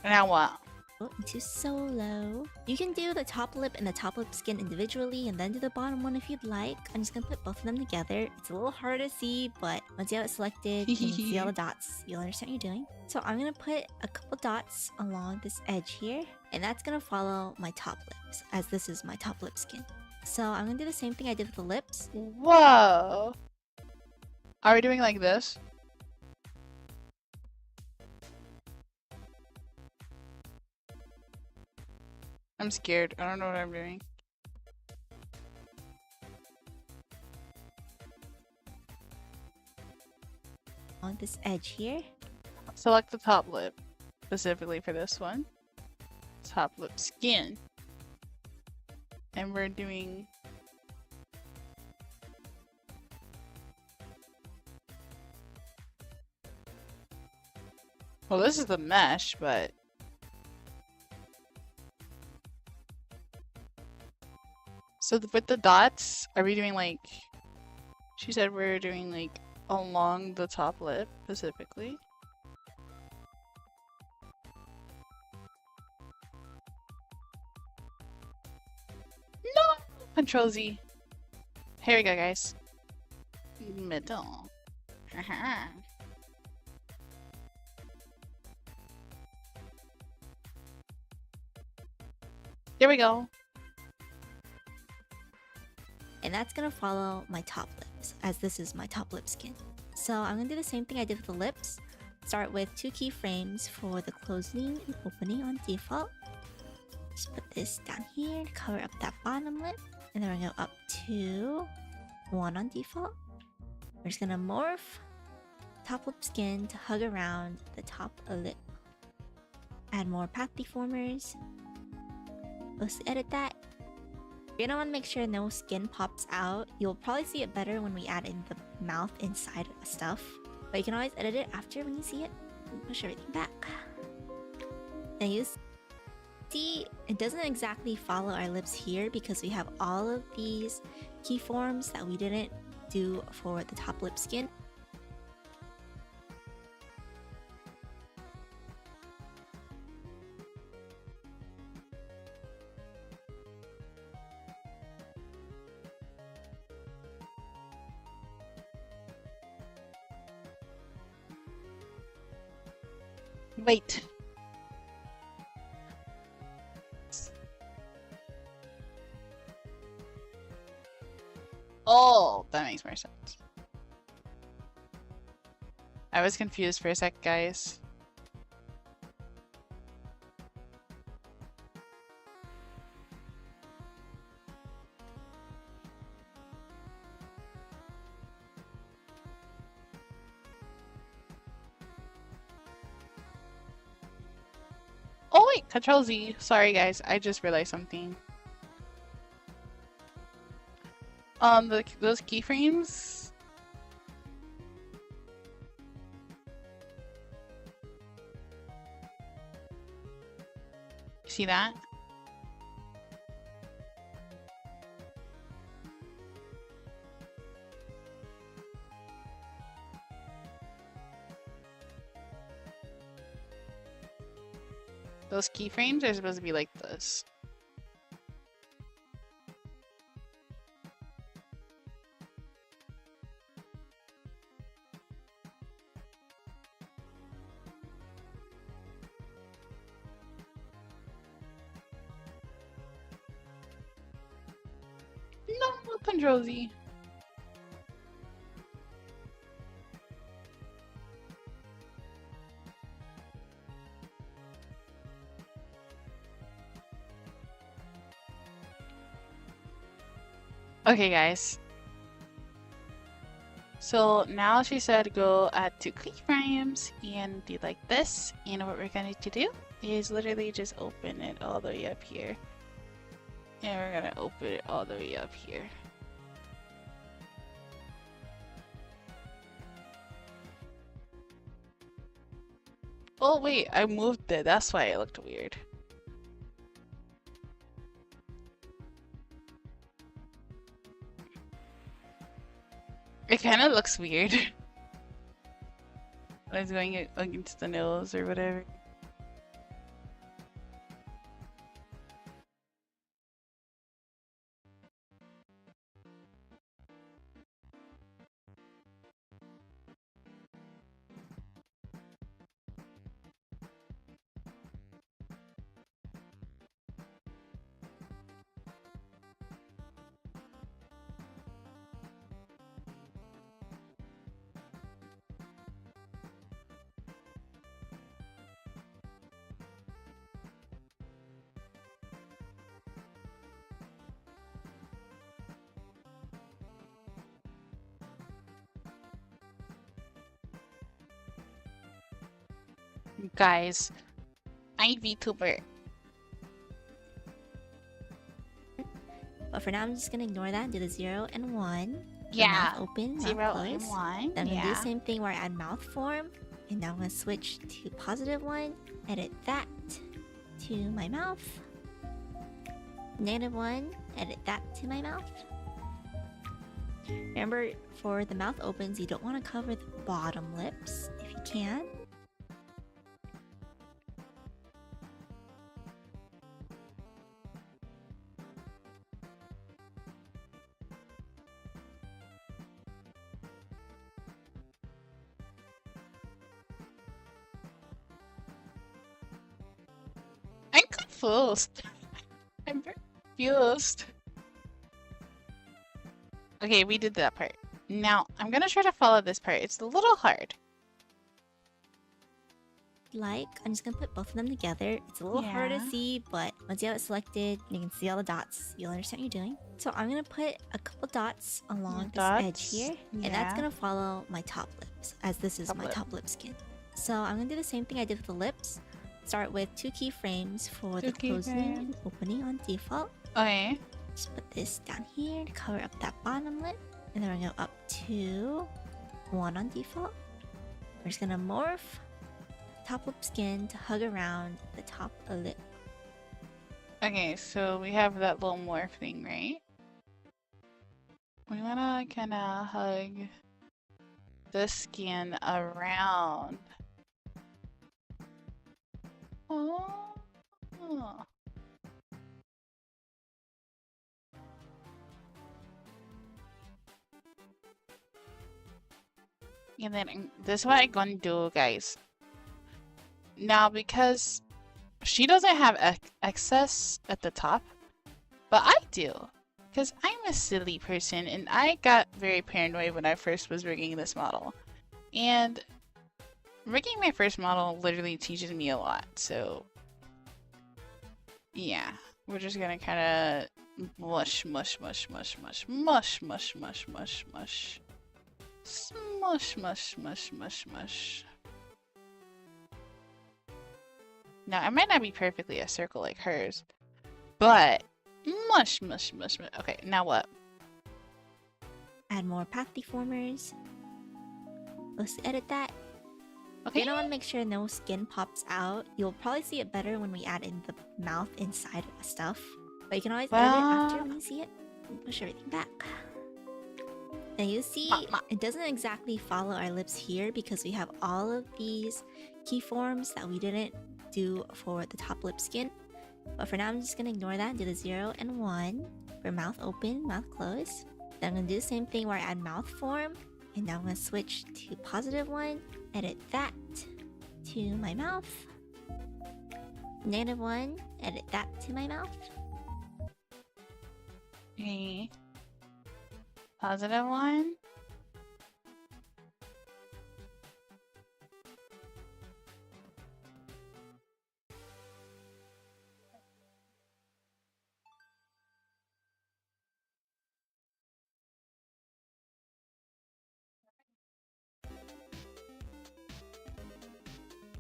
Now what? Into solo. You can do the top lip and the top lip skin individually and then do the bottom one if you'd like. I'm just gonna put both of them together. It's a little hard to see, but once you have it selected, you can see all the dots. You'll understand what you're doing. So I'm gonna put a couple dots along this edge here, and that's gonna follow my top lips, as this is my top lip skin. So I'm gonna do the same thing I did with the lips. Whoa. Are we doing like this? I'm scared. I don't know what I'm doing. On this edge here. Select the top lip, specifically for this one. Top lip skin. And we're doing... Well, this is the mesh, but... So with the dots, are we doing like... She said we're doing like along the top lip, specifically. No! Control Z. Here we go, guys. Middle. Haha. There we go. And that's gonna follow my top lips, as this is my top lip skin. So I'm gonna do the same thing I did with the lips. Start with 2 keyframes for the closing and opening on default. Just put this down here to cover up that bottom lip. And then we're gonna go up to 1 on default. We're just gonna morph top lip skin to hug around the top lip. Add more path deformers. Let's edit that. You're gonna want to make sure no skin pops out. You'll probably see it better when we add in the mouth inside stuff. But you can always edit it after when you see it. Push everything back. And you see, it doesn't exactly follow our lips here because we have all of these keyforms that we didn't do for the top lip skin. Wait. Oh, that makes more sense. I was confused for a sec, guys. Oh wait, Control Z. Sorry guys, I just realized something. Those keyframes. See that? Those keyframes are supposed to be like this. No, Control Z. Okay, guys. So now she said go add 2 keyframes and do like this. And what we're going to do is literally just open it all the way up here. And we're gonna open it all the way up here. Oh wait, I moved it. That's why it looked weird. It kind of looks weird. When it's going against the nose or whatever. Guys, I'm VTuber. But for now, I'm just gonna ignore that and do the 0 and 1. The Yeah. Mouth open, mouth 0 close. and 1. Then I'm gonna do Yeah. the same thing where I add mouth form. And now I'm gonna switch to +1, edit that to my mouth. -1, edit that to my mouth. Remember, for the mouth opens, you don't want to cover the bottom lips if you can. I'm confused. I'm very confused. Okay, we did that part. Now, I'm gonna try to follow this part. It's a little hard. Like, I'm just gonna put both of them together. It's a little hard to Yeah. see, but once you have it selected, you can see all the dots. You'll understand what you're doing. So I'm gonna put a couple dots along this edge Dots, here, and that's yeah. gonna follow my top lips, as this is Top my lip. top lip skin. So I'm gonna do the same thing I did with the lips. Start with 2 keyframes for the Two closing and keyframes. opening on default. Okay. Just put this down here to cover up that bottom lip. And then we're gonna go up to 1 on default. We're just gonna morph top lip skin to hug around the top of the lip. Okay, so we have that little morph thing, right? We wanna kinda hug the skin around. Oh. And then this is what I'm gonna do, guys. Now, because she doesn't have excess at the top, but I do. Because I'm a silly person and I got very paranoid when I first was rigging this model. And rigging my first model literally teaches me a lot, so yeah. We're just gonna kinda mush. Smush. Now, it might not be perfectly a circle like hers, but mush. Okay, now what? Add more path deformers. Let's edit that. Okay. You don't want to make sure no skin pops out. You'll probably see it better when we add in the mouth inside of the stuff. But you can always edit it after when you see it. Push everything back. And you see, it doesn't exactly follow our lips here because we have all of these keyforms that we didn't do for the top lip skin. But for now, I'm just going to ignore that and do the 0 and 1 for mouth open, mouth close. Then I'm going to do the same thing where I add mouth form. And now I'm going to switch to +1, edit that to my mouth. -1, edit that to my mouth. Okay. +1.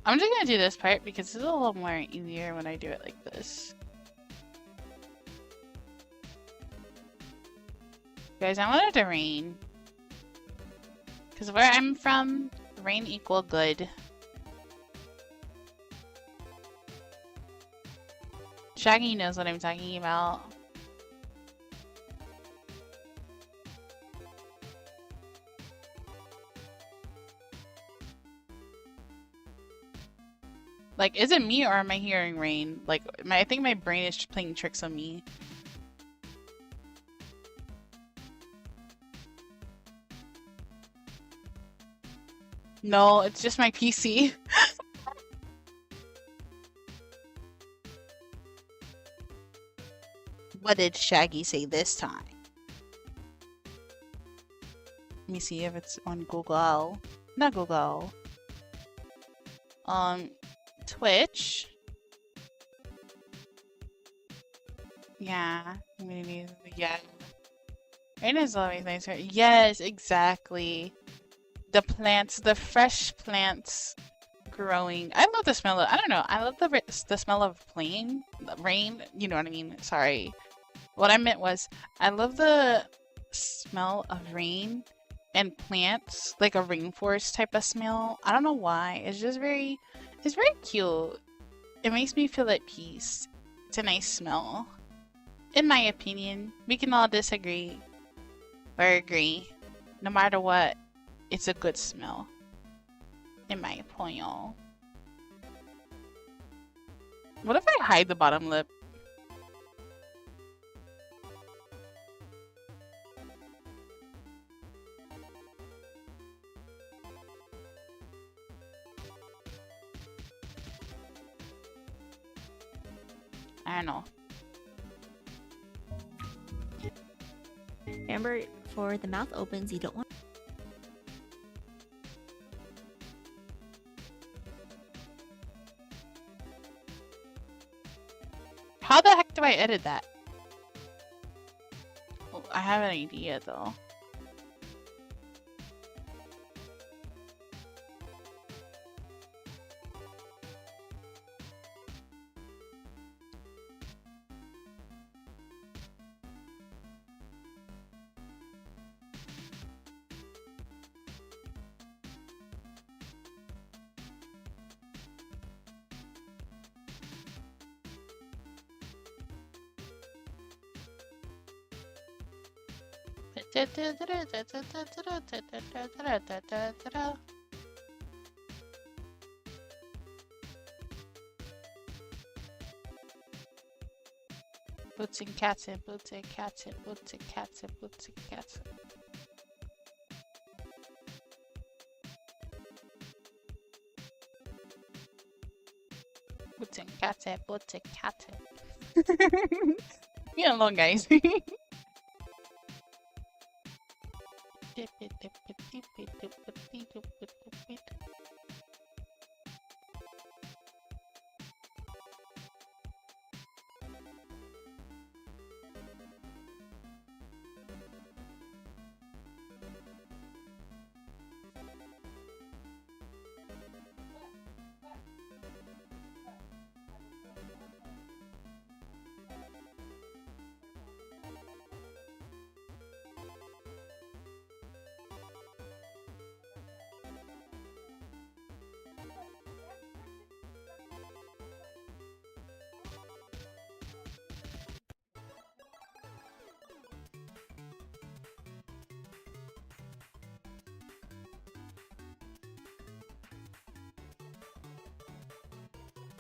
I'm just gonna do this part because it's a little more easier when I do it like this. Guys, I wanted to rain. Because where I'm from, rain equal good. Shaggy knows what I'm talking about. Like, is it me or am I hearing rain? Like, I think my brain is just playing tricks on me. No, it's just my PC. What did Shaggy say this time? Let me see if it's on Google. Not Google. Twitch. Yeah. Maybe. Yeah. Rain is always nicer. Yes, exactly. The plants, the fresh plants growing. I love the smell of, I don't know, I love the smell of rain, you know what I mean? Sorry. What I meant was, I love the smell of rain and plants, like a rainforest type of smell. I don't know why. It's very cute. It makes me feel at peace. It's a nice smell. In my opinion, we can all disagree or agree. No matter what, it's a good smell. In my opinion. What if I hide the bottom lip? I don't know. Remember, for the mouth opens, you don't want. How the heck do I edit that? Oh, I have an idea though. Boots and cats and boots and cats and boots and cats and boots and cats. Boots and cats and boots and cats. Leave me alone, guys.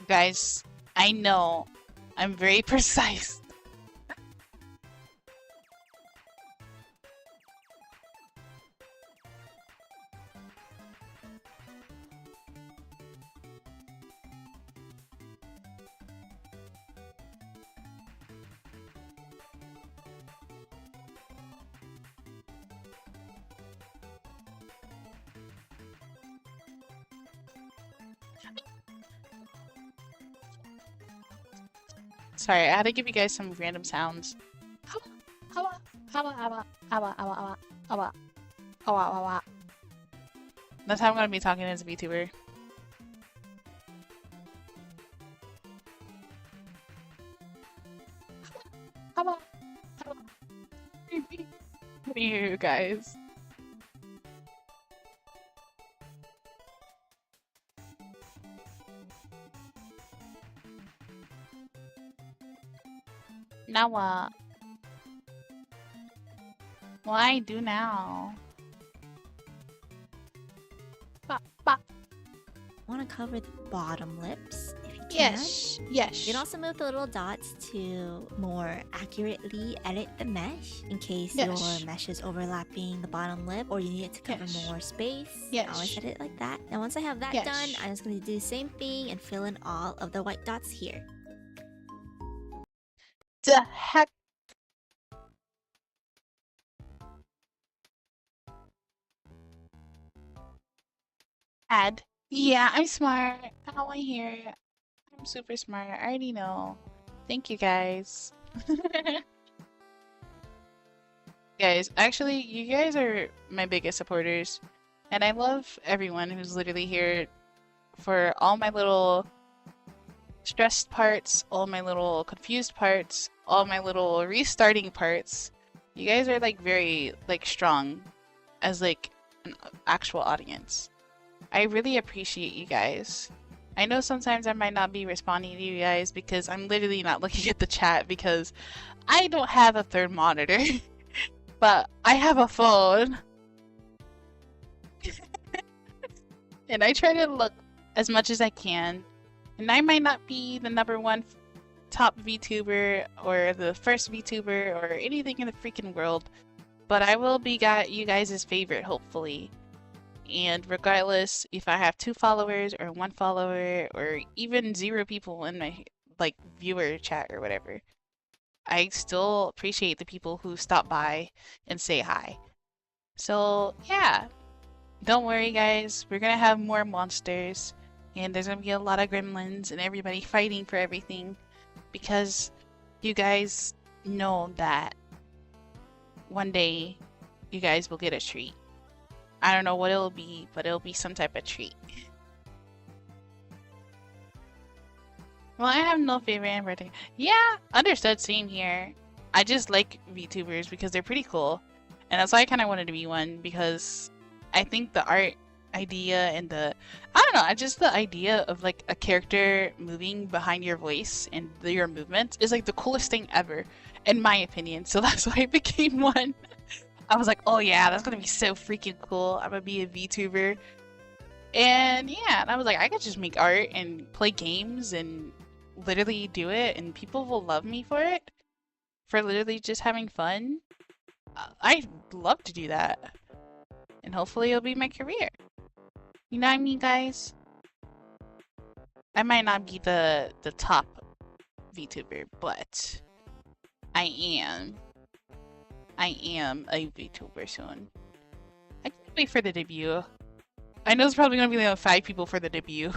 Guys, I know I'm very precise. Sorry, I had to give you guys some random sounds. That's how I'm gonna be talking as a VTuber. You guys. Now what? What I do now? Want to cover the bottom lips if you can. Yes, yes. You can also move the little dots to more accurately edit the mesh in case Yes. your mesh is overlapping the bottom lip or you need it to cover Yes. more space. Yes. I always edit it like that. And once I have that Yes. done, I'm just going to do the same thing and fill in all of the white dots here. The heck? Add. Yeah, I'm smart. I don't want to hear it. I'm super smart. I already know. Thank you guys. Guys, actually, you guys are my biggest supporters. And I love everyone who's literally here for all my little stressed parts, all my little confused parts, all my little restarting parts. You guys are like very like strong as like an actual audience. I really appreciate you guys. I know sometimes I might not be responding to you guys because I'm literally not looking at the chat because I don't have a third monitor. But I have a phone. And I try to look as much as I can. And I might not be the #1 top VTuber or the first VTuber or anything in the freaking world. But I will be you guys' favorite, hopefully. And regardless if I have 2 followers or 1 follower or even 0 people in my like viewer chat or whatever, I still appreciate the people who stop by and say hi. So yeah, don't worry guys, we're gonna have more monsters and there's gonna be a lot of gremlins and everybody fighting for everything because you guys know that one day you guys will get a treat. I don't know what it'll be, but it'll be some type of treat. Well, I have no favorite in particular. Yeah, understood, same here. I just like VTubers because they're pretty cool. And that's why I kind of wanted to be one, because I think the art idea and I don't know, just the idea of like a character moving behind your voice and your movements is like the coolest thing ever, in my opinion. So that's why I became one. I was like, oh yeah, that's gonna be so freaking cool. I'm gonna be a VTuber. And yeah, and I was like, I could just make art and play games and literally do it and people will love me for it. For literally just having fun. I'd love to do that. And hopefully it'll be my career. You know what I mean, guys? I might not be the top VTuber, but I am a VTuber soon. I can't wait for the debut. I know it's probably gonna be like 5 people for the debut.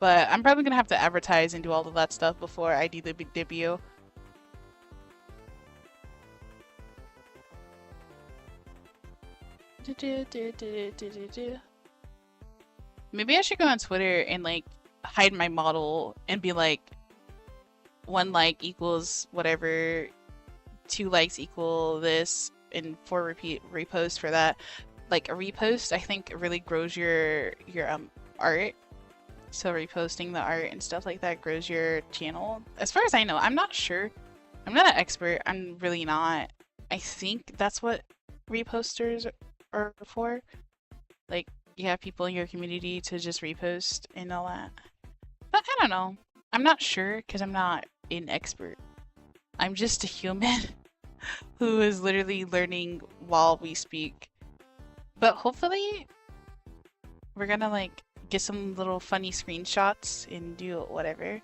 But I'm probably gonna have to advertise and do all of that stuff before I do the big debut. Maybe I should go on Twitter and like hide my model and be like 1 like equals whatever, 2 likes equal this, and 4 reposts for that. Like a repost I think really grows your art. So reposting the art and stuff like that grows your channel. As far as I know, I'm not sure. I'm not an expert. I'm really not. I think that's what reposters are for. Like, you have people in your community to just repost and all that. But I don't know. I'm not sure because I'm not an expert. I'm just a human who is literally learning while we speak. But hopefully we're gonna like get some little funny screenshots and do whatever.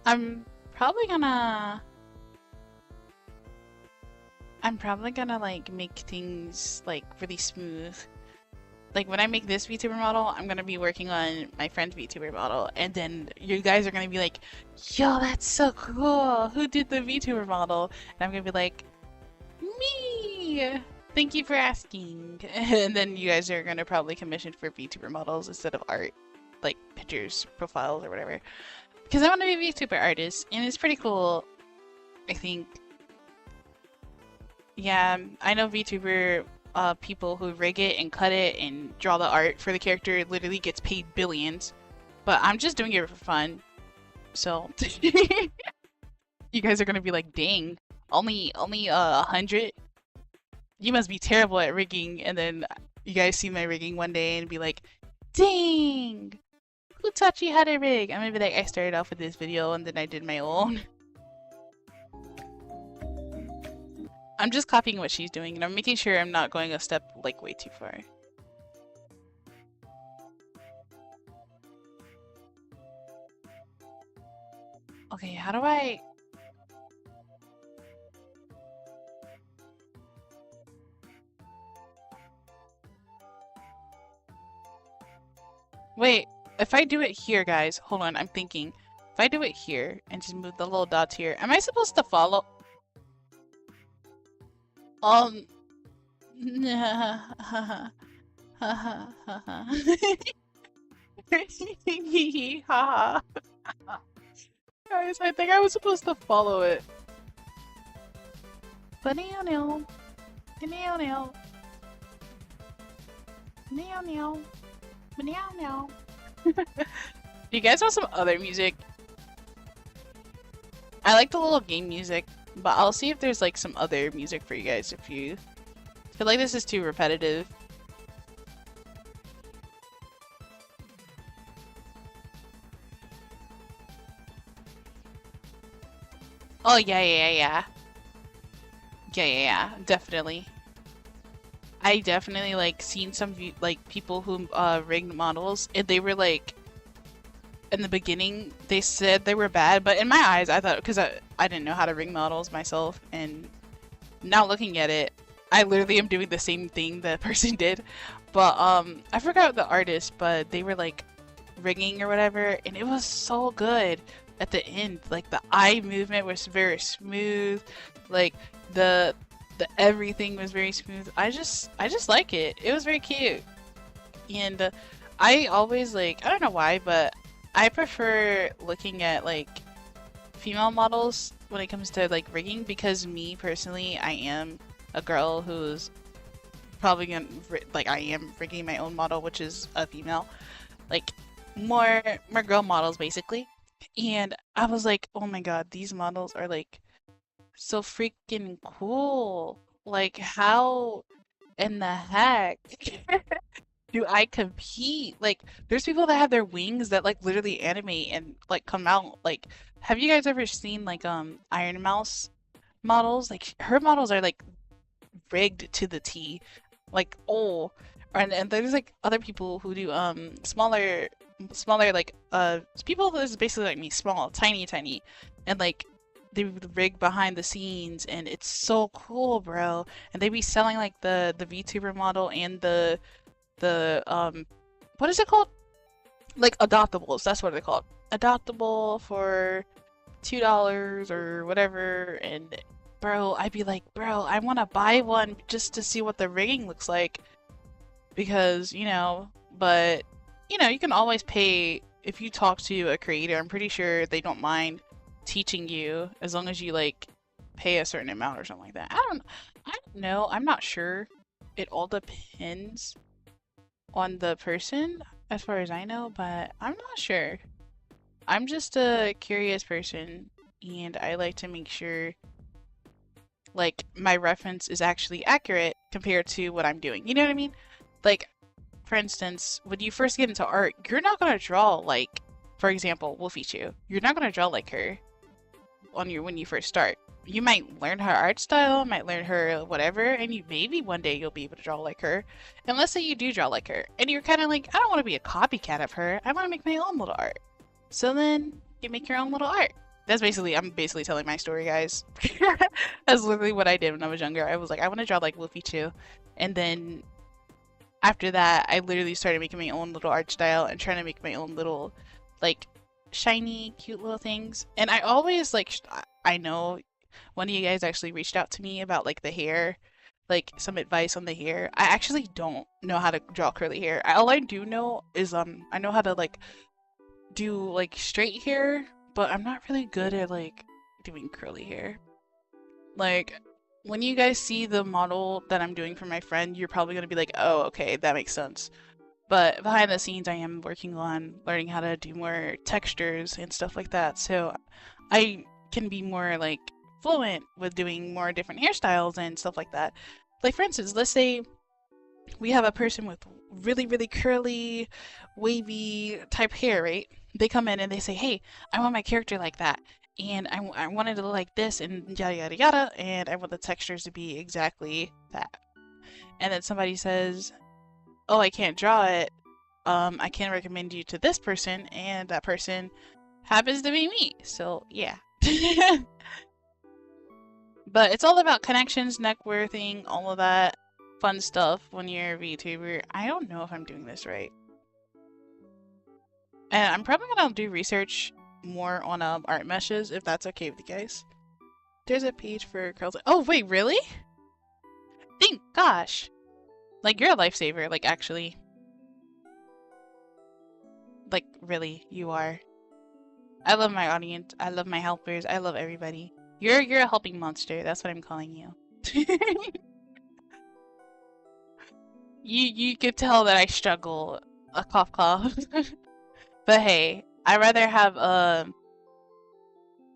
I'm probably gonna like make things like really smooth. Like when I make this VTuber model, I'm gonna be working on my friend's VTuber model, and then you guys are gonna be like, yo, that's so cool! Who did the VTuber model? And I'm gonna be like, me! Thank you for asking. And then you guys are gonna probably commission for VTuber models instead of art, like pictures, profiles, or whatever. Because I want to be a VTuber artist, and it's pretty cool, I think. Yeah, I know VTuber people who rig it and cut it and draw the art for the character literally gets paid billions. But I'm just doing it for fun. So you guys are gonna be like, dang, only 100? You must be terrible at rigging. And then you guys see my rigging one day and be like, dang, who taught you how to rig? I'm gonna be like, I started off with this video and then I did my own. I'm just copying what she's doing and I'm making sure I'm not going a step like way too far. Okay, how do I... Wait, if I do it here, guys, hold on, I'm thinking. If I do it here and just move the little dots here, am I supposed to follow? Ha ha ha ha. Hee ha ha. Guys, I think I was supposed to follow it. Banana. Banana. Banana. Banana. Do you guys want some other music? I like the little game music, but I'll see if there's like some other music for you guys if you feel like this is too repetitive. Oh yeah, definitely. I definitely like seen some like people who rigged models, and they were like, in the beginning they said they were bad, but in my eyes I thought, because I didn't know how to rig models myself, and now looking at it, I literally am doing the same thing the person did. But I forgot the artist, but they were like rigging or whatever, and it was so good at the end. Like the eye movement was very smooth, like the everything was very smooth. I just like it. It was very cute. And I always like, I don't know why, but I prefer looking at like female models when it comes to like rigging, because me personally, I am a girl who's probably gonna like, I am rigging my own model, which is a female, like more girl models basically. And I was like, oh my god, these models are like so freaking cool. Like, how in the heck do I compete? Like, there's people that have their wings that like literally animate and like come out. Like, have you guys ever seen like Iron Mouse models? Like, her models are like rigged to the T. Like, oh, and there's like other people who do smaller like people that's basically like me, small, tiny, and like they rig behind the scenes, and it's so cool, bro. And they be selling like the VTuber model and the what is it called? Like adoptables. That's what they're called. Adoptable for $2 or whatever. And bro, I'd be like, bro, I want to buy one just to see what the rigging looks like, because you know. But you know, you can always pay if you talk to a creator. I'm pretty sure they don't mind teaching you as long as you like pay a certain amount or something like that. I don't know. I'm not sure. It all depends on the person as far as I know, but I'm not sure. I'm just a curious person, and I like to make sure like my reference is actually accurate compared to what I'm doing. You know what I mean? Like, for instance, when you first get into art, you're not gonna draw like, for example, Wolfie Chew. You're not gonna draw like her on when you first start. You might learn her art style, might learn her whatever, and you maybe one day you'll be able to draw like her. And let's say you do draw like her, and you're kind of like, I don't want to be a copycat of her. I want to make my own little art. So then you make your own little art. That's basically, I'm basically telling my story, guys. That's literally what I did when I was younger. I was like, I want to draw like Wolfie Chew, and then after that, I literally started making my own little art style and trying to make my own little, like, shiny, cute little things. And I always, like, I know one of you guys actually reached out to me about, like, the hair, like, some advice on the hair. I actually don't know how to draw curly hair. All I do know is, I know how to, like, do, like, straight hair, but I'm not really good at, like, doing curly hair. Like, when you guys see the model that I'm doing for my friend, you're probably going to be like, oh, okay, that makes sense. But behind the scenes, I am working on learning how to do more textures and stuff like that. So I can be more like fluent with doing more different hairstyles and stuff like that. Like, for instance, let's say we have a person with really, really curly, wavy type hair, right? They come in and they say, hey, I want my character like that. And I wanted to look like this and yada yada yada, and I want the textures to be exactly that. And then somebody says, oh, I can't draw it. I can recommend you to this person, and that person happens to be me. So yeah. But it's all about connections, networking, all of that fun stuff when you're a VTuber. I don't know if I'm doing this right. And I'm probably gonna do research more on art meshes, if that's okay with you guys. There's a page for curls. Oh wait, really? Thank gosh. Like, you're a lifesaver, like, actually. Like, really, you are. I love my audience. I love my helpers. I love everybody. You're a helping monster. That's what I'm calling you. You could tell that I struggle. A cough cough. But hey, I rather have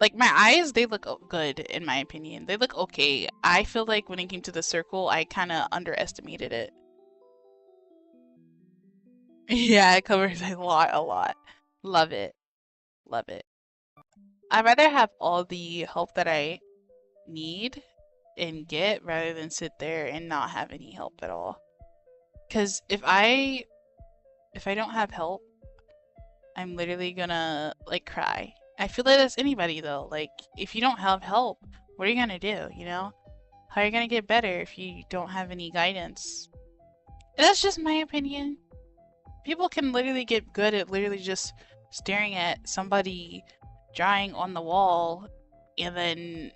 like my eyes, they look good in my opinion. They look okay. I feel like when it came to the circle, I kind of underestimated it. Yeah, it covers a lot. Love it. Love it. I'd rather have all the help that I need and get rather than sit there and not have any help at all. Because if I don't have help, I'm literally gonna like cry. I feel like that's anybody though. Like if you don't have help, what are you gonna do, you know? How are you gonna get better if you don't have any guidance? And that's just my opinion. People can literally get good at literally just staring at somebody drawing on the wall and then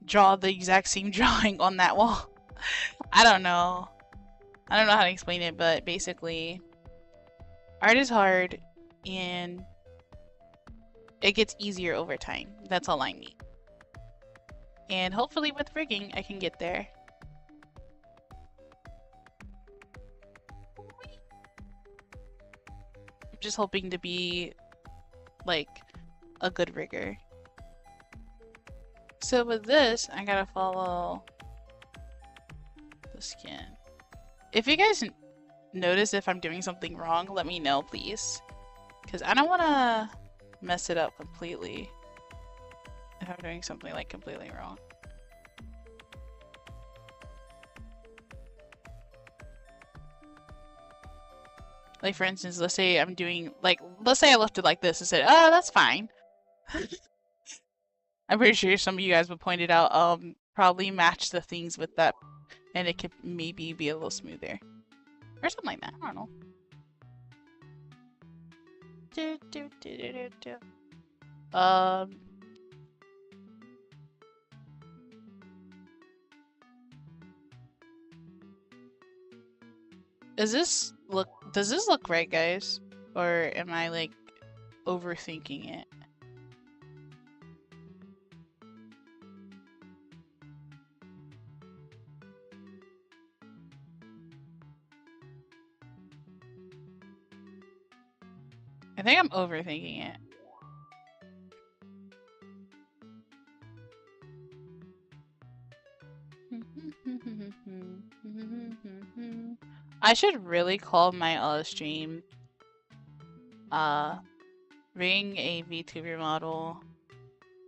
draw the exact same drawing on that wall. I don't know. I don't know how to explain it, but basically art is hard and it gets easier over time. That's all I need. And hopefully with rigging I can get there. I'm just hoping to be like a good rigger. So with this, I gotta follow the skin. If you guys notice if I'm doing something wrong, let me know, please. Because I don't want to mess it up completely if I'm doing something like completely wrong. Like for instance, let's say I'm doing like, let's say I left it like this and said, oh, that's fine. I'm pretty sure some of you guys would point it out, probably match the things with that and it could maybe be a little smoother. Or something like that, I don't know. Does this look right, guys? Or am I like overthinking it? I think I'm overthinking it. I should really call my stream ring a VTuber model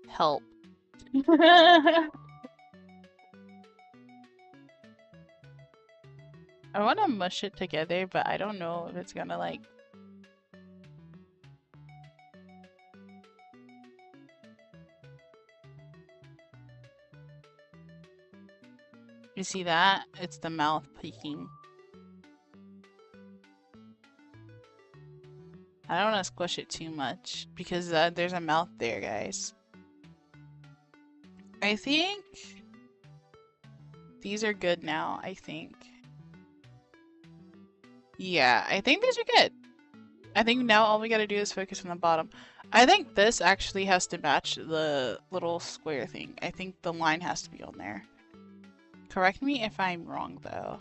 help. I want to mush it together, but I don't know if it's gonna like. You see that? It's the mouth peeking. I don't want to squish it too much because there's a mouth there, guys. I think these are good now, I think. Yeah, I think these are good. I think now all we gotta do is focus on the bottom. I think this actually has to match the little square thing. I think the line has to be on there. Correct me if I'm wrong, though.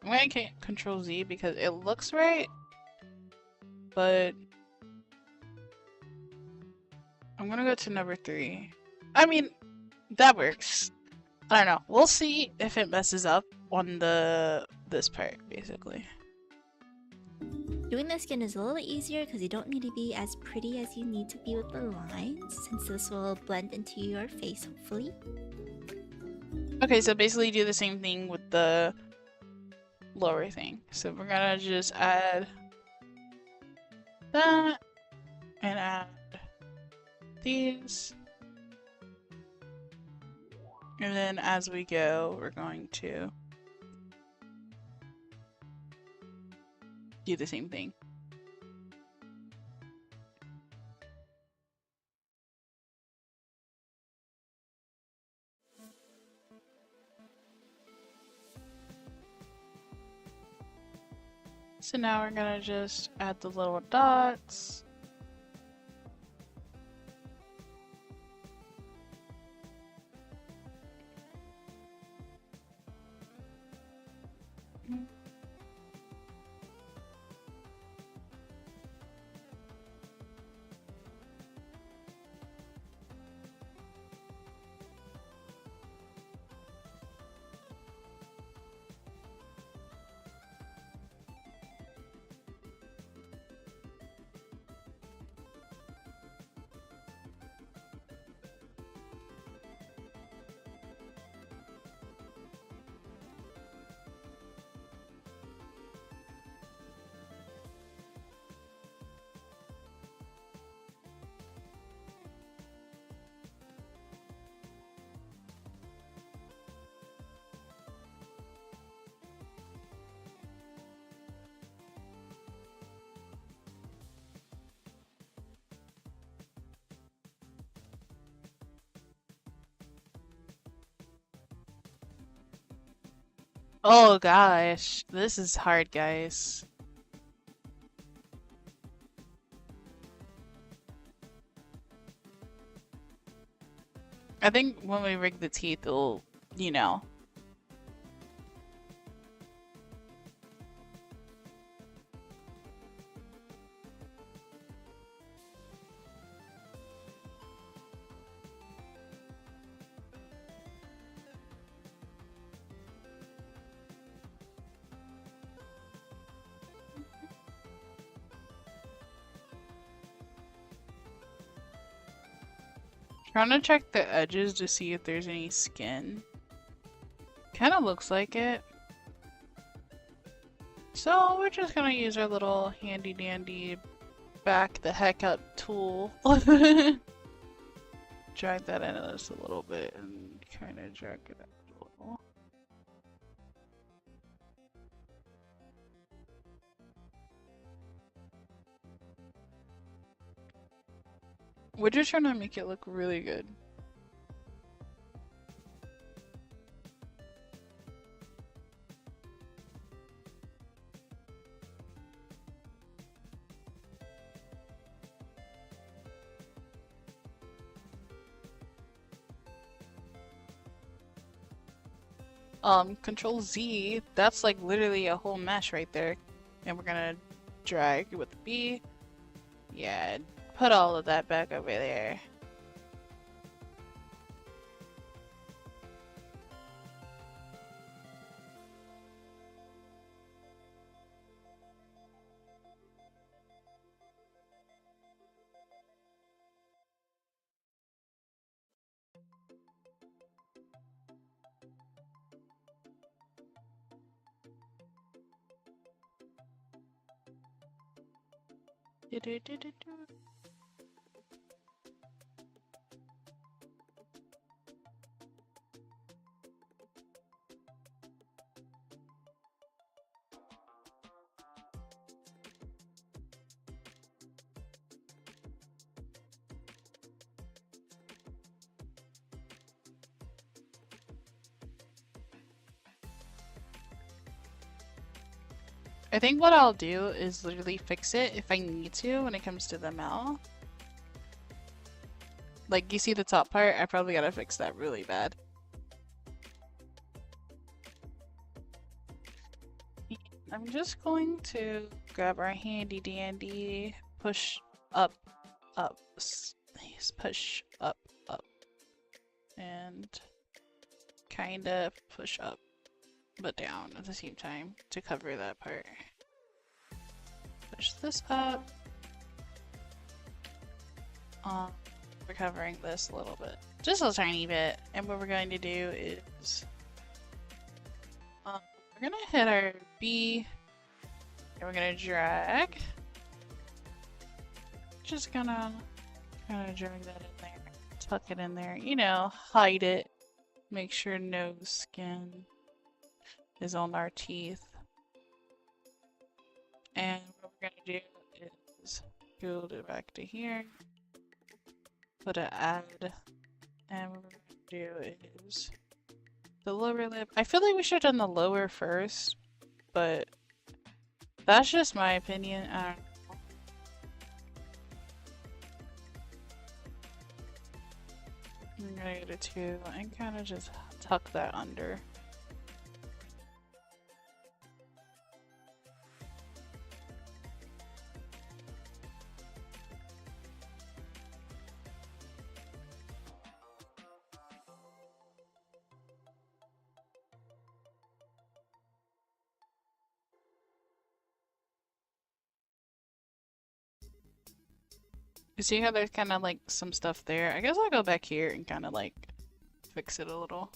I'm gonna Control Z because it looks right, but I'm gonna go to number 3. I mean, that works. I don't know. We'll see if it messes up on this part, basically. Doing the skin is a little easier because you don't need to be as pretty as you need to be with the lines, since this will blend into your face, hopefully. Okay, so basically do the same thing with the lower thing. So we're gonna just add that and add these. And then as we go, we're going to do the same thing. So now we're gonna just add the little dots. Oh gosh, this is hard, guys. I think when we rig the teeth, it'll, you know. Trying to check the edges to see if there's any skin. Kind of looks like it. So we're just gonna use our little handy dandy back the heck up tool. Drag that into this a little bit and kind of drag it out a little. We're just trying to make it look really good. Control Z, that's like literally a whole mesh right there. And we're gonna drag with the B. Yeah, put all of that back over there. Do-do-do-do-do. I think what I'll do is literally fix it if I need to when it comes to the mouth. Like, you see the top part? I probably gotta fix that really bad. I'm just going to grab our handy dandy, push up, up, push up, up, and kind of push up, but down at the same time to cover that part. Push this up. We're covering this a little bit, just a tiny bit. And what we're going to do is we're gonna hit our B and we're gonna drag. Just gonna kind of drag that in there, tuck it in there, you know, hide it, make sure no skin is on our teeth. And what we're gonna do is go back to here, put an add, and what we're gonna do is the lower lip. I feel like we should have done the lower first, but That's just my opinion. I don't know. I'm gonna get a 2 and kind of just tuck that under. You see how there's kind of like some stuff there? I guess I'll go back here and kind of like fix it a little.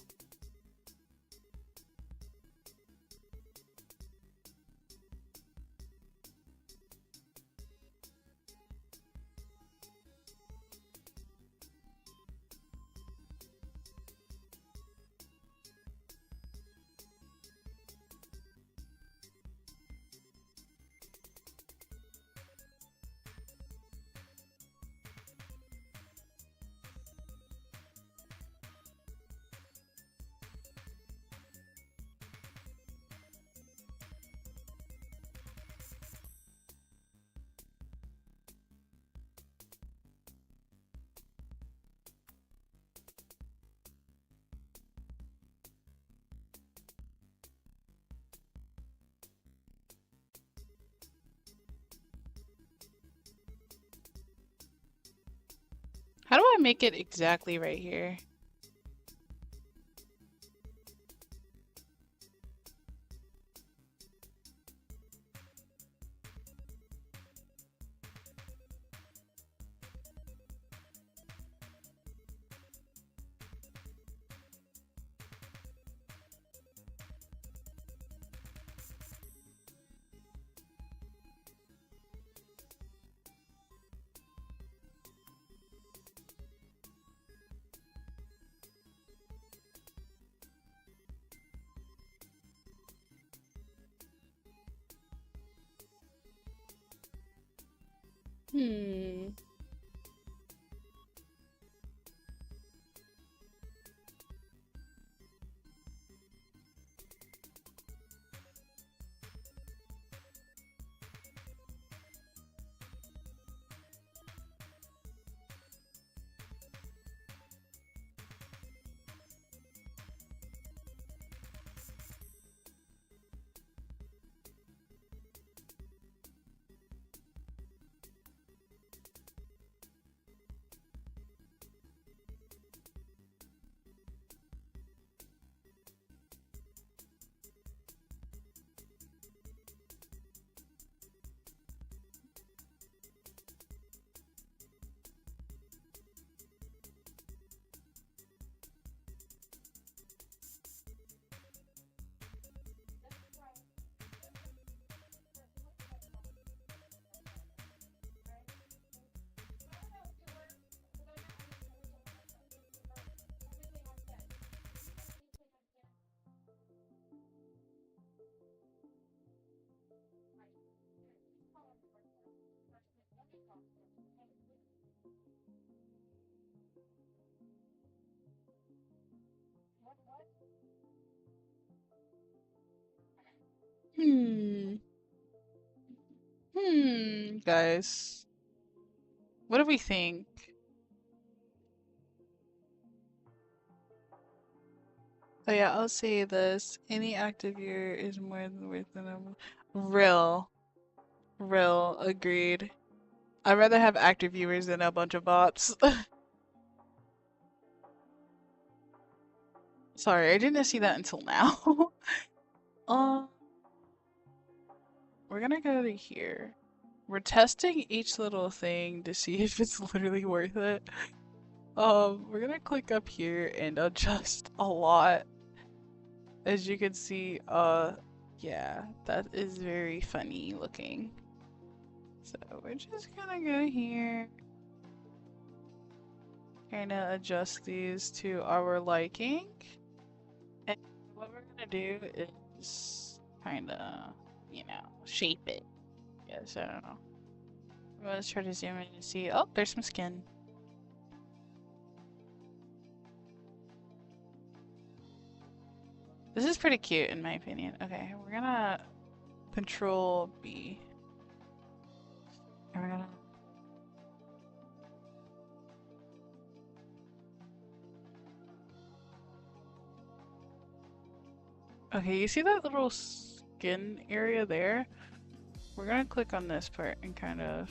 How do I make it exactly right here? Hmm. Hmm. Guys. What do we think? Oh yeah, I'll say this. Any active viewer is more than worth than a real. Real. Agreed. I'd rather have active viewers than a bunch of bots. Sorry, I didn't see that until now. Um, we're gonna go to here. We're testing each little thing to see if it's literally worth it. We're gonna click up here and adjust a lot. As you can see, yeah, that is very funny looking. So we're just gonna go here. Kinda adjust these to our liking. And what we're gonna do is kinda, you know, shape it. Yes, I don't know. Let's try to zoom in and see. Oh, there's some skin. This is pretty cute in my opinion. Okay, we're gonna Control B. And we're gonna... Okay, you see that little skin area there? We're gonna click on this part and kind of...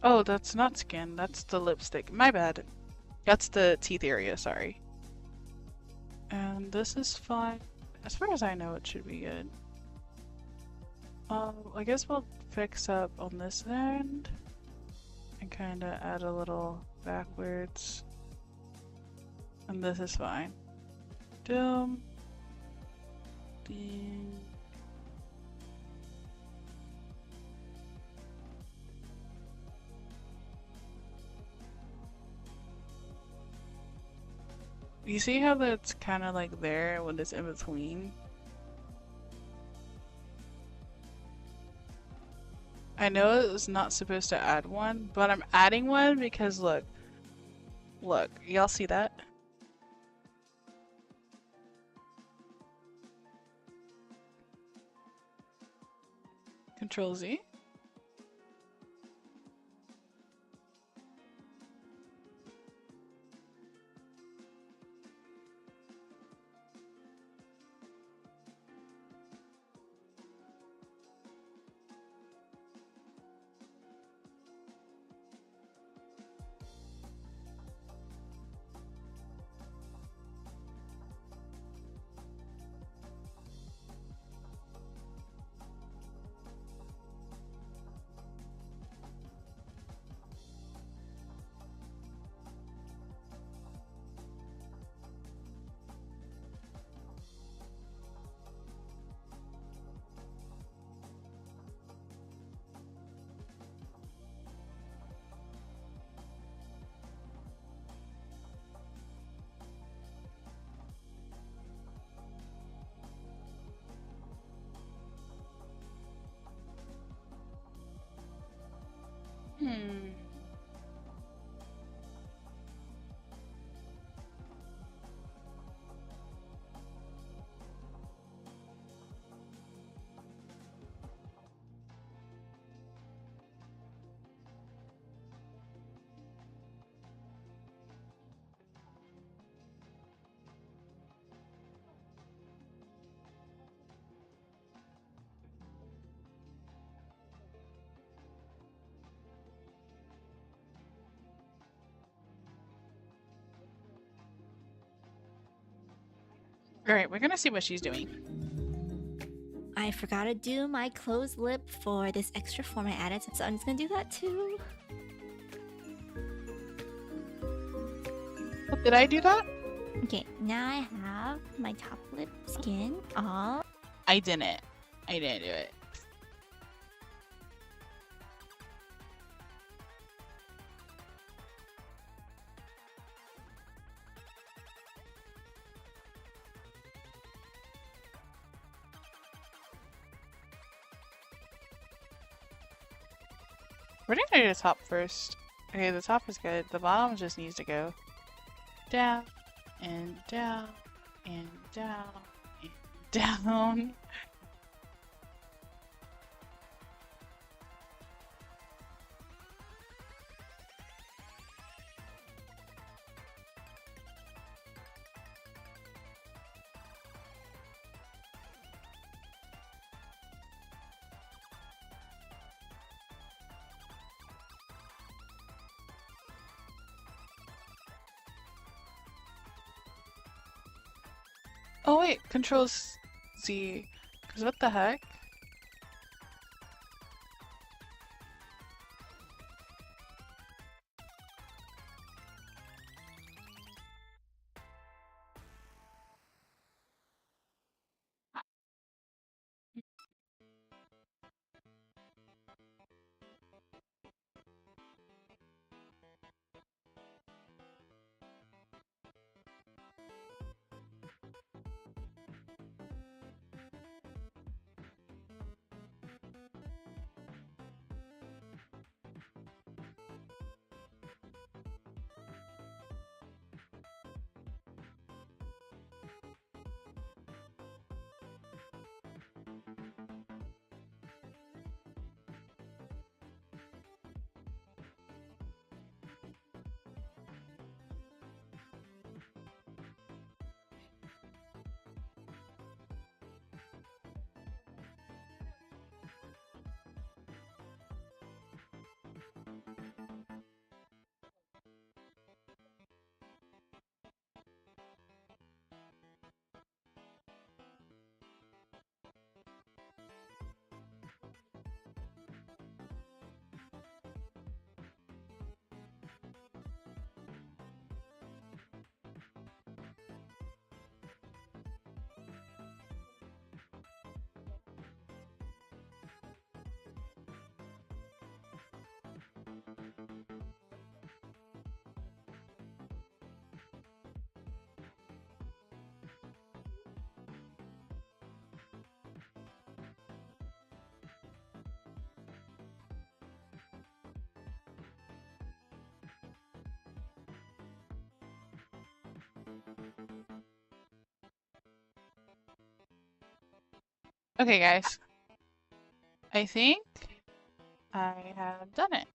Oh, that's not skin, that's the lipstick. My bad. That's the teeth area, sorry. And this is fine. As far as I know, it should be good. I guess we'll fix up on this end and kind of add a little backwards. And this is fine. Ding. You see how that's kind of like there when it's in between? I know it's not supposed to add one, but I'm adding one because look, y'all see that? Control Z. Alright, we're gonna see what she's doing. I forgot to do my closed lip for this extra form I added, so I'm just gonna do that too. Oh, did I do that? Okay, now I have my top lip skin all. I didn't. I didn't do it. We're gonna do the top first. Okay, the top is good. The bottom just needs to go down and down and down and down. Oh wait, Control Z. Cause what the heck? Okay, guys. I think I have done it.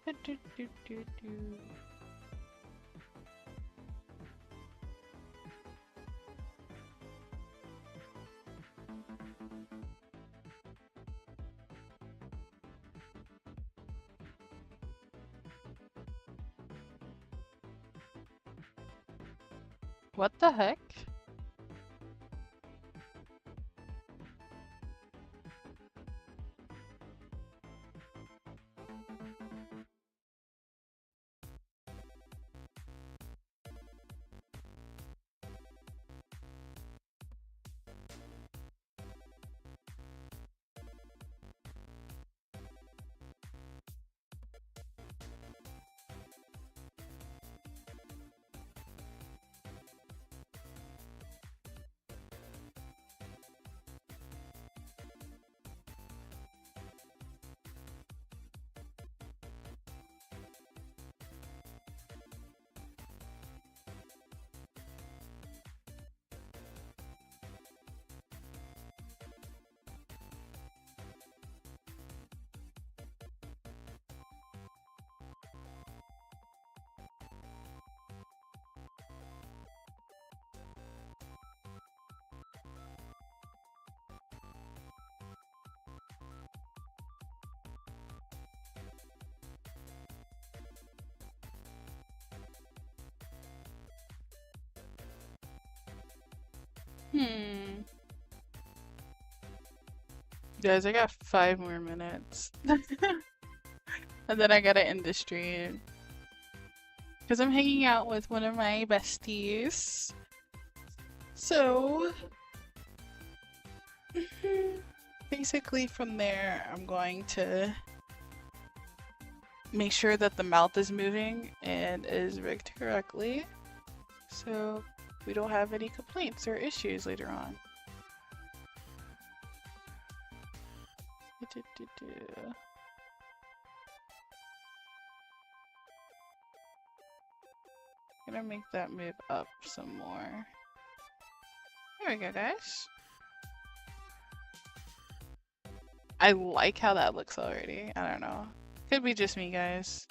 Do, do, do, do, do. What the heck? Guys, I got 5 more minutes. And then I gotta end the stream. Because I'm hanging out with one of my besties. So... basically from there, I'm going to make sure that the mouth is moving and is rigged correctly. So we don't have any complaints or issues later on. Gonna make that move up some more. There we go, guys. I like how that looks already. I don't know. Could be just me, guys.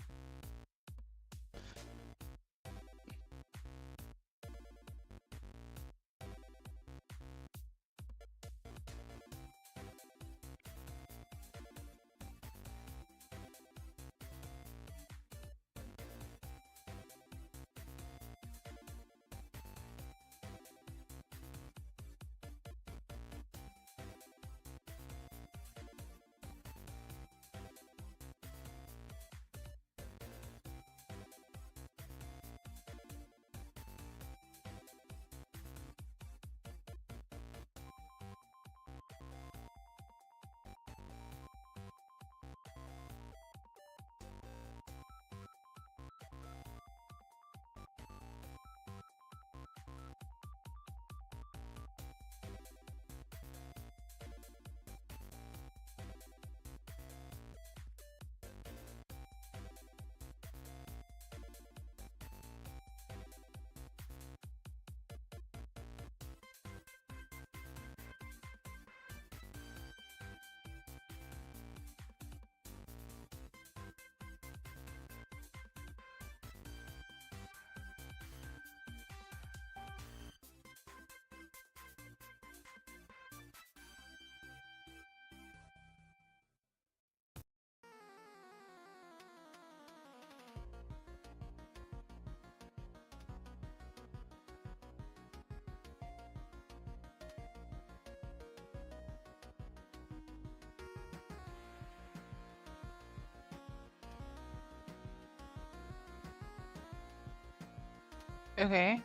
Okay.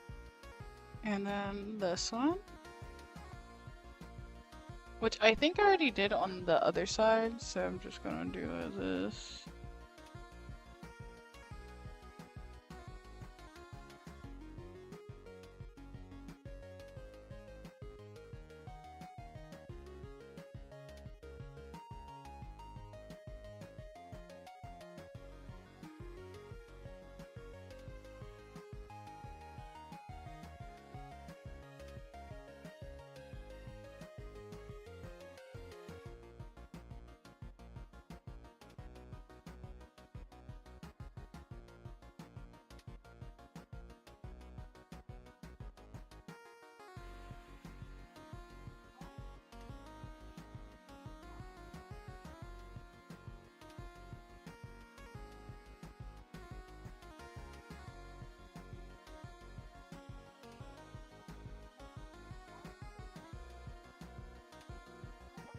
And then this one. Which I think I already did on the other side, so I'm just gonna do this.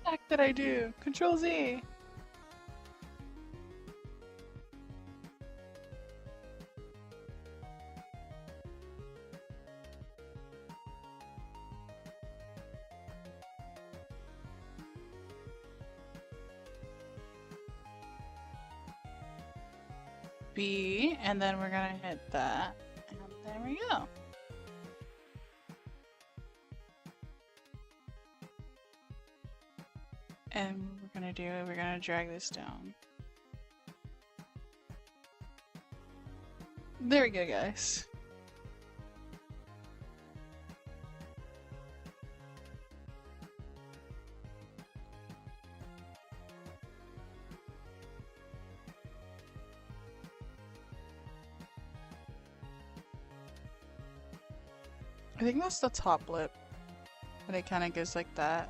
heck did I do? Control Z. B, and then we're gonna hit that, and there we go. And what we're gonna do, we're gonna drag this down. There we go, guys. I think that's the top lip, but it kind of goes like that.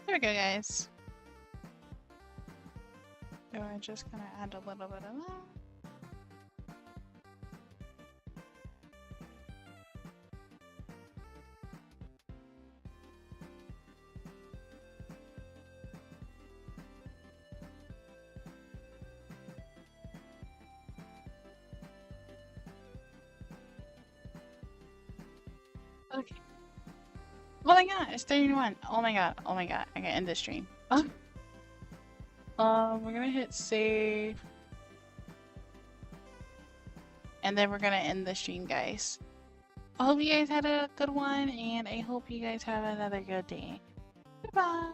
There we go, guys. So we're just gonna add a little bit of that. Okay. Oh my god, it's 31. Oh my god, I gotta end this stream. We're gonna hit save. And then we're gonna end the stream, guys. I hope you guys had a good one, and I hope you guys have another good day. Goodbye.